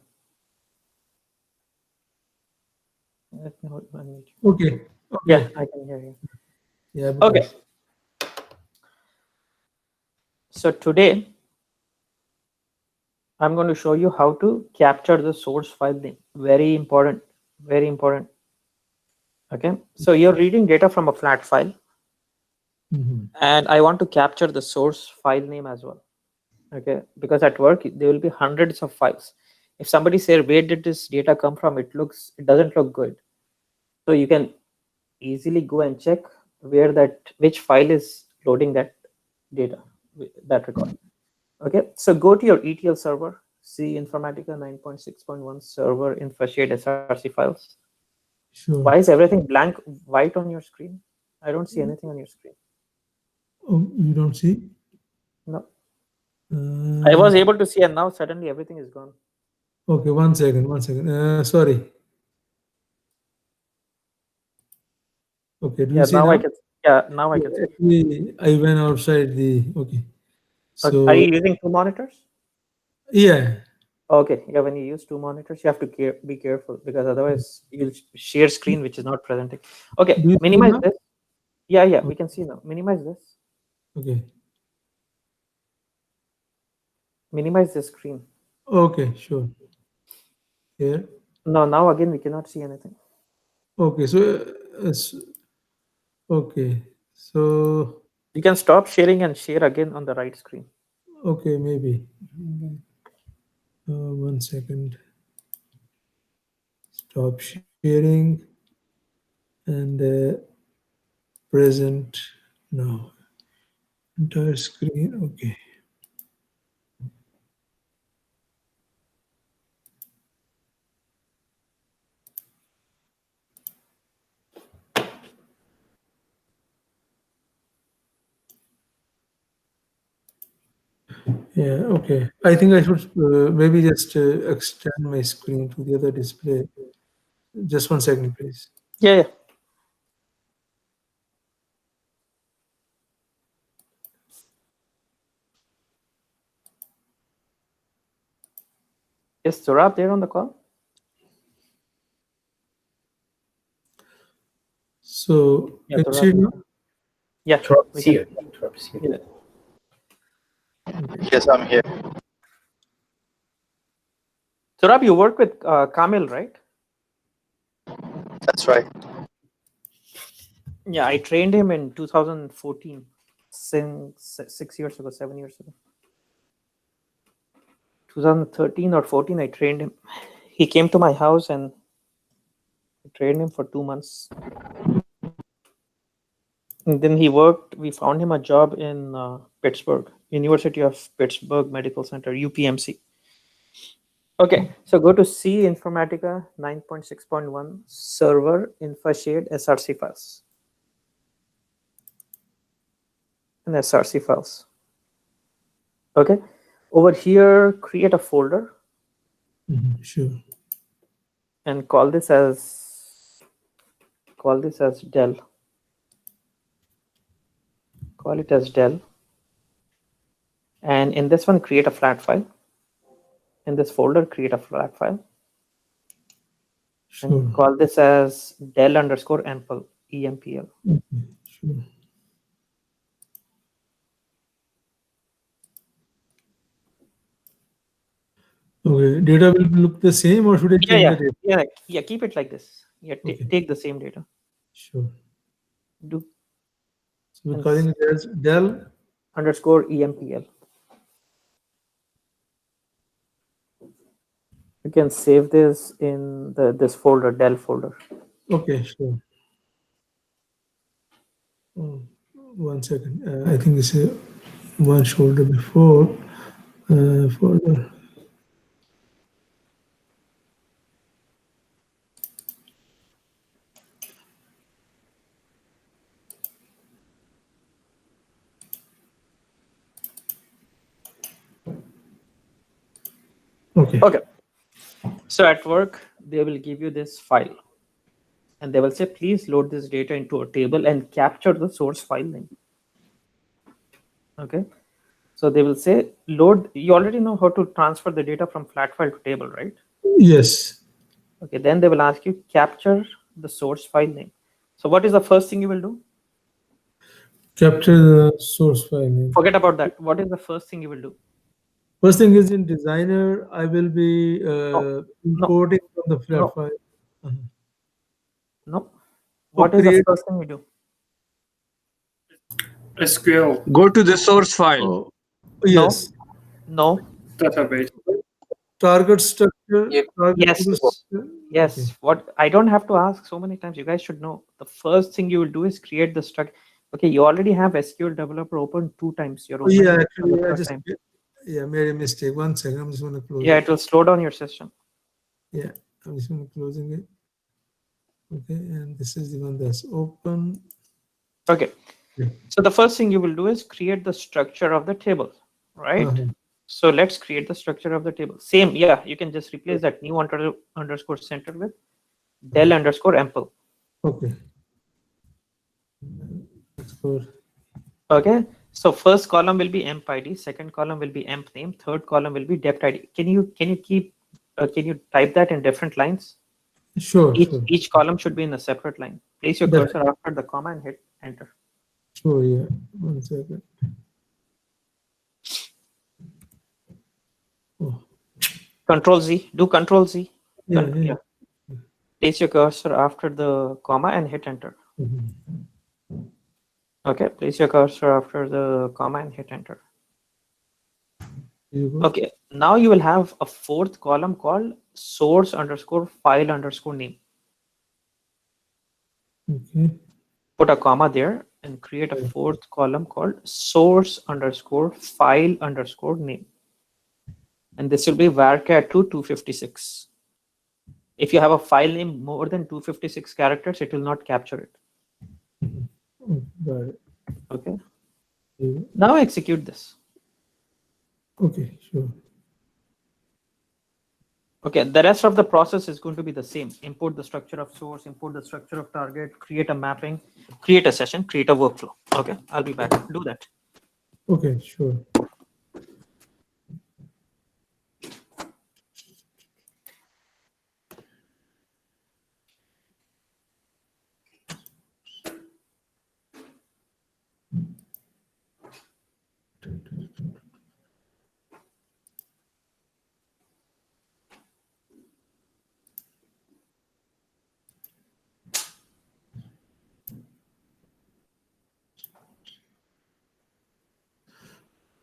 Let me unmute you. Okay. Yeah, Okay. I can hear you. Yeah. Okay. Because, So today I'm going to show you how to capture the source file name. Very important. Very important. Okay. So you're reading data from a flat file, and I want to capture the source file name as well. Okay. Because at work there will be hundreds of files. If somebody says, where did this data come from? It doesn't look good. So you can easily go and check which file is loading that data, that record. Okay, so go to your ETL server, see Informatica 9.6.1 server infra-shared SRC files. sure. Why is everything blank white on your screen? I don't see anything on your screen. Oh, you don't see? No, I Uh, was able to see, and now suddenly everything is gone. okay, 1 second, 1 second. Sorry. Okay, do you Yeah, see now now? I can. Yeah, now I Yeah, can see. actually, I went outside the. Okay. Okay. Are So, you using 2 monitors? yeah. Okay, yeah. When you use 2 monitors, you have to be careful, because otherwise you'll share screen which is not presenting. Okay, Do you see minimize now? this. Yeah, Okay. we can see now. Minimize this. Okay. Minimize the screen. Okay, sure. Here. No, now again we cannot see anything. Okay, so, okay. So, You can stop sharing and share again on the right screen. okay, maybe. 1 second. Stop sharing and present now. Entire screen. Okay. Yeah, okay. I think I should maybe just extend my screen to the other display. Just 1 second, please. Yeah, yeah. Is Surab there on the call? So, Yeah, can you see it Surab. now? Yeah, Trap we can. here. Trap's here. Yeah. Yes, I'm here. Surab, you work with Kamil, right? That's right. Yeah, I trained him in 2014, since 6 years ago, 7 years ago. 2013 or 14, I trained him. He came to my house and I trained him for 2 months. And then we found him a job in Pittsburgh, University of Pittsburgh Medical Center, UPMC. Okay, so go to C Informatica 9.6.1 server infra-shared SRC files. And SRC files. Okay, over here, create a folder Sure. and call this as Dell. Call it as Dell. And in this one, create a flat file. In this folder, create a flat file. Sure. And call this as Dell underscore EMPL, EMPL. Okay, sure. Okay, data will look the same, or should I change the data? Yeah. Keep it like this. Yeah, Okay. take the same data. Sure. Do So we're and calling it as Dell. underscore EMPL. You can save this in this folder, Dell folder. Okay, sure. 1 second. I think this is one shoulder before folder. Okay. Okay. So at work, they will give you this file. And they will say, please load this data into a table and capture the source file name. Okay. So they will say load. You already know how to transfer the data from flat file to table, right? Yes. Okay, then they will ask you capture the source file name. So what is the first thing you will do? Capture the source file name. Forget about that. What is the first thing you will do? First thing is in designer, I will be importing from the flat no. file. Uh-huh. No. What is the create. first thing you do? SQL Go to the source file. Oh, yes. No. database. Target structure. You- Target Yes. table structure. Yes. Okay. What I don't have to ask so many times. You guys should know. The first thing you will do is create the structure. Okay, you already have SQL Developer open 2 times. You're Oh, opening yeah, it for the actually, I third just time. made a mistake. 1 second. I'm just going to close Yeah, it. it will slow down your system. Yeah, I'm just going to closing it. Okay, and this is the one that's open. Okay. Yeah. So the first thing you will do is create the structure of the table, right? Uh-huh. So let's create the structure of the table. Same, yeah, you can just replace that new underscore center with del underscore ample. Okay. That's good. Okay. So first column will be emp ID, second column will be emp name, third column will be depth ID. Can you type that in different lines? Sure, sure. Each column should be in a separate line. Place your cursor after the comma and hit enter. Sure, yeah. 1 second. Oh. Control Z. Do Control Z. Yeah. Place your cursor after the comma and hit enter. Mhm. Okay, place your cursor after the comma and hit enter. Here you go. Okay, now you will have a fourth column called source underscore file underscore name. Okay. Put a comma there and create a fourth column called source underscore file underscore name. And this will be varchar 256. If you have a file name more than 256 characters, it will not capture it. Got it. Okay. Yeah. Now execute this. Okay, sure. Okay, the rest of the process is going to be the same. Import the structure of source, import the structure of target, create a mapping, create a session, create a workflow. Okay, I'll be back. Do that. Okay, sure.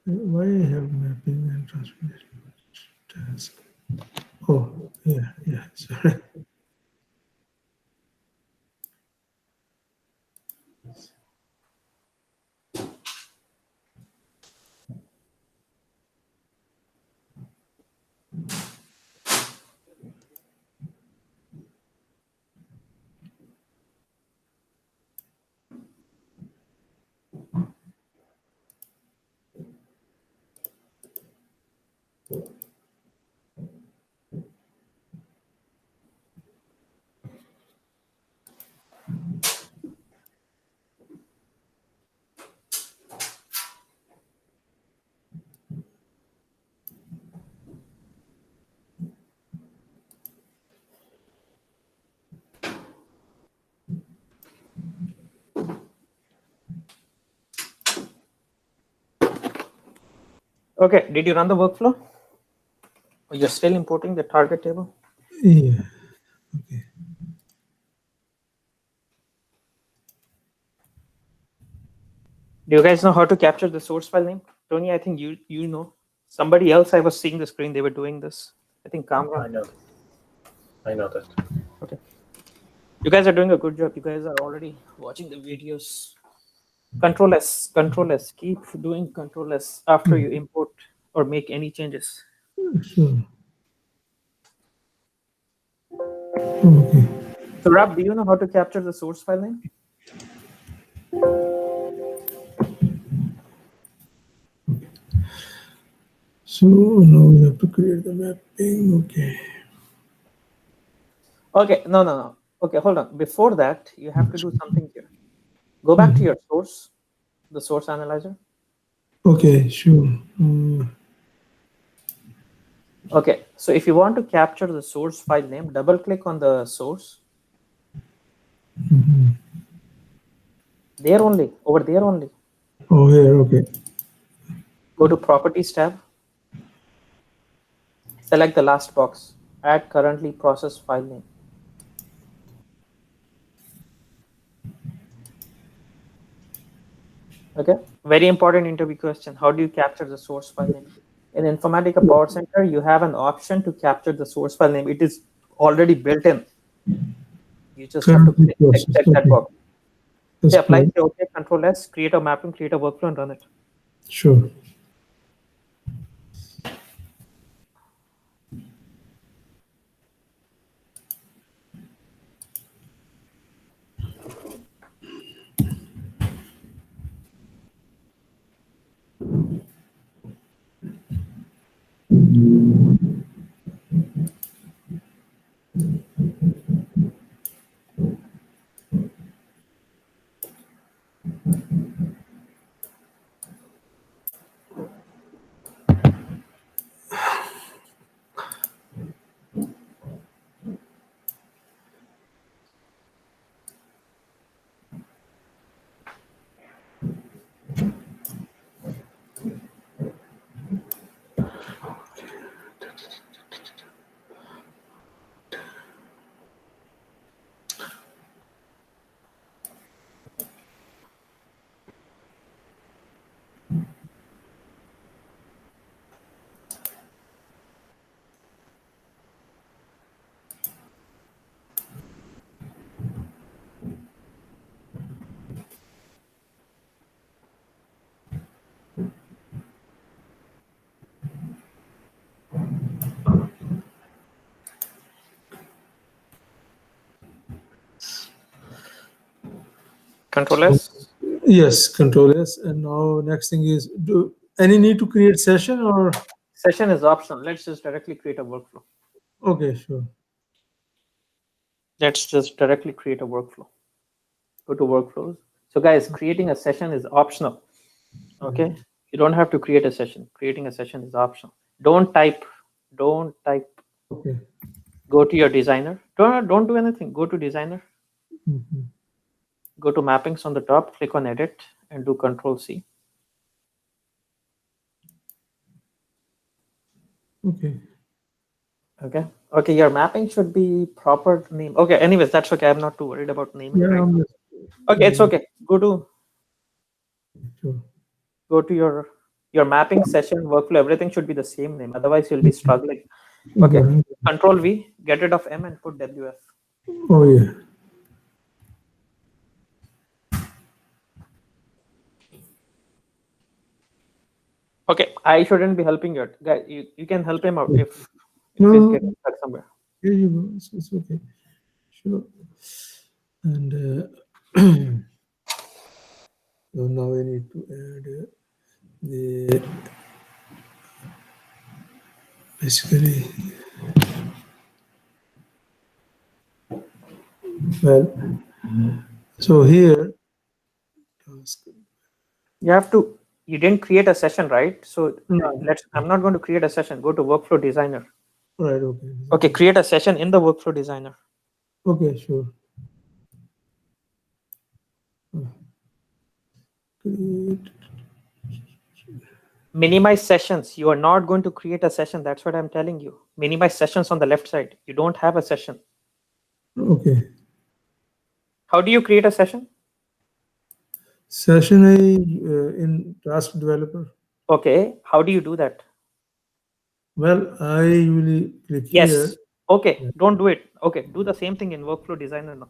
Why I have mapping and transformation task? Oh, yeah, sorry. Okay, did you run the workflow? Or you're still importing the target table? Yeah. Okay. Do you guys know how to capture the source file name? Tony, I think you know. Somebody else, I was seeing the screen, they were doing this. I think Kamran. I know that. Okay. You guys are doing a good job. You guys are already watching the videos. Control S. Keep doing Control S after you import or make any changes. Sure. Okay. So Rab, do you know how to capture the source file name? So now we have to create the mapping. Okay. Okay, no. Okay, hold on. Before that, you have to do something here. Go back to your source, the source analyzer. Okay, sure. Okay, so if you want to capture the source file name, double click on the source. There only, over there only. Oh, here, okay. Go to Properties tab. Select the last box. Add currently processed file name. Okay, very important interview question. How do you capture the source file name? In Informatica Powercenter, you have an option to capture the source file name. It is already built in. You just have to Currently processed. check that Okay, box. that's Say apply, fine. say okay, Control S, create a mapping, create a workflow, and run it. Sure. Control S. Yes, Control S. And now next thing is, do any need to create session or? Session is optional. Let's just directly create a workflow. Okay, sure. Let's just directly create a workflow. Go to workflows. So guys, creating a session is optional. Okay, you don't have to create a session. Creating a session is optional. Don't type. Okay. Go to your designer. Don't do anything. Go to designer. Go to mappings on the top. Click on edit and do Control C. Okay. Okay, your mapping should be proper name. Okay, anyways, that's okay. I'm not too worried about naming Yeah, right now. Okay, it's okay. Sure. Go to your mapping session workflow. Everything should be the same name. Otherwise, you'll be struggling. Okay, Okay. Control V, get rid of M and put WF. Oh, yeah. Okay, I shouldn't be helping you. Guy, you can help him out if No, he's getting stuck somewhere. here you go. It's okay. Sure. And so now I need to add the basically, well, so here, You have to. You didn't create a session, right? So no, I'm not going to create a session. Go to Workflow Designer. right, okay. Okay, create a session in the Workflow Designer. Okay, sure. Create. Minimize sessions. You are not going to create a session. That's what I'm telling you. Minimize sessions on the left side. You don't have a session. Okay. How do you create a session? Session in Task Developer. Okay, how do you do that? Well, I usually click Yes. here. Okay, Yeah. don't do it. Okay, do the same thing in Workflow Designer now.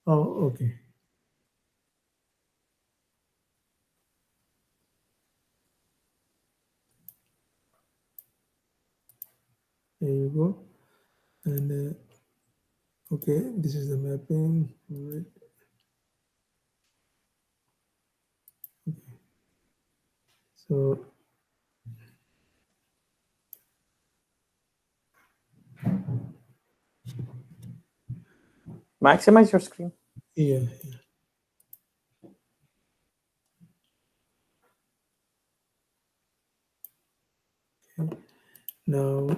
Oh, okay. There you go. And okay, this is the mapping. All right. Okay. So Maximize your screen. yeah. Yeah. Okay. Now,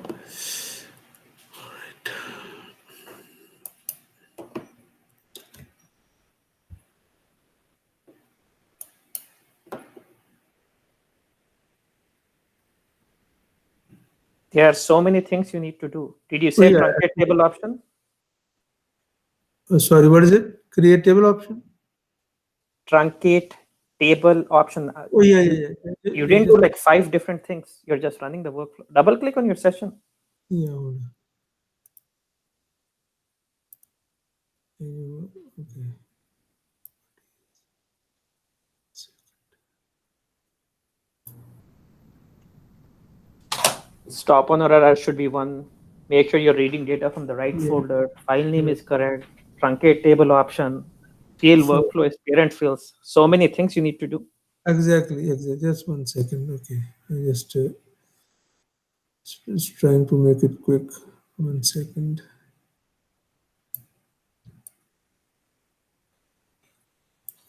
There are so many things you need to do. Did you oh say yeah. truncate table option? Sorry, what is it? Create table option? Truncate table option. Oh yeah, You, yeah, yeah. you didn't do like 5 different things. You're just running the workflow. Double click on your session. Yeah, hold on. Okay. Stop on error should be 1. Make sure you're reading data from the right Yeah. folder. File name Yeah. is correct. Truncate table option. Field Sure. workflow is parent fields. So many things you need to do. Exactly. Just 1 second. Okay. I just trying to make it quick. 1 second.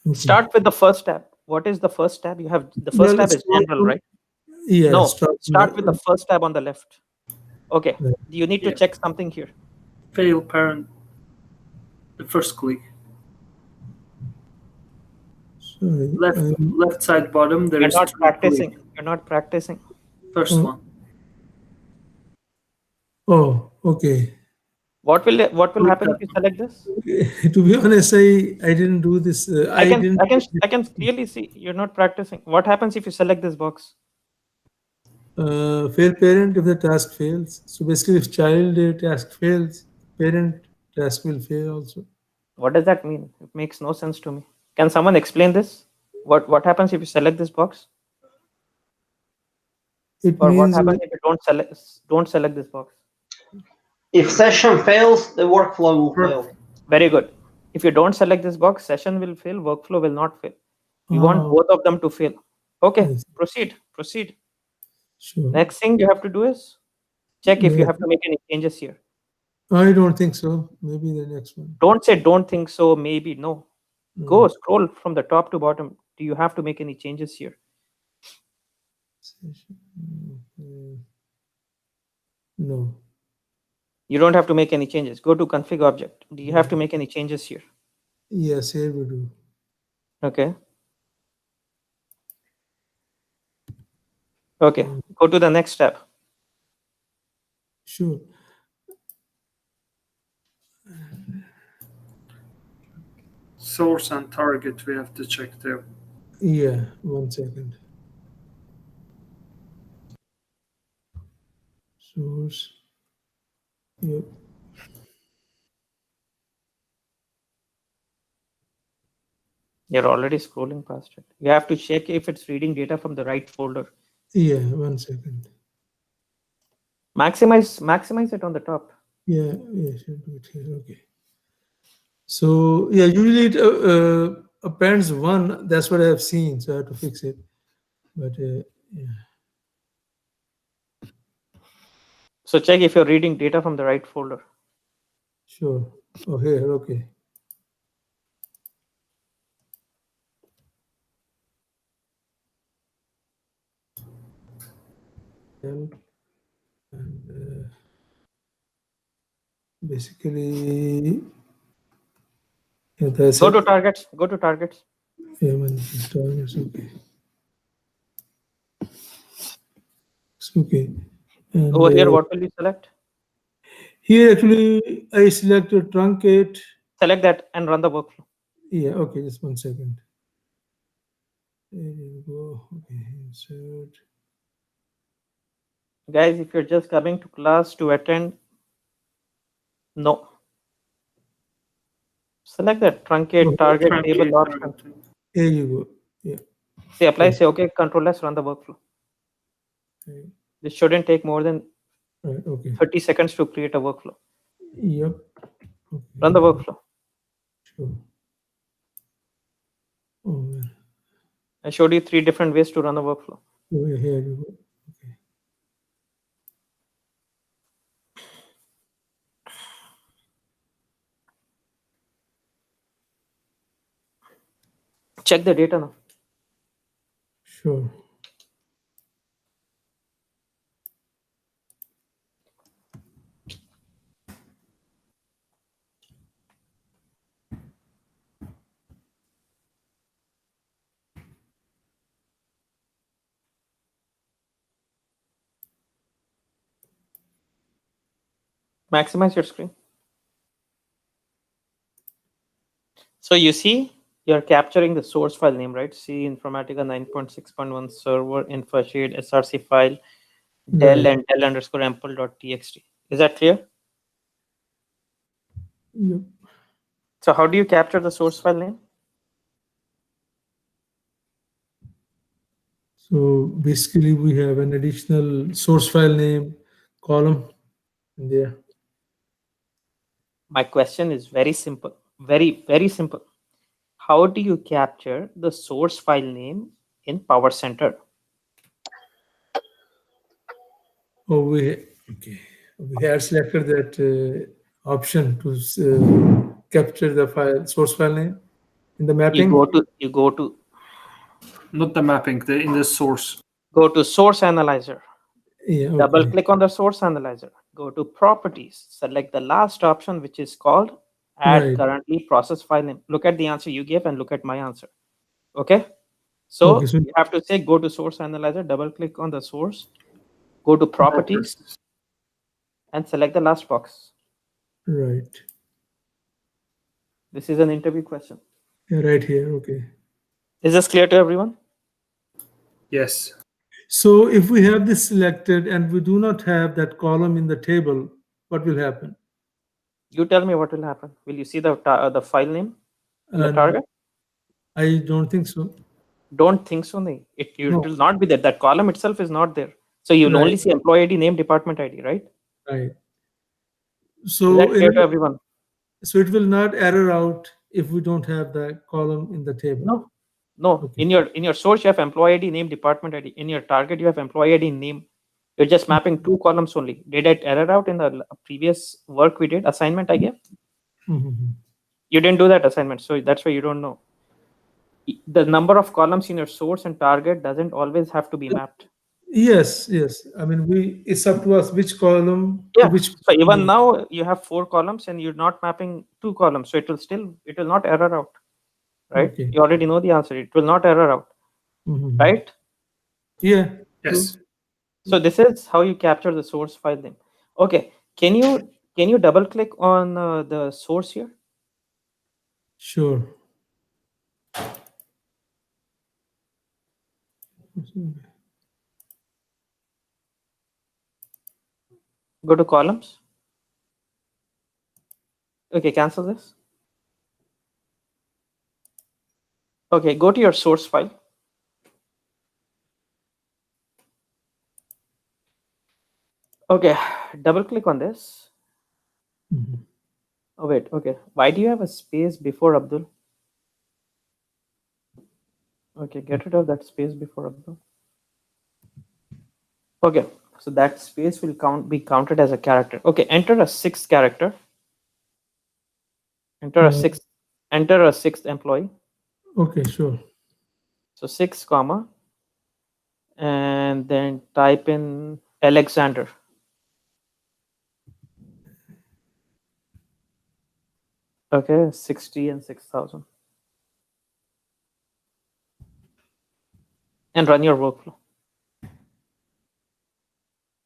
Okay. Start with the first tab. What is the first tab? You have the Yeah, first tab let's is general, right? Yeah. No, start with the first tab on the left. Okay. Right. You need to Yeah. check something here. Fail parent. The first click. Sorry. Left side bottom. There You're is not 3 practicing. click. You're not practicing. First Oh. one. Oh, okay. What will Click happen that if you select this? To be honest, I didn't do this. I didn't. can clearly see you're not practicing. What happens if you select this box? Fail parent if the task fails. So basically, if child task fails, parent task will fail also. What does that mean? It makes no sense to me. Can someone explain this? What happens if you select this box? It Or what means happens if you don't select this box? If session fails, the workflow will fail. Very good. If you don't select this box, session will fail, workflow will not fail. We want Ah, both of them to fail. Okay, yes, proceed. sure. Next thing you have to do is check if you Yeah, have to make any changes here. I don't think so. Maybe the next one. Don't say don't think so, maybe no. Go No. scroll from the top to bottom. Do you have to make any changes here? No. You don't have to make any changes. Go to config object. Do you have to make any changes here? Yes, here we do. Okay. Okay, go to the next tab. Sure. Source and target. We have to check there. Yeah, 1 second. Source. Yep. You're already scrolling past it. You have to check if it's reading data from the right folder. Yeah, 1 second. Maximize it on the top. Yeah, should do it here. Okay. So yeah, usually it appends 1. That's what I have seen. So I have to fix it. But yeah. So check if you're reading data from the right folder. Sure. Oh, here. Okay. And basically, yeah, that's Go it. to targets. Go to targets. Yeah, when it's done, it's okay. It's okay. And Over here, what will you select? here, actually, I selected truncate. Select that and run the workflow. Yeah, okay, just 1 second. There you go. Okay, insert. Guys, if you're just coming to class to attend, no. Select that truncate target Truncate table option. target. Here you go. Yeah. Say apply, say okay, control S, run the workflow. Okay. This shouldn't take more than Right, okay. 30 seconds to create a workflow. Yep. Okay. Run the workflow. Sure. Oh, well. I showed you 3 different ways to run the workflow. Oh, yeah, here you go. Okay. Check the data now. Sure. Maximize your screen. So you see, you're capturing the source file name, right? See Informatica 9.6.1 server info shade src file del Right. and del_ample.txt. Is that clear? Yep. So how do you capture the source file name? So basically, we have an additional source file name column in there. My question is very simple, very simple. How do you capture the source file name in Powercenter? Oh, we had selected that option to capture the file source file name in the mapping. You go to Not the mapping, in the source. go to source analyzer. Yeah. Double Okay. click on the source analyzer. Go to properties. Select the last option, which is called add Right. currently process file name. Look at the answer you gave and look at my answer. Okay. So Okay. So you have to say go to source analyzer, double click on the source, go to properties, and select the last box. right. This is an interview question. Yeah, right here. Okay. Is this clear to everyone? Yes. So if we have this selected and we do not have that column in the table, what will happen? You tell me what will happen. Will you see the file name in the And target? I don't think so. Don't think so. Nahi. It No. will not be there. That column itself is not there. So you'll only Right. see employee ID, name, department ID, right? Right. Is So that clear to everyone? so it will not error out if we don't have the column in the table. No. No. Okay. In your source, you have employee ID, name, department ID. In your target, you have employee ID, name. You're just mapping two columns only. Did it error out in the previous work we did, assignment I gave? Mhm. You didn't do that assignment, so that's why you don't know. The number of columns in your source and target doesn't always have to be mapped. Yes, yes. I mean, it's up to us which column to Yeah. which. So even now you have 4 columns and you're not mapping 2 columns. So it will not error out, right? Okay. You already know the answer. It will not error out, Mhm. right? Yeah. Yes. So this is how you capture the source file name. Okay. Can you double click on the source here? Sure. Go to columns. Okay, cancel this. Okay, go to your source file. Okay, double click on this. Mhm. Oh wait, okay. Why do you have a space before Abdul? Okay, get rid of that space before Abdul. Okay, so that space will be counted as a character. Okay, enter a 6th character. Enter a sixth employee. Okay, sure. So 6 comma, and then type in Alexander. Okay, 60 and 6,000. And run your workflow.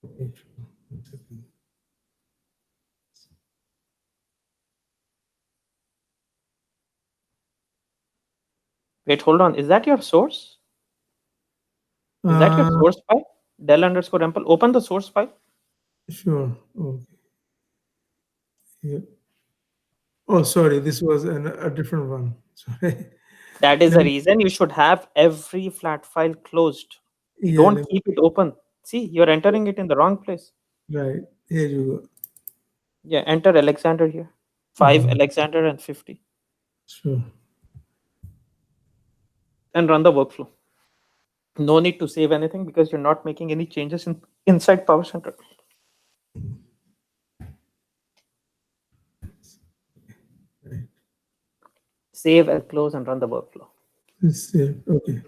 Okay, sure. 1 second. Wait, hold on. Is that your source? Is that your source file? Del_ample. Open the source file. Sure. Okay. Yeah. Oh, sorry. This was a different one. Sorry. That is Let the me- reason you should have every flat file closed. You Yeah. don't keep it open. See, you're entering it in the wrong place. Right. Here you go. Yeah, enter Alexander here. 5 Alexander and 50. Sure. And run the workflow. No need to save anything because you're not making any changes inside Powercenter. Right. Save and close and run the workflow. Okay.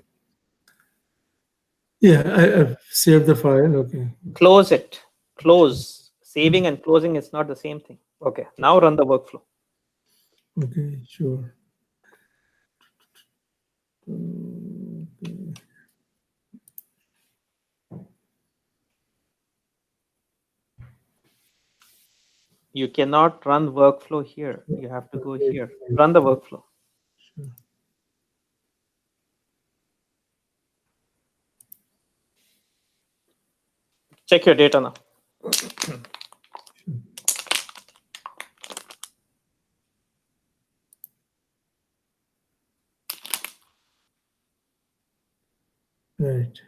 Yeah, I've saved the file. Okay. Close it. Close. Saving and closing is not the same thing. Okay, now run the workflow. Okay, sure. Okay. You cannot run workflow here. You have to go here. Run the workflow. Sure. Check your data now. Right.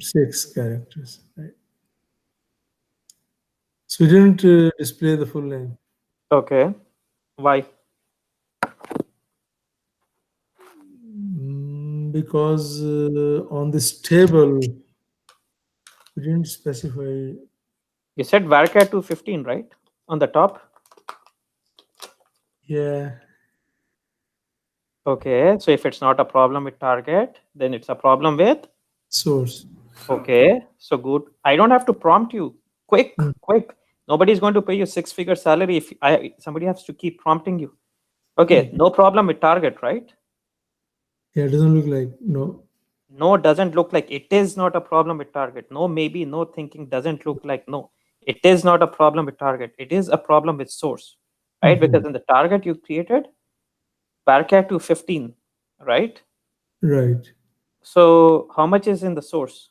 6 characters. Right. So we didn't display the full name. Okay. Why? Because on this table, we didn't specify. You said varchar 215, right? On the top. Yeah. Okay. So if it's not a problem with target, then it's a problem with Source. okay. So good. I don't have to prompt you. Quick, quick. Nobody's going to pay you 6-figure salary if somebody has to keep prompting you. Okay. No problem with target, right? Yeah, it doesn't look like no. No, doesn't look like it is not a problem with target. No, maybe no thinking doesn't look like no. It is not a problem with target. It is a problem with source, right? Because in the target you created varchar 215, right? Right. So how much is in the source?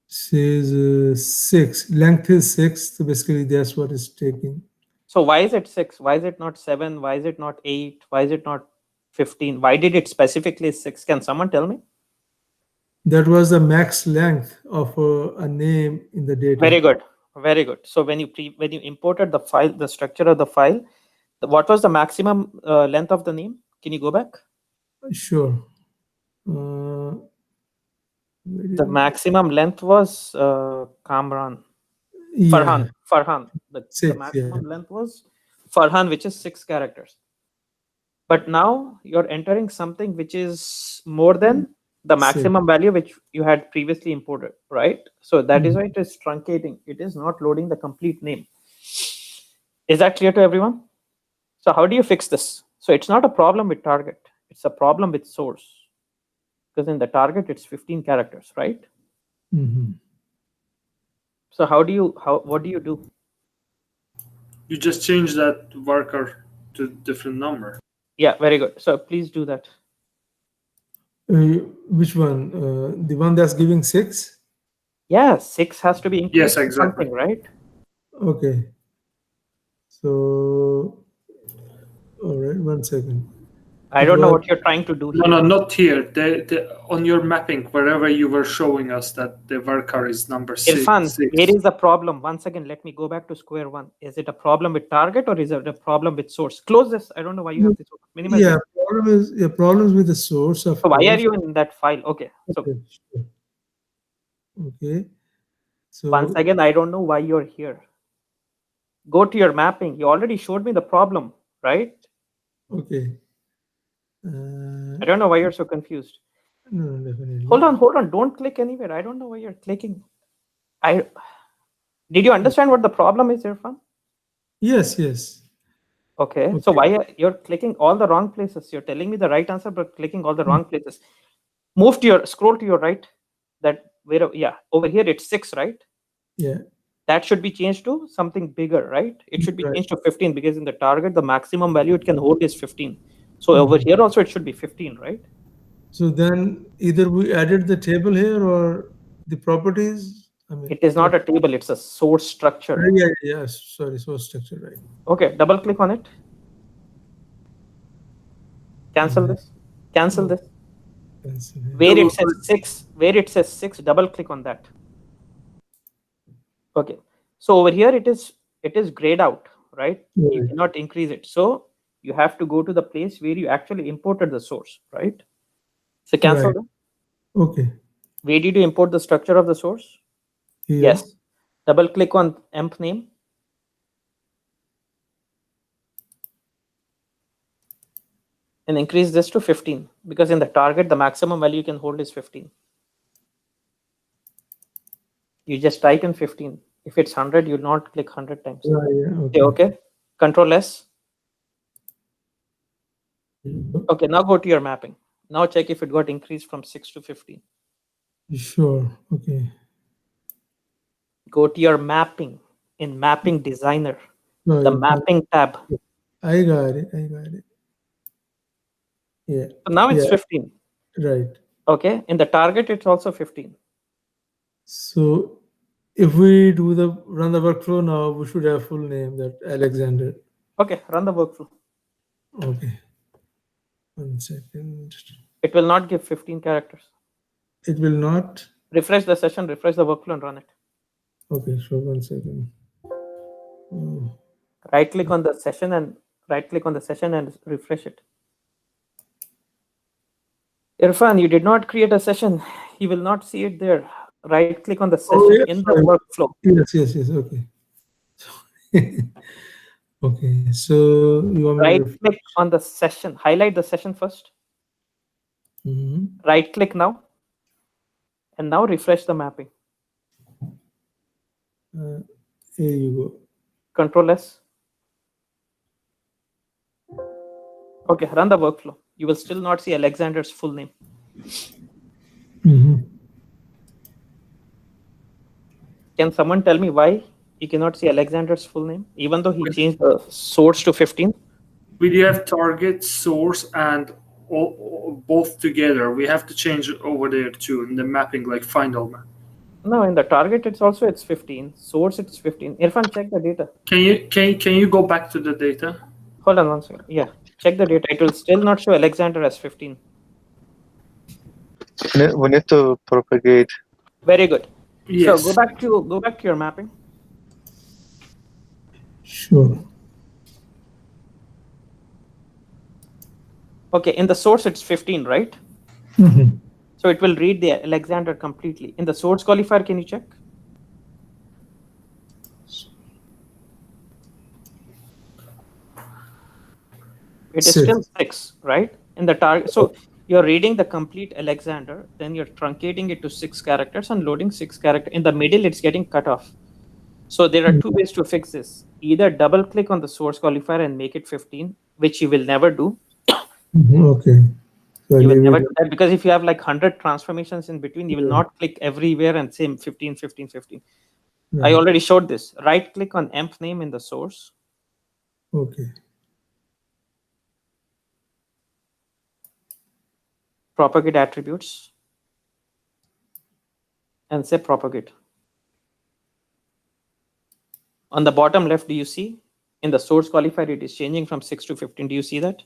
Says 6. Length is 6. So basically, that's what it's taking. So why is it 6? Why is it not 7? Why is it not 8? Why is it not 15? Why did it specifically 6? Can someone tell me? That was the max length of a name in the data. Very good. Very good. So when you imported the file, the structure of the file, what was the maximum length of the name? Can you go back? Sure. The maximum length was Kamran. Yeah. Farhan. The 6, maximum length was Farhan, which is 6 characters. But now you're entering something which is more than the maximum value which you had previously imported, right? So that is why it is truncating. It is not loading the complete name. Is that clear to everyone? So how do you fix this? So it's not a problem with target. It's a problem with source. Because in the target, it's 15 characters, right? So what do you do? You just change that varchar to different number. Yeah, very good. So please do that. Which one? The one that's giving 6? Yeah, 6 has to be increased Yes, to exactly. something, right? Okay. So, all right, 1 second. I don't know what you're trying to do here. No, not here. On your mapping, wherever you were showing us that the varchar is number 6. Irfan, where is the problem? Once again, let me go back to square one. Is it a problem with target or is it a problem with source? Close this. I don't know why you have this open. Minimize Yeah, it. problems with the source of. So why are you in that file? Okay. So Okay. Sure. Okay. So once again, I don't know why you're here. Go to your mapping. You already showed me the problem, right? okay. I don't know why you're so confused. No, definitely. Hold on. Don't click anywhere. I don't know why you're clicking. Did you understand what the problem is, Irfan? Yes. Okay. So why you're clicking all the wrong places? You're telling me the right answer, but clicking all the wrong places. Scroll to your right. Over here it's 6, right? Yeah. That should be changed to something bigger, right? It should be changed to 15 because in the target, the maximum value it can hold is 15. So over here also it should be 15, right? So then either we added the table here or the properties. I mean, It is not a table, it's a source structure. Yeah. Sorry, source structure, right? Okay, double click on it. Cancel this. Cancel this. Where it says 6, double click on that. Okay. So over here it is grayed out, right? You cannot increase it. So you have to go to the place where you actually imported the source, right? So cancel that. Okay. Where did you import the structure of the source? Here. Yes. Double click on emp name. And increase this to 15 because in the target, the maximum value you can hold is 15. You just type in 15. If it's 100, you'll not click 100 times. Okay. Control S. Okay, now go to your mapping. Now check if it got increased from 6 to 15. Sure. Okay. Go to your mapping. in Mapping Designer, No, the you can't. Mapping tab. I got it. Yeah. So now it's Yeah. 15. Right. Okay. In the target, it's also 15. So if we run the workflow now, we should have full name that Alexander. Okay. Run the workflow. Okay. 1 second. It will not give 15 characters. It will not. Refresh the session, refresh the workflow, and run it. Okay, so 1 second. Oh, Right click on the session and refresh it. Irfan, you did not create a session. You will not see it there. Right click on the session yes, in the sorry. workflow. Yes. Okay. Okay. So you want me Right to click on the session. Highlight the session first. Right click now. And now refresh the mapping. here you go. Control S. Okay, run the workflow. You will still not see Alexander's full name. Can someone tell me why you cannot see Alexander's full name, even though he changed the source to 15? We have target, source, and both together. We have to change it over there too in the mapping, like final map. No, in the target it's 15. Source it's 15. Irfan, check the data. Can you go back to the data? Hold on 1 second. Yeah, check the data. It will still not show Alexander as 15. We need to propagate. Very good. Yes. So go back to your mapping. Sure. Okay, in the source it's 15, right? So it will read the Alexander completely. In the source qualifier, can you check? It is still 6, right? In the target. So you're reading the complete Alexander, then you're truncating it to 6 characters and loading 6 characters. In the middle, it's getting cut off. So there are 2 ways to fix this. Either double click on the source qualifier and make it 15, which you will never do. Okay. So you will never do that, because if you have like 100 transformations in between, you will not click everywhere and say 15, 15, 15. I already showed this. Right click on emp name in the source. Okay. Propagate attributes and say propagate. On the bottom left, do you see in the source qualifier it is changing from 6 to 15? Do you see that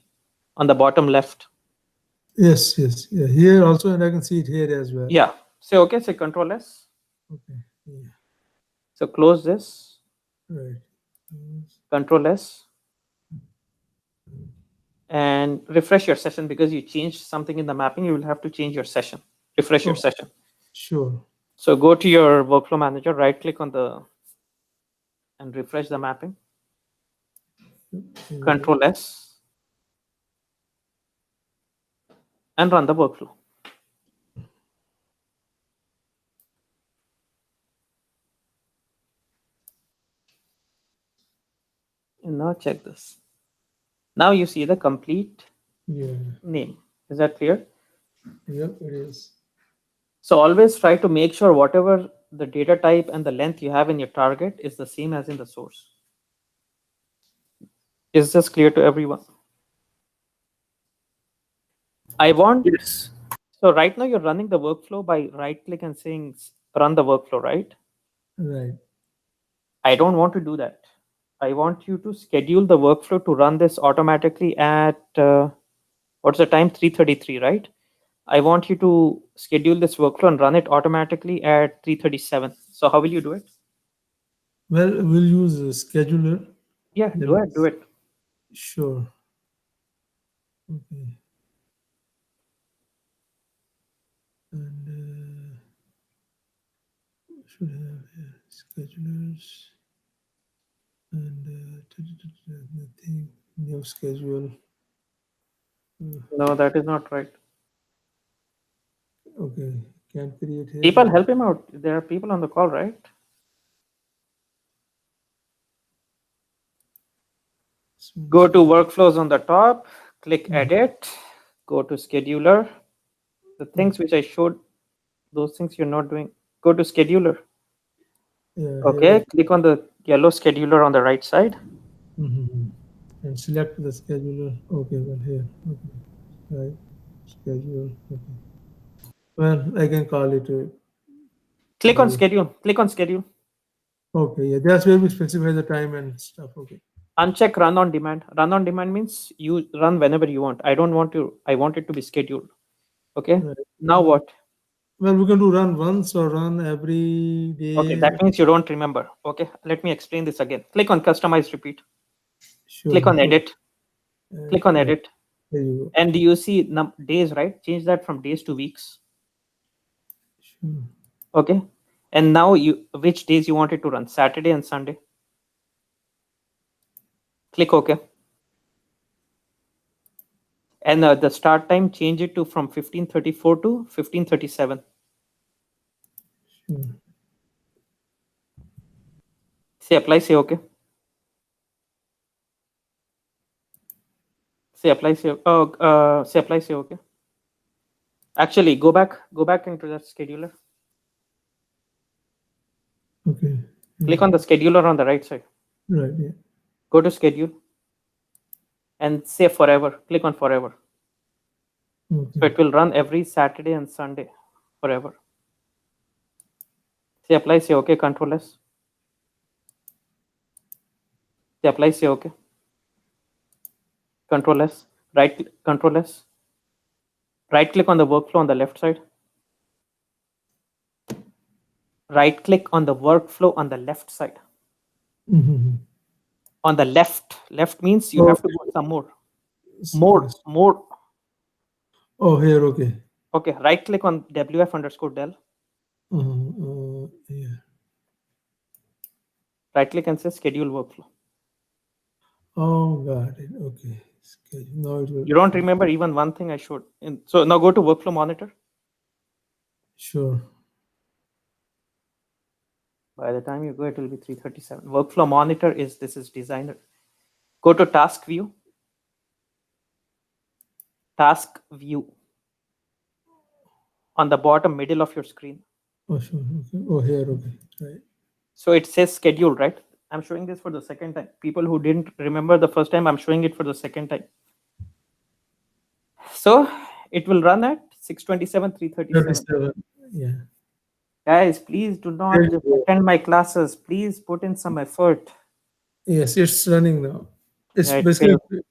on the bottom left? Yes. Yeah. Here also, and I can see it here as well. Yeah. Say okay. Say Control S. Okay. Yeah. So close this. Right. Control S. And refresh your session, because you changed something in the mapping. You will have to change your session. Refresh your session. Sure. So go to your workflow manager, right click on the and refresh the mapping. Control S. And run the workflow. And now check this. Now you see the complete name. Is that clear? Yep, it is. So always try to make sure whatever the data type and the length you have in your target is the same as in the source. Is this clear to everyone? I want. Yes. So right now you're running the workflow by right click and saying run the workflow, right? Right. I don't want to do that. I want you to schedule the workflow to run this automatically at what's the time? 3:33, right? I want you to schedule this workflow and run it automatically at 3:37. So how will you do it? Well, we'll use a scheduler. Yeah, do it. Sure. Okay. And should have schedulers and nothing, new schedule. No, that is not right. Okay, can't create here. People, help him out. There are people on the call, right? Go to workflows on the top, click edit, go to scheduler. The things which I showed, those things you're not doing, go to scheduler. Yeah, okay, click on the yellow scheduler on the right side. And select the scheduler. Okay, well here. Okay, right. Schedule. Okay. Well, I can call it. Click on Day. schedule. Click on schedule. Okay, yeah, that's where we specify the time and stuff. Okay. Uncheck run on demand. Run on demand means you run whenever you want. I don't want to. I want it to be scheduled. Okay. Right. Now what? Well, we can do run once or run every day. Okay, that means you don't remember. Okay, let me explain this again. Click on customize repeat. Sure. Click on edit. Click on edit. There you go. And you see days, right? Change that from days to weeks. Sure. Okay. And now which days you want it to run? Saturday and Sunday. Click OK. And the start time, change it to from 15:34 to 15:37. Sure. Say apply, say OK. Say apply, say say apply, say OK. Actually, go back into that scheduler. Okay. Click on the scheduler on the right side. Right. Yeah. Go to schedule and say forever. Click on forever. Okay. So it will run every Saturday and Sunday forever. Say apply, say OK, Control S. Say apply, say OK. Control S. Control S. Right click on the workflow on the left side. Right click on the workflow on the left side. On the left means you have to go some more. More. Oh, here, okay. Okay, right click on WF_Dell. Yeah. Right click and say schedule workflow. Oh, got it. Okay. Schedule. Now it will. You don't remember even one thing I showed. So now go to workflow monitor. Sure. By the time you go, it will be 3:37. Workflow monitor this is designer. Go to task view. Task view. On the bottom middle of your screen. Oh, sure. Okay. Oh, here. Okay. Right. So it says schedule, right? I'm showing this for the second time. People who didn't remember the first time, I'm showing it for the second time. So it will run at 6:27, 3:37. Yeah. Guys, please do not just attend my classes. Please put in some effort. Yes, it's running now. It's Yeah, basically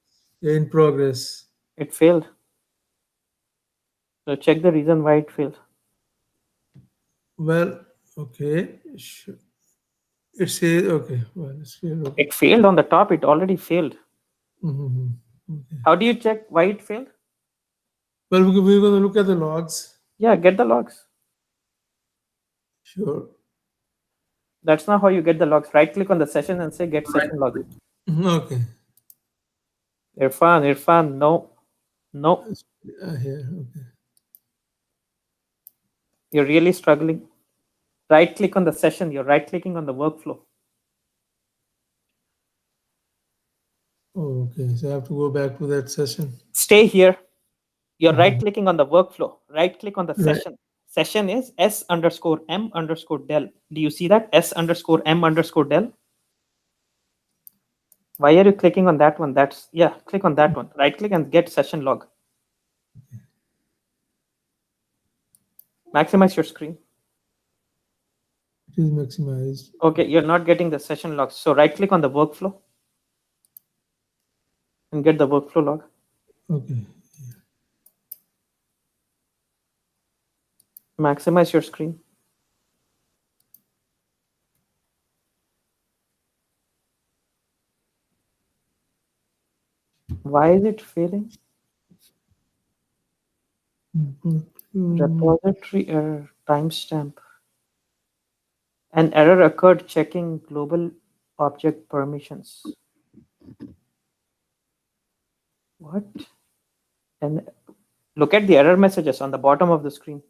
in progress. It failed. So check the reason why it failed. Well, okay. Sure. It says, okay. Well, it's failed. Okay. It failed on the top. It already failed. Okay. How do you check why it failed? Well, we're going to look at the logs. Yeah, get the logs. Sure. That's not how you get the logs. Right click on the session and say get session logs. Okay. Irfan, no. Here, okay. You're really struggling. Right click on the session. You're right clicking on the workflow. Oh, okay. So I have to go back to that session. Stay here. You're right clicking on the workflow. Right click on the session. Session is S_M_Dell. Do you see that? S_M_Dell. Why are you clicking on that one? Click on that one. Right click and get session log. Maximize your screen. It is maximized. Okay, you're not getting the session logs. So right click on the workflow and get the workflow log. Okay. Maximize your screen. Why is it failing? Repository error, timestamp. An error occurred checking global object permissions. What? And look at the error messages on the bottom of the screen.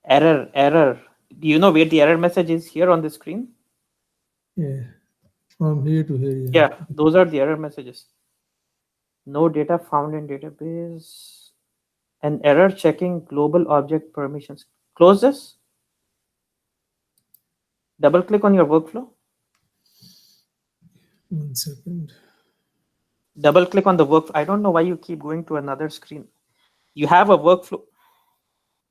Error. Do you know where the error message is here on the screen? Yeah. From here to here. Yeah, those are the error messages. No data found in database. An error checking global object permissions. Close this. Double click on your workflow. 1 second. Double click on the work. I don't know why you keep going to another screen. You have a workflow.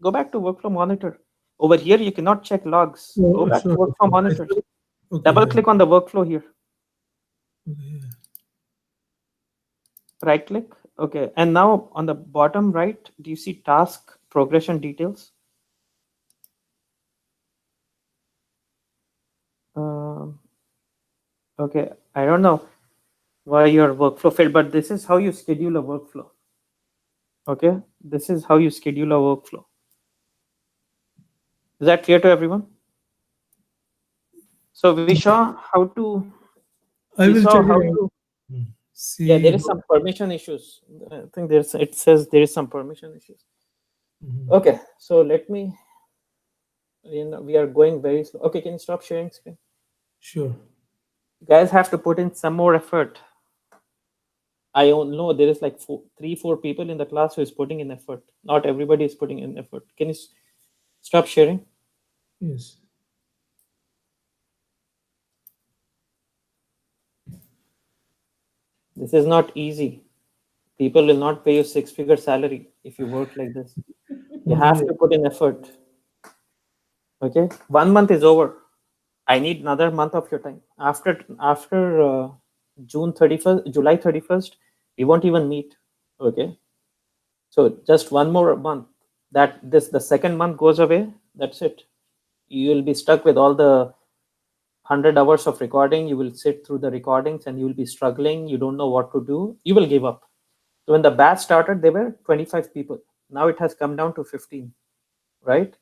Go back to workflow monitor. Over here, you cannot check logs. Oh, Go back sorry. to workflow monitor. Okay, Double yeah. click on the workflow here. Okay. Right click. Okay. And now on the bottom right, do you see task progression details? Okay. I don't know why your workflow failed, but this is how you schedule a workflow. Okay. This is how you schedule a workflow. Is that clear to everyone? So we saw how to. I We will saw check how it out. to. See. Yeah, there is some permission issues. I think there's. It says there is some permission issues. Mhm. Okay, so let me. We are going very slow. Okay, can you stop sharing screen? Sure. You guys have to put in some more effort. I don't know. There is like 3-4 people in the class who is putting in effort. Not everybody is putting in effort. Can you stop sharing? Yes. This is not easy. People will not pay you 6-figure salary if you work like this. You have to put in effort. Okay, 1 month is over. I need another month of your time. After June 31st, July 31st, we won't even meet. Okay, so just 1 more month. That the second month goes away. That's it. You will be stuck with all the 100 hours of recording. You will sit through the recordings and you will be struggling. You don't know what to do. You will give up. So when the batch started, there were 25 people. Now it has come down to 15. Right?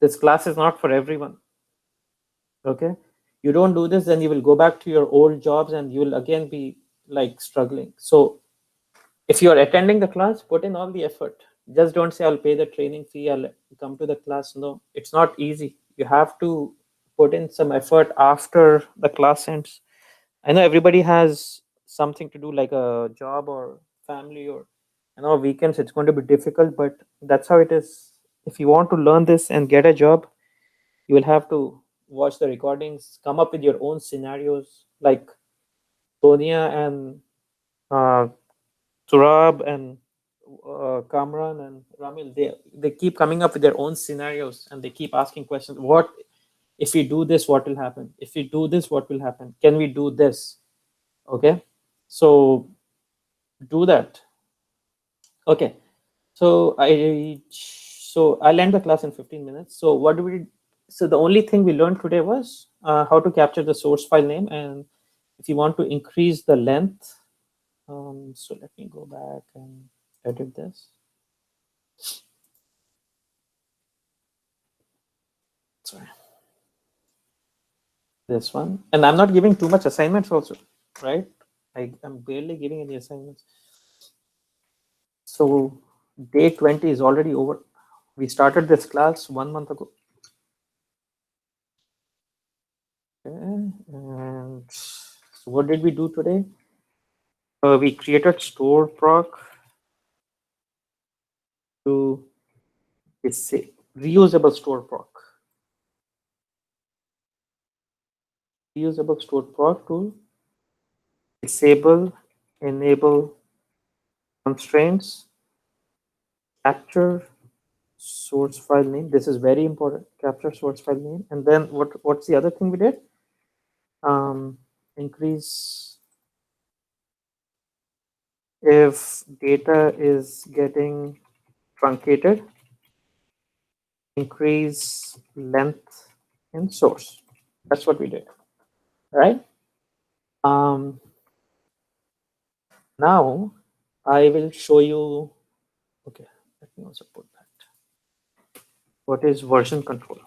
This class is not for everyone. Okay, you don't do this, then you will go back to your old jobs and you will again be like struggling. So if you are attending the class, put in all the effort. Just don't say I'll pay the training fee, I'll come to the class. No, it's not easy. You have to put in some effort after the class ends. I know everybody has something to do, like a job or family, or weekends. It's going to be difficult, but that's how it is. If you want to learn this and get a job, you will have to watch the recordings, come up with your own scenarios, like Sonia and uh, Turab and Kamran and Ramil. They keep coming up with their own scenarios and they keep asking questions. What if we do this? What will happen? If we do this, what will happen? Can we do this? Okay, so do that. Okay, so I'll end the class in 15 minutes. So what do we? So the only thing we learned today was how to capture the source file name, and if you want to increase the length. So let me go back and edit this. Sorry, this one, and I'm not giving too much assignments also, right? I'm barely giving any assignments. So day 20 is already over. We started this class 1 month ago. Okay, and so what did we do today? We created store proc to reusable store proc. Reusable store proc to disable, enable constraints, capture source file name. This is very important. Capture source file name. And then what's the other thing we did? Increase if data is getting truncated, increase length in source. That's what we did, right? Now I will show you. Okay, let me also put that. What is version control?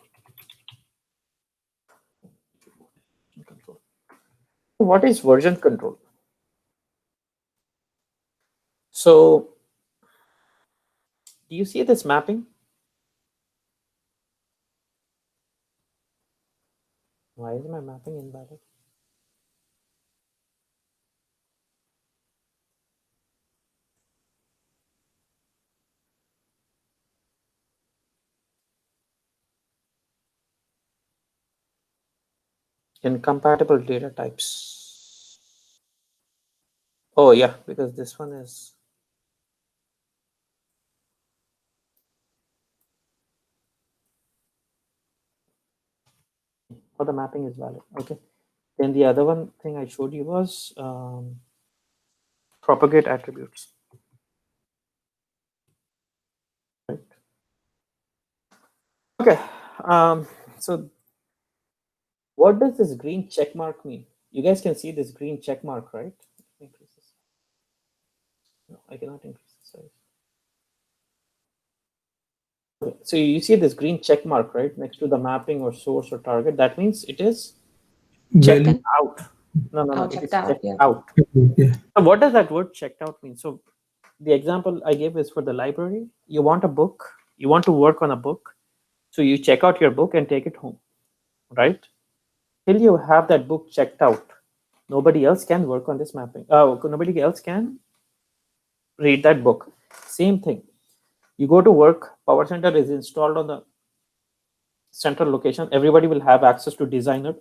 What is version control? So do you see this mapping? Why is my mapping invalid? Incompatible data types. Oh yeah, because this one is the mapping is valid. Okay. Then the other one thing I showed you was propagate attributes. Right. Okay. So what does this green check mark mean? You guys can see this green check mark, right? Increase this. No, I cannot increase the size. Okay. So you see this green check mark, right, next to the mapping or source or target. That means it is checked Valid. out. No, Oh, it is checked out, checked yeah. out. Yeah. So what does that word checked out mean? So the example I gave is for the library. You want a book, you want to work on a book. So you check out your book and take it home, right? Till you have that book checked out, nobody else can work on this mapping. Nobody else can read that book. Same thing. You go to work, Powercenter is installed on the central location. Everybody will have access to Designer.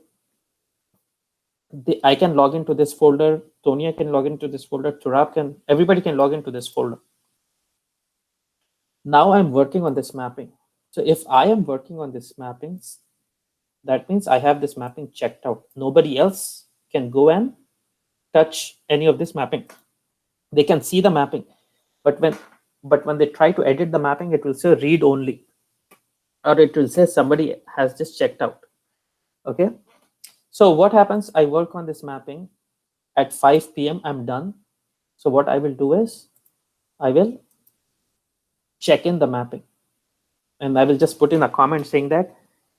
I can log into this folder. Tonya can log into this folder. Turab can. Everybody can log into this folder. Now I'm working on this mapping. So if I am working on this mappings, that means I have this mapping checked out. Nobody else can go and touch any of this mapping. They can see the mapping, but when they try to edit the mapping, it will say read only, or it will say somebody has just checked out. Okay. So what happens? I work on this mapping at 5 p.m. I'm done. So what I will do is I will check in the mapping, and I will just put in a comment saying that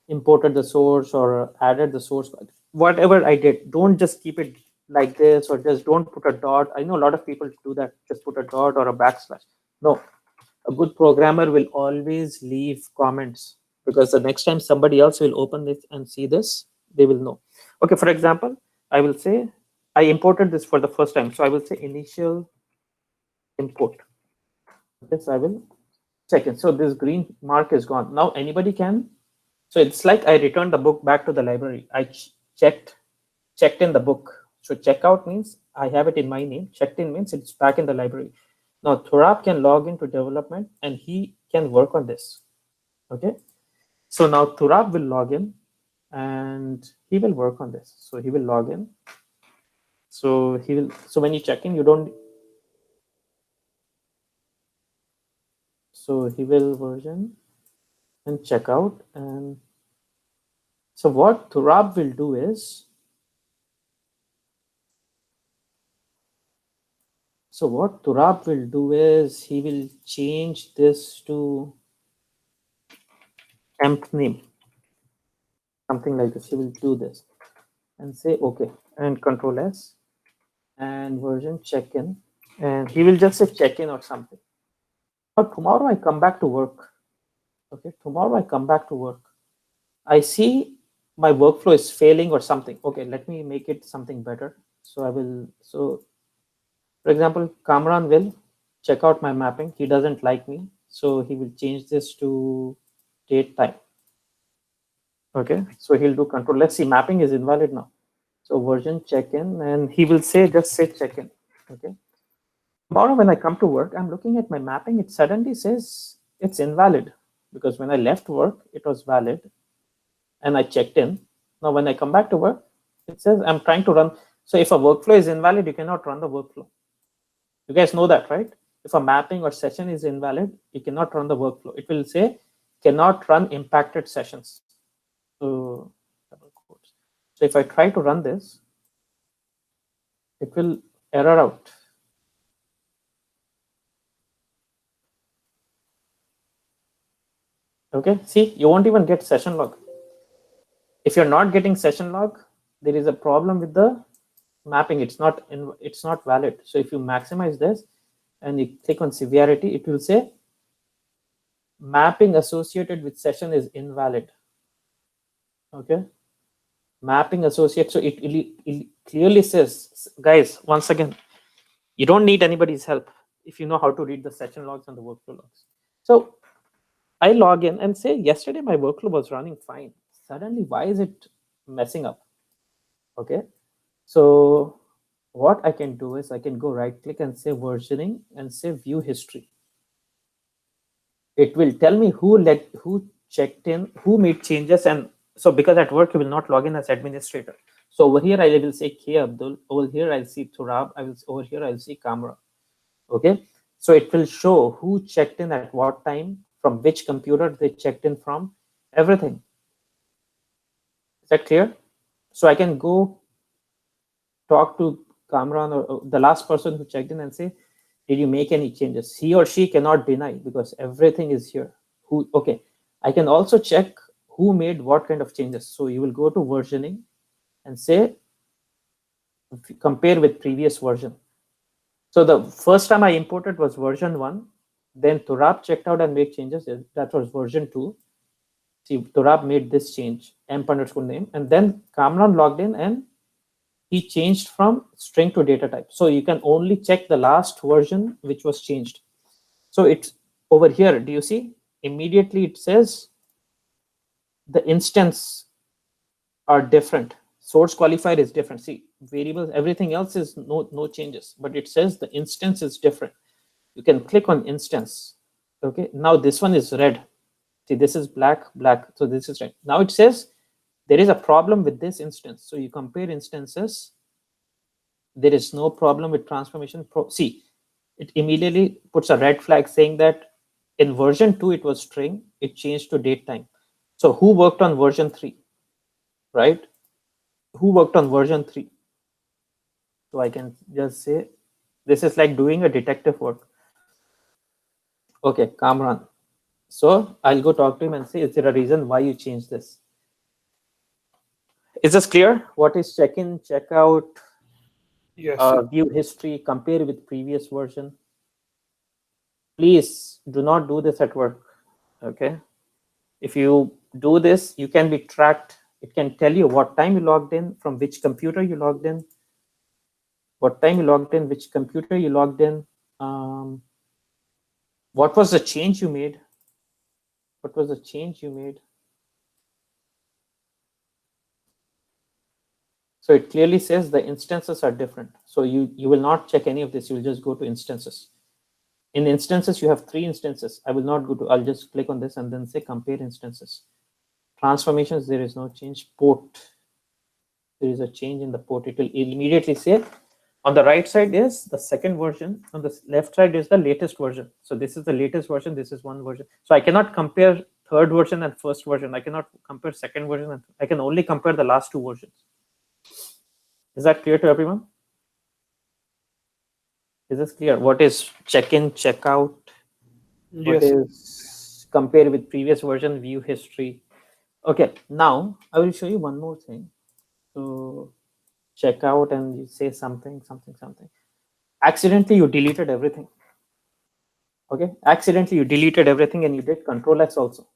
imported the source or added the source. Whatever I did, don't just keep it like this, or just don't put a dot. I know a lot of people do that, just put a dot or a backslash. No, a good programmer will always leave comments, because the next time somebody else will open this and see this, they will know. Okay, for example, I will say I imported this for the first time, so I will say initial import. Yes, I will check in. So this green mark is gone. Now anybody can. So it's like I returned the book back to the library. I checked in the book. So checkout means I have it in my name. Checked in means it's back in the library. Now Turab can log into development and he can work on this. Okay. So now Turab will log in and he will work on this. So he will log in. So he will. So when you check in, you don't. So he will version and check out. And so what Turab will do is, he will change this to temp name, something like this. He will do this and say okay, and Control S and version check-in, and he will just say check-in or something. Now tomorrow I come back to work. Okay, tomorrow I come back to work. I see my workflow is failing or something. Okay, let me make it something better. So I will. So for example, Kamran will check out my mapping. He doesn't like me, so he will change this to date time. Okay, so he'll do control. Let's see, mapping is invalid now. So version check-in, and he will say just say check-in. Okay. Tomorrow when I come to work, I'm looking at my mapping. It suddenly says it's invalid, because when I left work, it was valid, and I checked in. Now when I come back to work, it says I'm trying to run. So if a workflow is invalid, you cannot run the workflow. You guys know that, right? If a mapping or session is invalid, you cannot run the workflow. It will say cannot run impacted sessions. So if I try to run this, it will error out. Okay, see, you won't even get session log. If you're not getting session log, there is a problem with the mapping. It's not valid. So if you maximize this and you click on severity, it will say mapping associated with session is invalid. Okay, mapping associated. So it clearly says, guys, once again, you don't need anybody's help if you know how to read the session logs and the workflow logs. So I log in and say, yesterday my workflow was running fine. Suddenly, why is it messing up? Okay, so what I can do is I can go right click and say versioning and say view history. It will tell me who checked in, who made changes, and so because at work you will not log in as administrator. So over here I will say K Abdul. Over here I'll see Turab. Over here I'll see Kamra. Okay, so it will show who checked in at what time, from which computer they checked in from, everything. Is that clear? So I can go talk to Kamran or the last person who checked in and say, did you make any changes? He or she cannot deny because everything is here. Okay, I can also check who made what kind of changes. So you will go to versioning and say, compare with previous version. So the first time I imported was version 1. Then Turab checked out and made changes. That was version 2. See, Turab made this change, emp_name. And then Kamran logged in and he changed from string to data type. So you can only check the last version which was changed. So it's over here. Do you see? Immediately it says the instance are different. Source qualifier is different. See, variables, everything else is no changes, but it says the instance is different. You can click on instance. Okay, now this one is red. See, this is black. So this is red. Now it says there is a problem with this instance. So you compare instances. There is no problem with transformation. See, it immediately puts a red flag saying that in version 2 it was string, it changed to date time. So who worked on version 3, right? Who worked on version 3? So I can just say this is like doing a detective work. Okay, Kamran. So I'll go talk to him and say, is there a reason why you changed this? Is this clear? What is check-in, check-out, Yes. view history, compare with previous version? Please do not do this at work. Okay, if you do this, you can be tracked. It can tell you what time you logged in, from which computer you logged in, what time you logged in, which computer you logged in, what was the change you made, what was the change you made. So it clearly says the instances are different. So you will not check any of this. You will just go to instances. In instances, you have 3 instances. I will not go to, I'll just click on this and then say compare instances. Transformations, there is no change. Port, there is a change in the port. It will immediately say on the right side is the second version. On the left side is the latest version. So this is the latest version. This is one version. So I cannot compare third version and first version. I cannot compare second version. And I can only compare the last 2 versions. Is that clear to everyone? Is this clear? What is check-in, check-out? What is compare with previous version, view history? Okay, now I will show you one more thing. So check out and you say something. Accidentally you deleted everything. Okay, accidentally you deleted everything and you did Control+S also.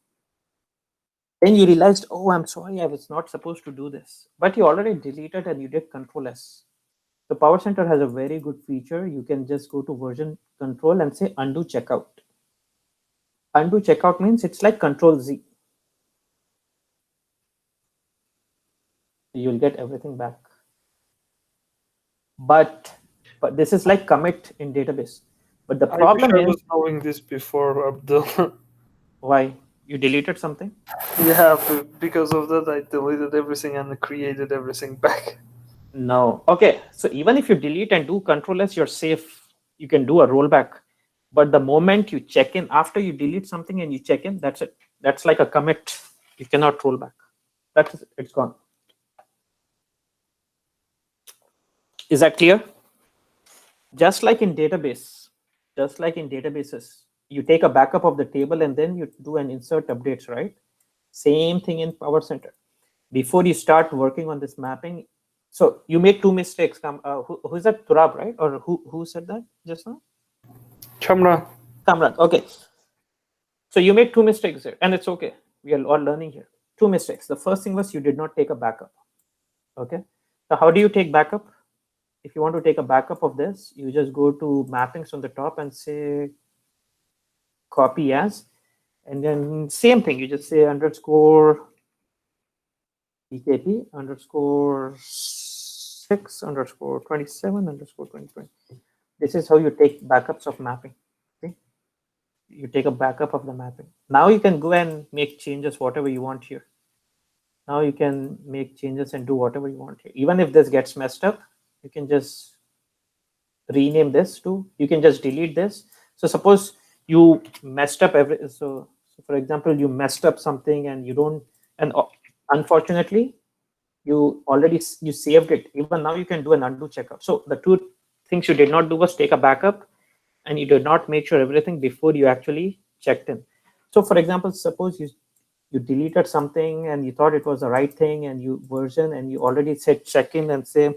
Then you realized, oh, I'm sorry, I was not supposed to do this. But you already deleted and you did Control+S. So Powercenter has a very good feature. You can just go to version control and say undo checkout. Undo checkout means it's like Control+Z. You'll get everything back. But this is like commit in database. But the problem I is, was knowing this before, Abdul. why? You deleted something? Yeah, because of that, I deleted everything and created everything back. No. Okay. So even if you delete and do Control+S, you're safe. You can do a rollback. But the moment you check in, after you delete something and you check in, that's it. That's like a commit. You cannot roll back. That's it. It's gone. Is that clear? Just like in databases, you take a backup of the table and then you do an insert updates, right? Same thing in Powercenter. Before you start working on this mapping, so you made 2 mistakes. Who is that? Turab, right? Or who said that just now? Kamran. Okay. So you made 2 mistakes here, and it's okay. We are all learning here. 2 mistakes. The first thing was you did not take a backup. Okay. So how do you take backup? If you want to take a backup of this, you just go to mappings on the top and say copy as, and then same thing. You just say underscore EKP underscore 26 underscore 27 underscore 2020. This is how you take backups of mapping. Okay? You take a backup of the mapping. Now you can go and make changes whatever you want here. Now you can make changes and do whatever you want here. Even if this gets messed up, you can just rename this to, you can just delete this. So suppose you messed up so for example, you messed up something and you don't, and unfortunately, you saved it. Even now you can do an undo checkout. So the two things you did not do was take a backup, and you did not make sure everything before you actually checked in. So for example, suppose you deleted something and you thought it was the right thing, and you version, and you already said check in and say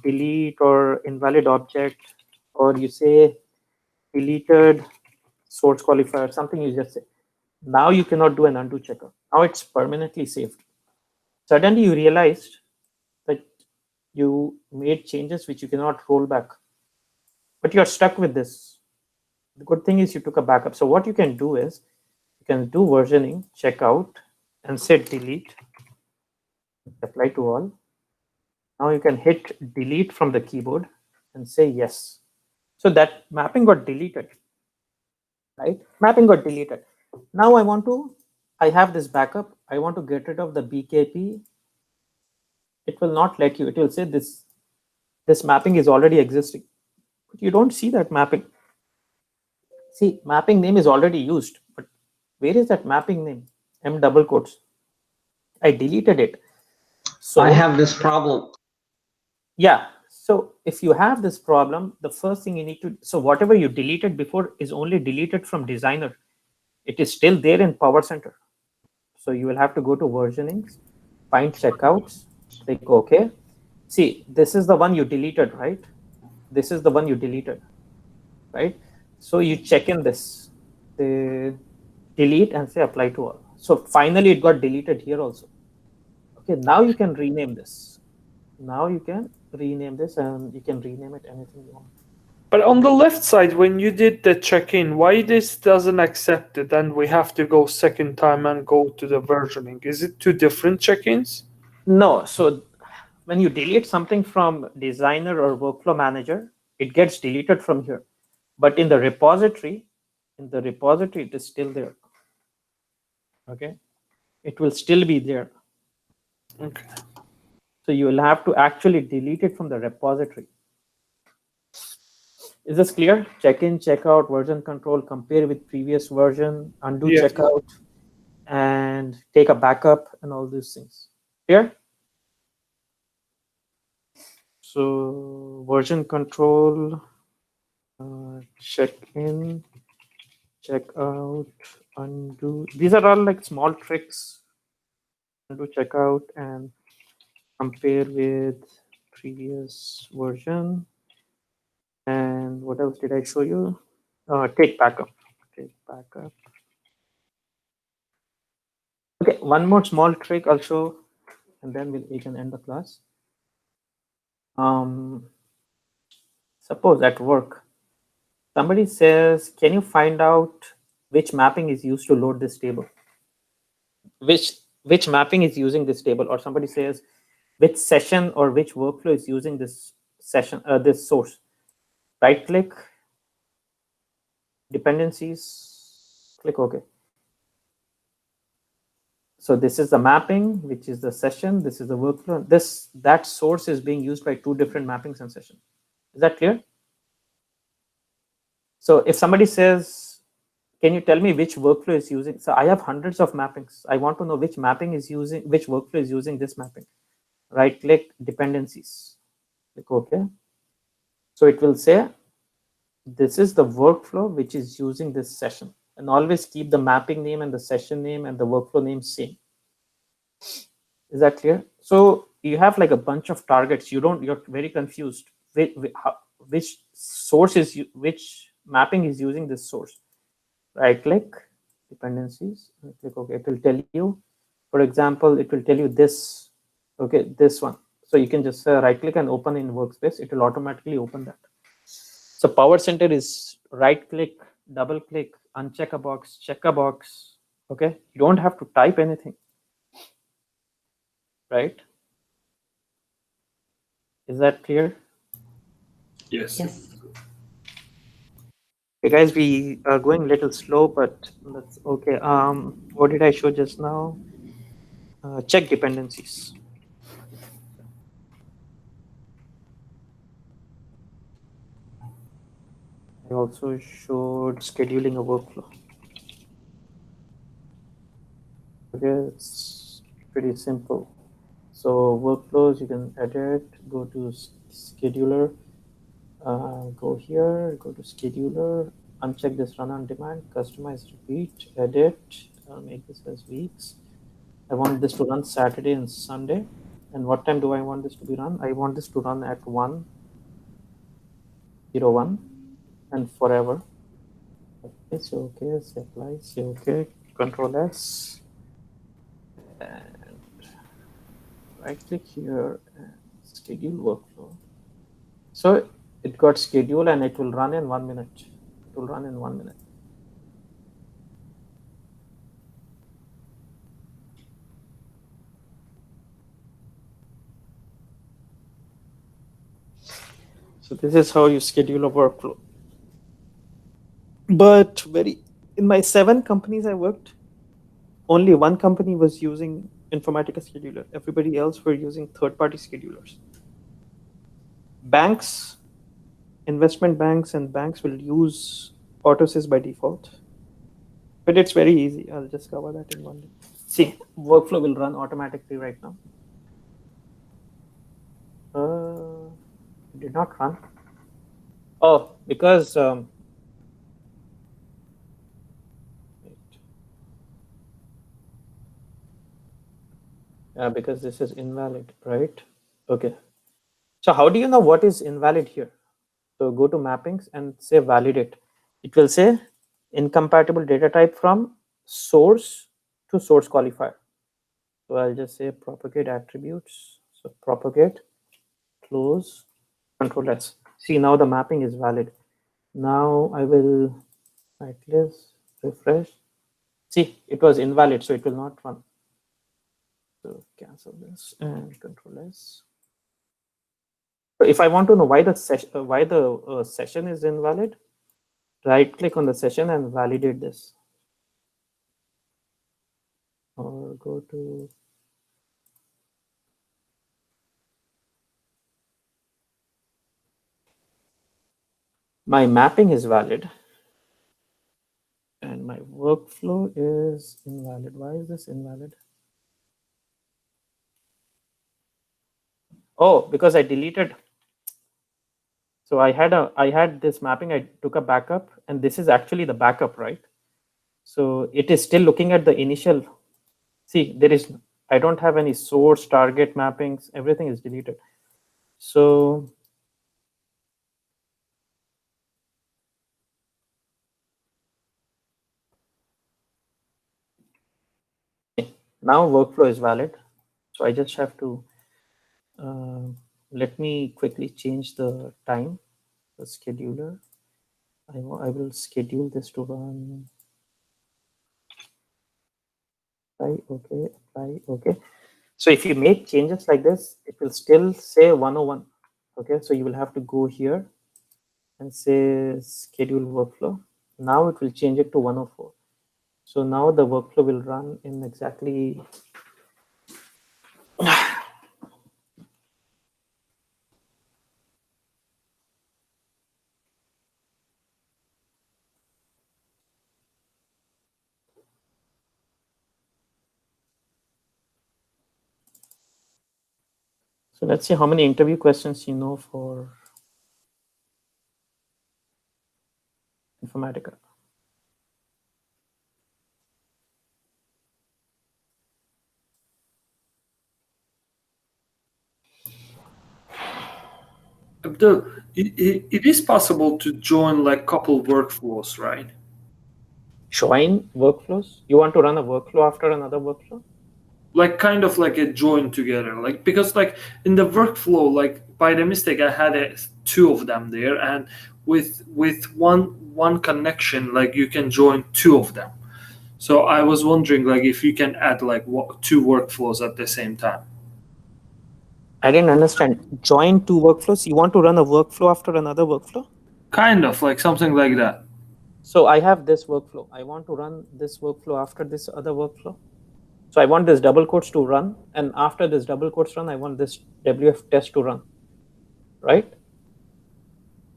delete or invalid object, or you say deleted source qualifier, something you just say. Now you cannot do an undo checkout. Now it's permanently saved. Suddenly you realized that you made changes which you cannot roll back, but you're stuck with this. The good thing is you took a backup. So what you can do is you can do versioning, checkout, and set delete, apply to all. Now you can hit delete from the keyboard and say yes. So that mapping got deleted, right? Mapping got deleted. Now I have this backup. I want to get rid of the BKP. It will not let you. It will say this mapping is already existing, but you don't see that mapping. See, mapping name is already used, but where is that mapping name? M double quotes. I deleted it. So I have this problem. Yeah. So if you have this problem, the first thing you need to, so whatever you deleted before is only deleted from designer. It is still there in Powercenter. So you will have to go to versionings, find checkouts, click OK. See, this is the one you deleted, right? This is the one you deleted, right? So you check in this, delete and say apply to all. So finally it got deleted here also. Okay, now you can rename this. Now you can rename this, and you can rename it anything you want. But on the left side, when you did the check-in, why this doesn't accept it and we have to go second time and go to the versioning? Is it two different check-ins? No. So when you delete something from designer or workflow manager, it gets deleted from here. But in the repository, it is still there. Okay. It will still be there. Okay. So you will have to actually delete it from the repository. Is this clear? Check in, check out, version control, compare with previous version, undo checkout, and take a backup, and all these things. Clear? So version control, check in, check out, undo. These are all like small tricks. Undo checkout and compare with previous version. And what else did I show you? Take backup. Take backup. Okay, one more small trick I'll show, and then we can end the class. Suppose at work, somebody says, can you find out which mapping is used to load this table? Which mapping is using this table? Or somebody says, which session or which workflow is using this session, this source? Right click, dependencies, click OK. So this is the mapping, which is the session. This is the workflow. That source is being used by two different mappings and sessions. Is that clear? So if somebody says, can you tell me which workflow is using? So I have hundreds of mappings. I want to know which mapping is using, which workflow is using this mapping. Right click, dependencies. Click OK. So it will say, this is the workflow which is using this session. And always keep the mapping name and the session name and the workflow name same. Is that clear? So you have like a bunch of targets. You're very confused. Which source is, which mapping is using this source? Right click, dependencies, and click OK. It will tell you, for example, it will tell you this, okay, this one. So you can just right click and open in workspace. It will automatically open that. So Powercenter is right click, double click, uncheck a box, check a box. Okay, you don't have to type anything, right? Is that clear? Yes. Yes. Okay, guys, we are going a little slow, but that's okay. What did I show just now? Check dependencies. I also showed scheduling a workflow. Okay, it's pretty simple. So workflows, you can edit, go to scheduler, go here, go to scheduler, uncheck this run on demand, customize repeat, edit, make this as weeks. I want this to run Saturday and Sunday. And what time do I want this to be run? I want this to run at 1:01 and forever. Okay, say okay, say apply, say okay, Control S, and right click here and schedule workflow. So it got scheduled and it will run in 1 minute. It will run in 1 minute. So this is how you schedule a workflow. But in my 7 companies I worked, only one company was using Informatica scheduler. Everybody else were using third-party schedulers. Banks, investment banks and banks will use Autosys by default. But it's very easy. I'll just cover that in one day. See, workflow will run automatically right now. It did not run. Oh, because because this is invalid, right? Okay. So how do you know what is invalid here? So go to mappings and say validate. It will say incompatible data type from source to source qualifier. So I'll just say propagate attributes. So propagate, close, Control S. See, now the mapping is valid. Now I will right click, refresh. See, it was invalid, so it will not run. So cancel this and Control S. So if I want to know why the session is invalid, right click on the session and validate this. Or go to my mapping is valid and my workflow is invalid. Why is this invalid? Oh, because I deleted. So I had this mapping, I took a backup, and this is actually the backup, right? So it is still looking at the initial. See, I don't have any source target mappings, everything is deleted. So now workflow is valid. So I just have to, let me quickly change the time, the scheduler. I will schedule this to run. Apply, okay. So if you make changes like this, it will still say 101. Okay, so you will have to go here and say schedule workflow. Now it will change it to 104. So now the workflow will run in exactly. So let's see how many interview questions you know for Informatica. Abdul, it is possible to join like couple workflows, right? Join workflows? You want to run a workflow after another workflow? Like kind of like a join together, like because like in the workflow, like by the mistake I had 2 of them there, and with one connection, like you can join 2 of them. So I was wondering like if you can add like 2 workflows at the same time. I didn't understand. Join two workflows. You want to run a workflow after another workflow? Kind of like something like that. So I have this workflow. I want to run this workflow after this other workflow. So I want this double quotes to run, and after this double quotes run, I want this WF test to run, right?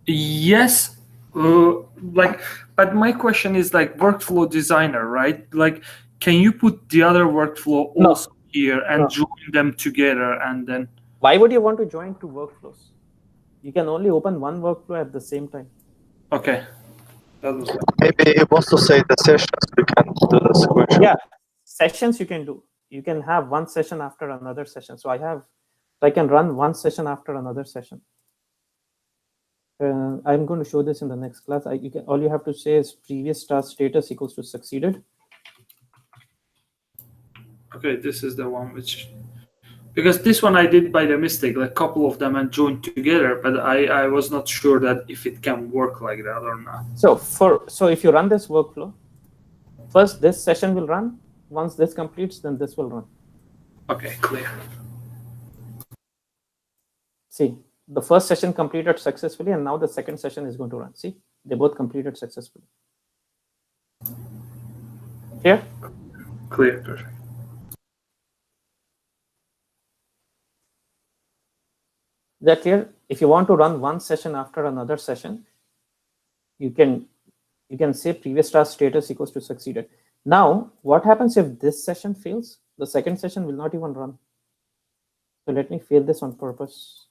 Yes, like, but my question is like workflow designer, right? Like, can you put the other workflow No. also here and No. join them together and then? Why would you want to join two workflows? You can only open one workflow at the same time. Okay. That was Maybe he wants to say the sessions we can do the screenshot. Yeah, sessions you can do. You can have one session after another session. So I can run one session after another session. I'm going to show this in the next class. All you have to say is previous task status equals to succeeded. okay. This is the one which, because this one I did by the mistake, like a couple of them and joined together, but I was not sure that if it can work like that or not. So if you run this workflow, first this session will run. Once this completes, then this will run. Okay, clear. See, the first session completed successfully, and now the second session is going to run. See, they both completed successfully. Clear? Clear, perfect. Is that clear? If you want to run one session after another session, you can say previous task status equals to succeeded. Now, what happens if this session fails? The second session will not even run. So let me fail this on purpose.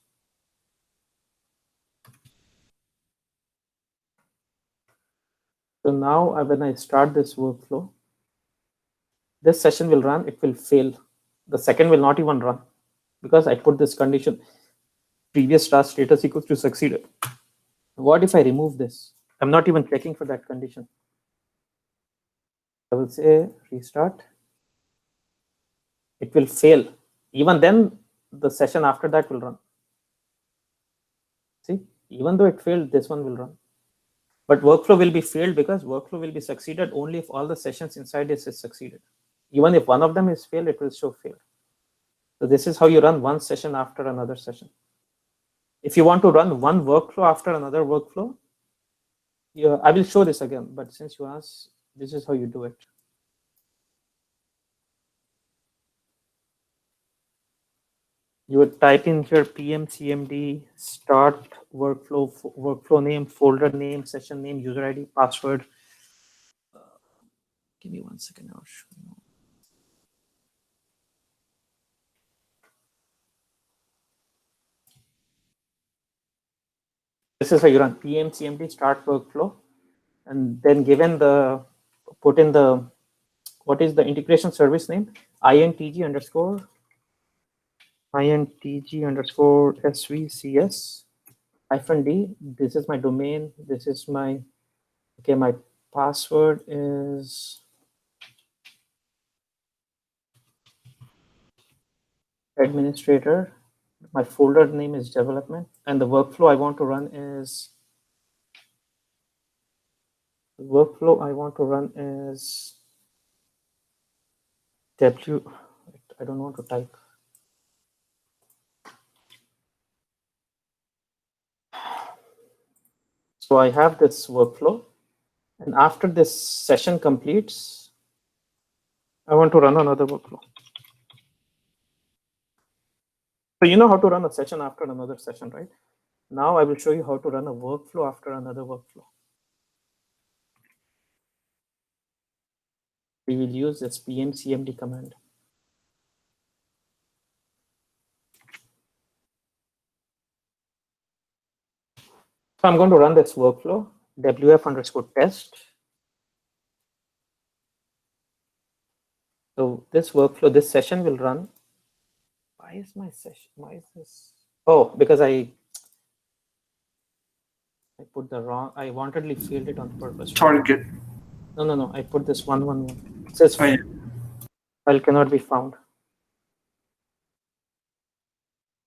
So now when I start this workflow, this session will run, it will fail. The second will not even run because I put this condition, previous task status equals to succeeded. What if I remove this? I'm not even checking for that condition. I will say restart. It will fail. Even then, the session after that will run. See, even though it failed, this one will run. But workflow will be failed because workflow will be succeeded only if all the sessions inside this is succeeded. Even if one of them is failed, it will show failed. So this is how you run one session after another session. If you want to run one workflow after another workflow, I will show this again, but since you asked, this is how you do it. You would type in here pmcmd start workflow name, folder name, session name, user ID, password. Give me 1 second. I'll show you. This is how you run pmcmd start workflow, and then put in the what is the integration service name, intg underscore svcs -d. This is my domain. This is my my password is administrator. My folder name is development, and the workflow I want to run is I don't want to type. So I have this workflow, and after this session completes, I want to run another workflow. So you know how to run a session after another session, right? Now I will show you how to run a workflow after another workflow. We will use this pmcmd command. So I'm going to run this workflow, wf_test. So this workflow, this session will run. Why is my session? Why is this? Oh, because I put the wrong. I wantedly failed it on purpose. Target. No. I put this 111. It says yeah. file cannot be found.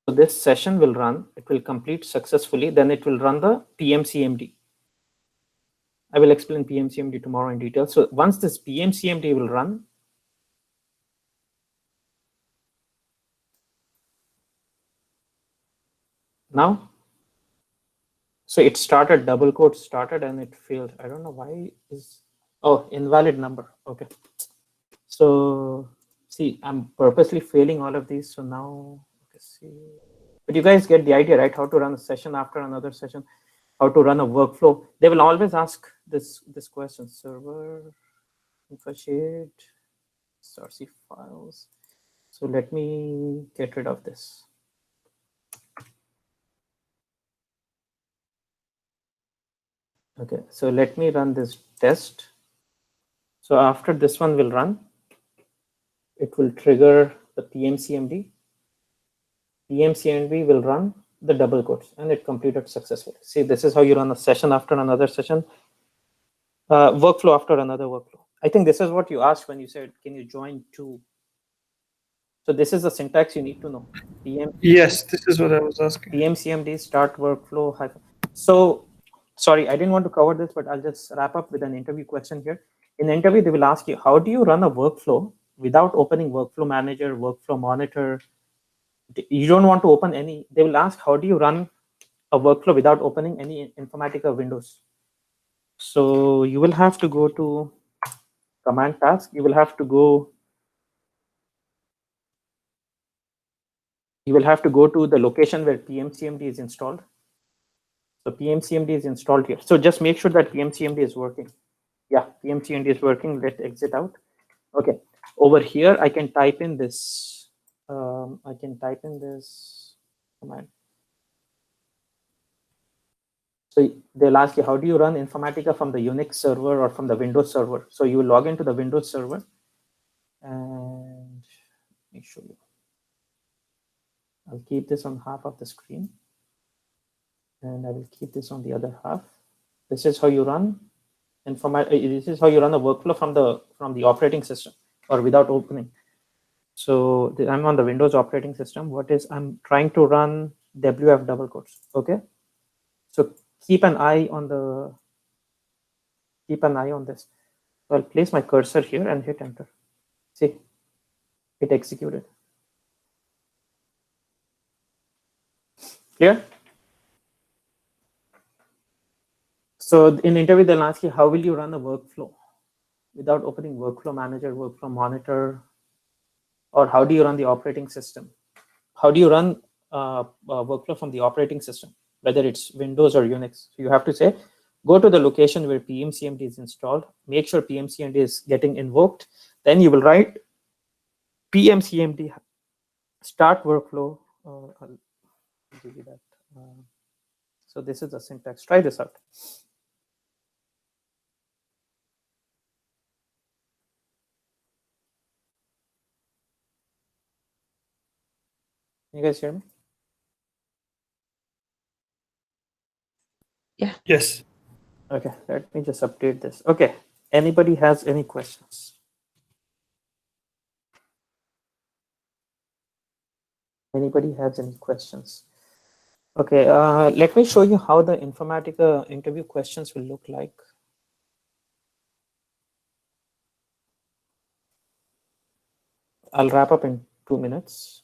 So this session will run. It will complete successfully. Then it will run the pmcmd. I will explain pmcmd tomorrow in detail. So once this pmcmd will run, Now? So it started, double quote started, and it failed. I don't know why is, oh, invalid number. Okay. So see, I'm purposely failing all of these. So now, let's see. But you guys get the idea, right? How to run a session after another session, how to run a workflow. They will always ask this question: server, info-shade, source files. So let me get rid of this. Okay, so let me run this test. So after this one will run, it will trigger the PMCMD. PMCMD will run the double quotes, and it completed successfully. See, this is how you run a session after another session, workflow after another workflow. I think this is what you asked when you said, can you join two? So this is the syntax you need to know. Yes, this is what I was asking. PMCMD start workflow. So sorry, I didn't want to cover this, but I'll just wrap up with an interview question here. In the interview, they will ask you, how do you run a workflow without opening workflow manager, workflow monitor? You don't want to open any. They will ask, how do you run a workflow without opening any Informatica windows? So you will have to go to command task. You will have to go to the location where PMCMD is installed. So PMCMD is installed here. So just make sure that PMCMD is working. Yeah, PMCMD is working. Let's exit out. Okay, over here I can type in this. I can type in this command. So they'll ask you, how do you run Informatica from the Unix server or from the Windows server? So you will log into the Windows server, and let me show you. I'll keep this on half of the screen, and I will keep this on the other half. This is how you run this is how you run a workflow from the operating system or without opening. So I'm on the Windows operating system. I'm trying to run WF double quotes. Okay, so keep an eye on this. So I'll place my cursor here and hit enter. See, it executed. Clear? So in interview, they'll ask you, how will you run a workflow without opening workflow manager, workflow monitor, or how do you run the operating system? How do you run a workflow from the operating system, whether it's Windows or Unix? So you have to say, go to the location where PMCMD is installed, make sure PMCMD is getting invoked, then you will write PMCMD start workflow. I'll give you that. So this is the syntax. Try this out. You guys hear me? Yeah. Yes. Okay, let me just update this. Okay, anybody has any questions? Anybody has any questions? Okay, let me show you how the Informatica interview questions will look like. I'll wrap up in 2 minutes.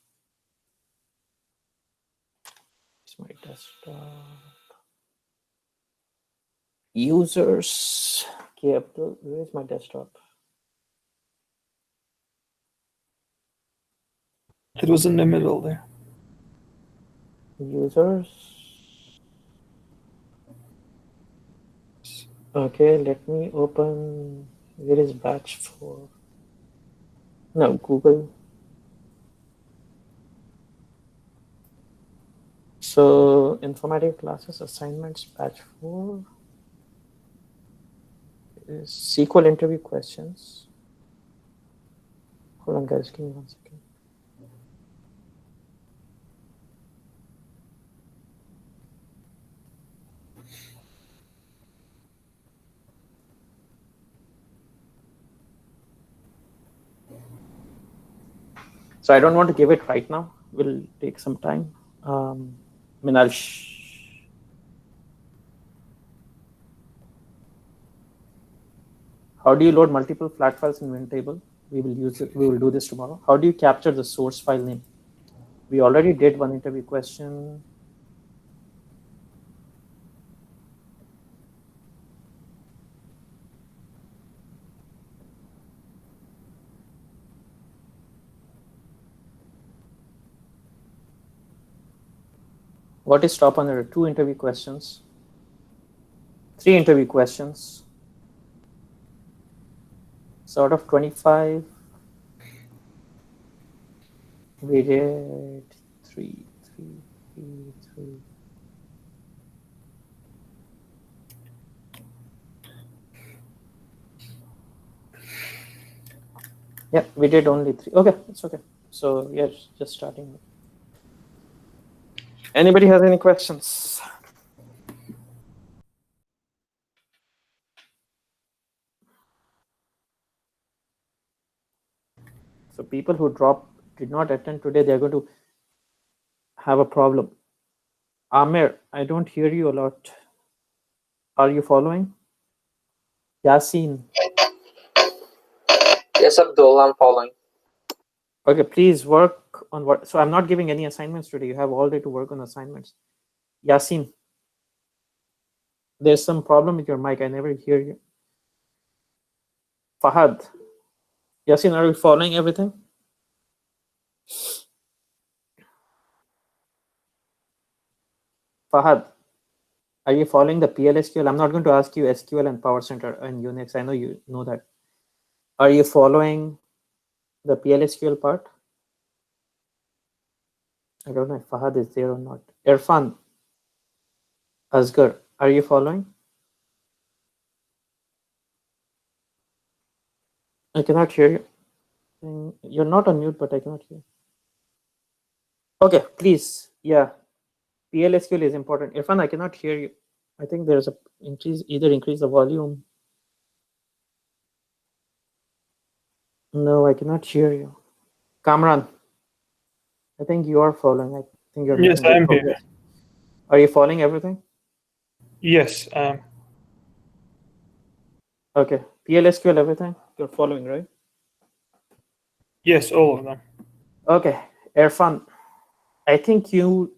It's my desktop. Users. Okay, Abdul, where's my desktop? It was in the middle there. Users. Okay, let me open. Where is batch 4? No, Google. So Informatica classes assignments batch 4 is SQL interview questions. Hold on, guys, give me 1 second. So I don't want to give it right now. We'll take some time. I mean, how do you load multiple flat files in WinTable? We will use it. We will do this tomorrow. How do you capture the source file name? We already did one interview question. What is top on there? 2 interview questions, 3 interview questions. So out of 25, we did 3, 3, 3, 3. Yeah, we did only 3. Okay, it's okay. So yes, just starting. Anybody has any questions? So people who did not attend today, they're going to have a problem. Amir, I don't hear you a lot. Are you following? Yasin. Yes, Abdul, I'm following. Okay, please work on what. So I'm not giving any assignments today. You have all day to work on assignments. Yasin, there's some problem with your mic. I never hear you. Fahad. Yasin, are you following everything? Fahad, are you following the PLSQL? I'm not going to ask you SQL and Powercenter and Unix. I know you know that. Are you following the PLSQL part? I don't know if Fahad is there or not. Irfan, Asghar, are you following? I cannot hear you. You're not on mute, but I cannot hear. Okay, please. Yeah, PLSQL is important. Irfan, I cannot hear you. I think there's a increase the volume. No, I cannot hear you. Kamran, I think you are following. I think you're Yes, making I'm good here. progress. Are you following everything? Yes, Okay, PLSQL, everything you're following, right? yes, all of them. Okay, Irfan, I think you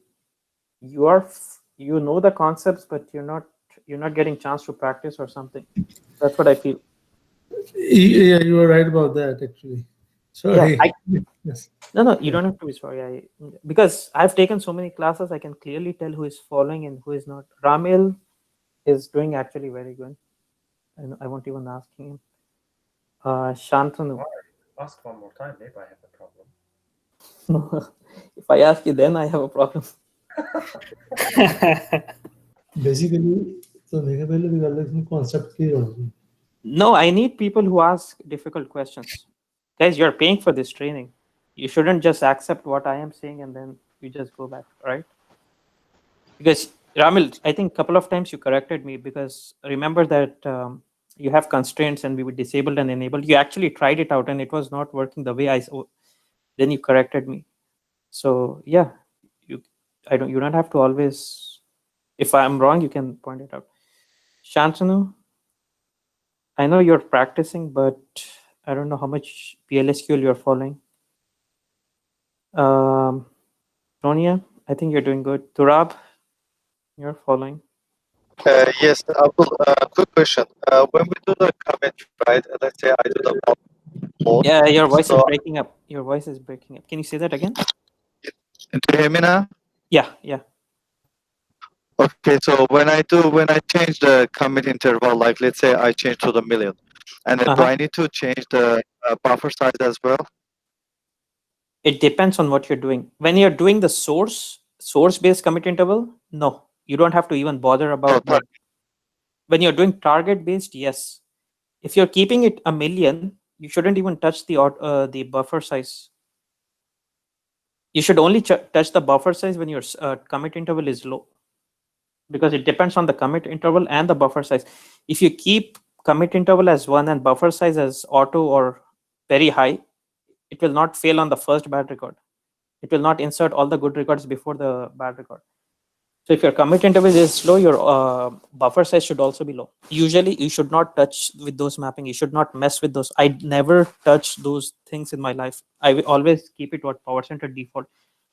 know the concepts, but you're not getting chance to practice or something. That's what I feel. Yeah, you were right about that, actually. Sorry. Yeah, Yes. no, you Yeah. don't have to be sorry. Because I've taken so many classes, I can clearly tell who is following and who is not. Ramil is doing actually very good. I won't even ask him. Shantanu. Ask one more time, maybe I have a problem. If I ask you, then I have a problem. Basically, तो मेरे पहले भी गल है concept clear होना चाहिए. No, I need people who ask difficult questions. Guys, you're paying for this training. You shouldn't just accept what I am saying and then you just go back, right? Because Ramil, I think a couple of times you corrected me because remember that you have constraints and we were disabled and enabled. You actually tried it out and it was not working the way then you corrected me. So yeah, you don't have to always, if I'm wrong, you can point it out. Shantanu, I know you're practicing, but I don't know how much PLSQL you're following. Sonia, I think you're doing good. Turab, you're following. Yes, Abdul, quick question. When we do the commit, right? Let's say I do the bulk load. Yeah, your voice is So, breaking up. Your voice is breaking up. Can you say that again? do you hear me now? Yeah. Okay, so when I change the commit interval, like let's say I change to the million, and then do Uh-huh. I need to change the buffer size as well? It depends on what you're doing. When you're doing the source-based commit interval, no, you don't have to even bother about that. When you're doing target-based, yes. If you're keeping it a million, you shouldn't even touch the buffer size. You should only touch the buffer size when your commit interval is low, because it depends on the commit interval and the buffer size. If you keep commit interval as 1 and buffer size as auto or very high, it will not fail on the first bad record. It will not insert all the good records before the bad record. So if your commit interval is low, your buffer size should also be low. Usually you should not touch with those mapping. You should not mess with those. I never touch those things in my life. I will always keep it what Powercenter default.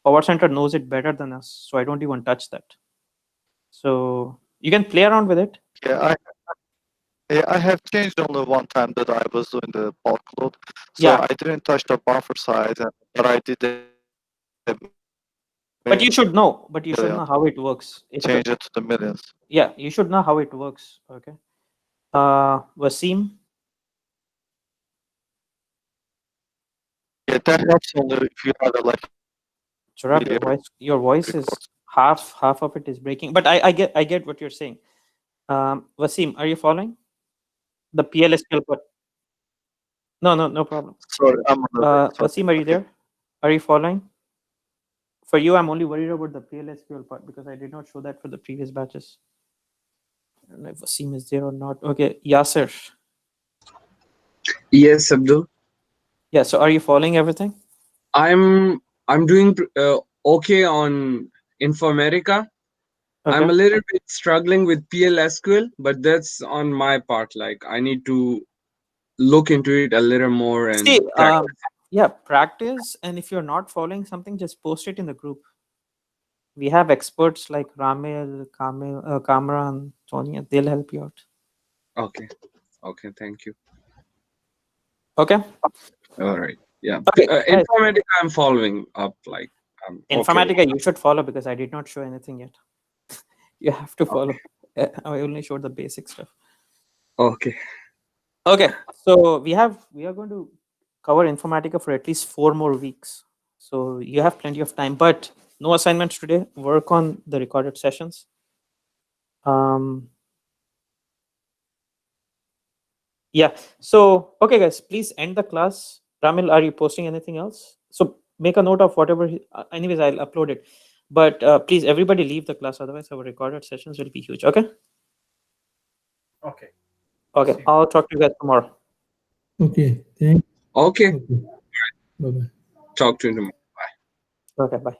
Powercenter knows it better than us, so I don't even touch that. So you can play around with it. Yeah, I have changed only one time that I was doing the bulk load, so Yeah. I didn't touch the buffer size, but I did the million. But you should know. But you should million. know how it works. Change it to the millions. Yeah, you should know how it works. Okay. Wasim. Yeah, that helps only if you have it like. Chirag, your voice is half of it is breaking. But I get what you're saying. Wasim, are you following the PLSQL part? No problem. Sorry, I'm on the break. Sorry. Wasim, are you there? Are you following? For you, I'm only worried about the PLSQL part because I did not show that for the previous batches. I don't know if Wasim is there or not. Okay, Yasser. Yes, Abdul. Yeah, so are you following everything? I'm doing okay on Informatica. Okay. I'm a little bit struggling with PLSQL, but that's on my part. Like I need to look into it a little more and See, practice. yeah, practice. And if you're not following something, just post it in the group. We have experts like Ramil, Kamran, Sonia. They'll help you out. Okay. Okay. Thank you. Okay. All right. Yeah. Okay. Informatica, I'm following up. Like Informatica, okay. you should follow because I did not show anything yet. You have to follow. I only showed the basic stuff. Okay. Okay. So we are going to cover Informatica for at least 4 more weeks. So you have plenty of time, but no assignments today. Work on the recorded sessions. Yeah. So, okay, guys, please end the class. Ramil, are you posting anything else? So make a note of whatever. Anyways, I'll upload it. But please, everybody leave the class. Otherwise, our recorded sessions will be huge. Okay. Okay. Okay. I'll talk to you guys tomorrow. Okay. Thanks. Okay. Okay. Bye bye. Talk to you tomorrow. Okay. Bye.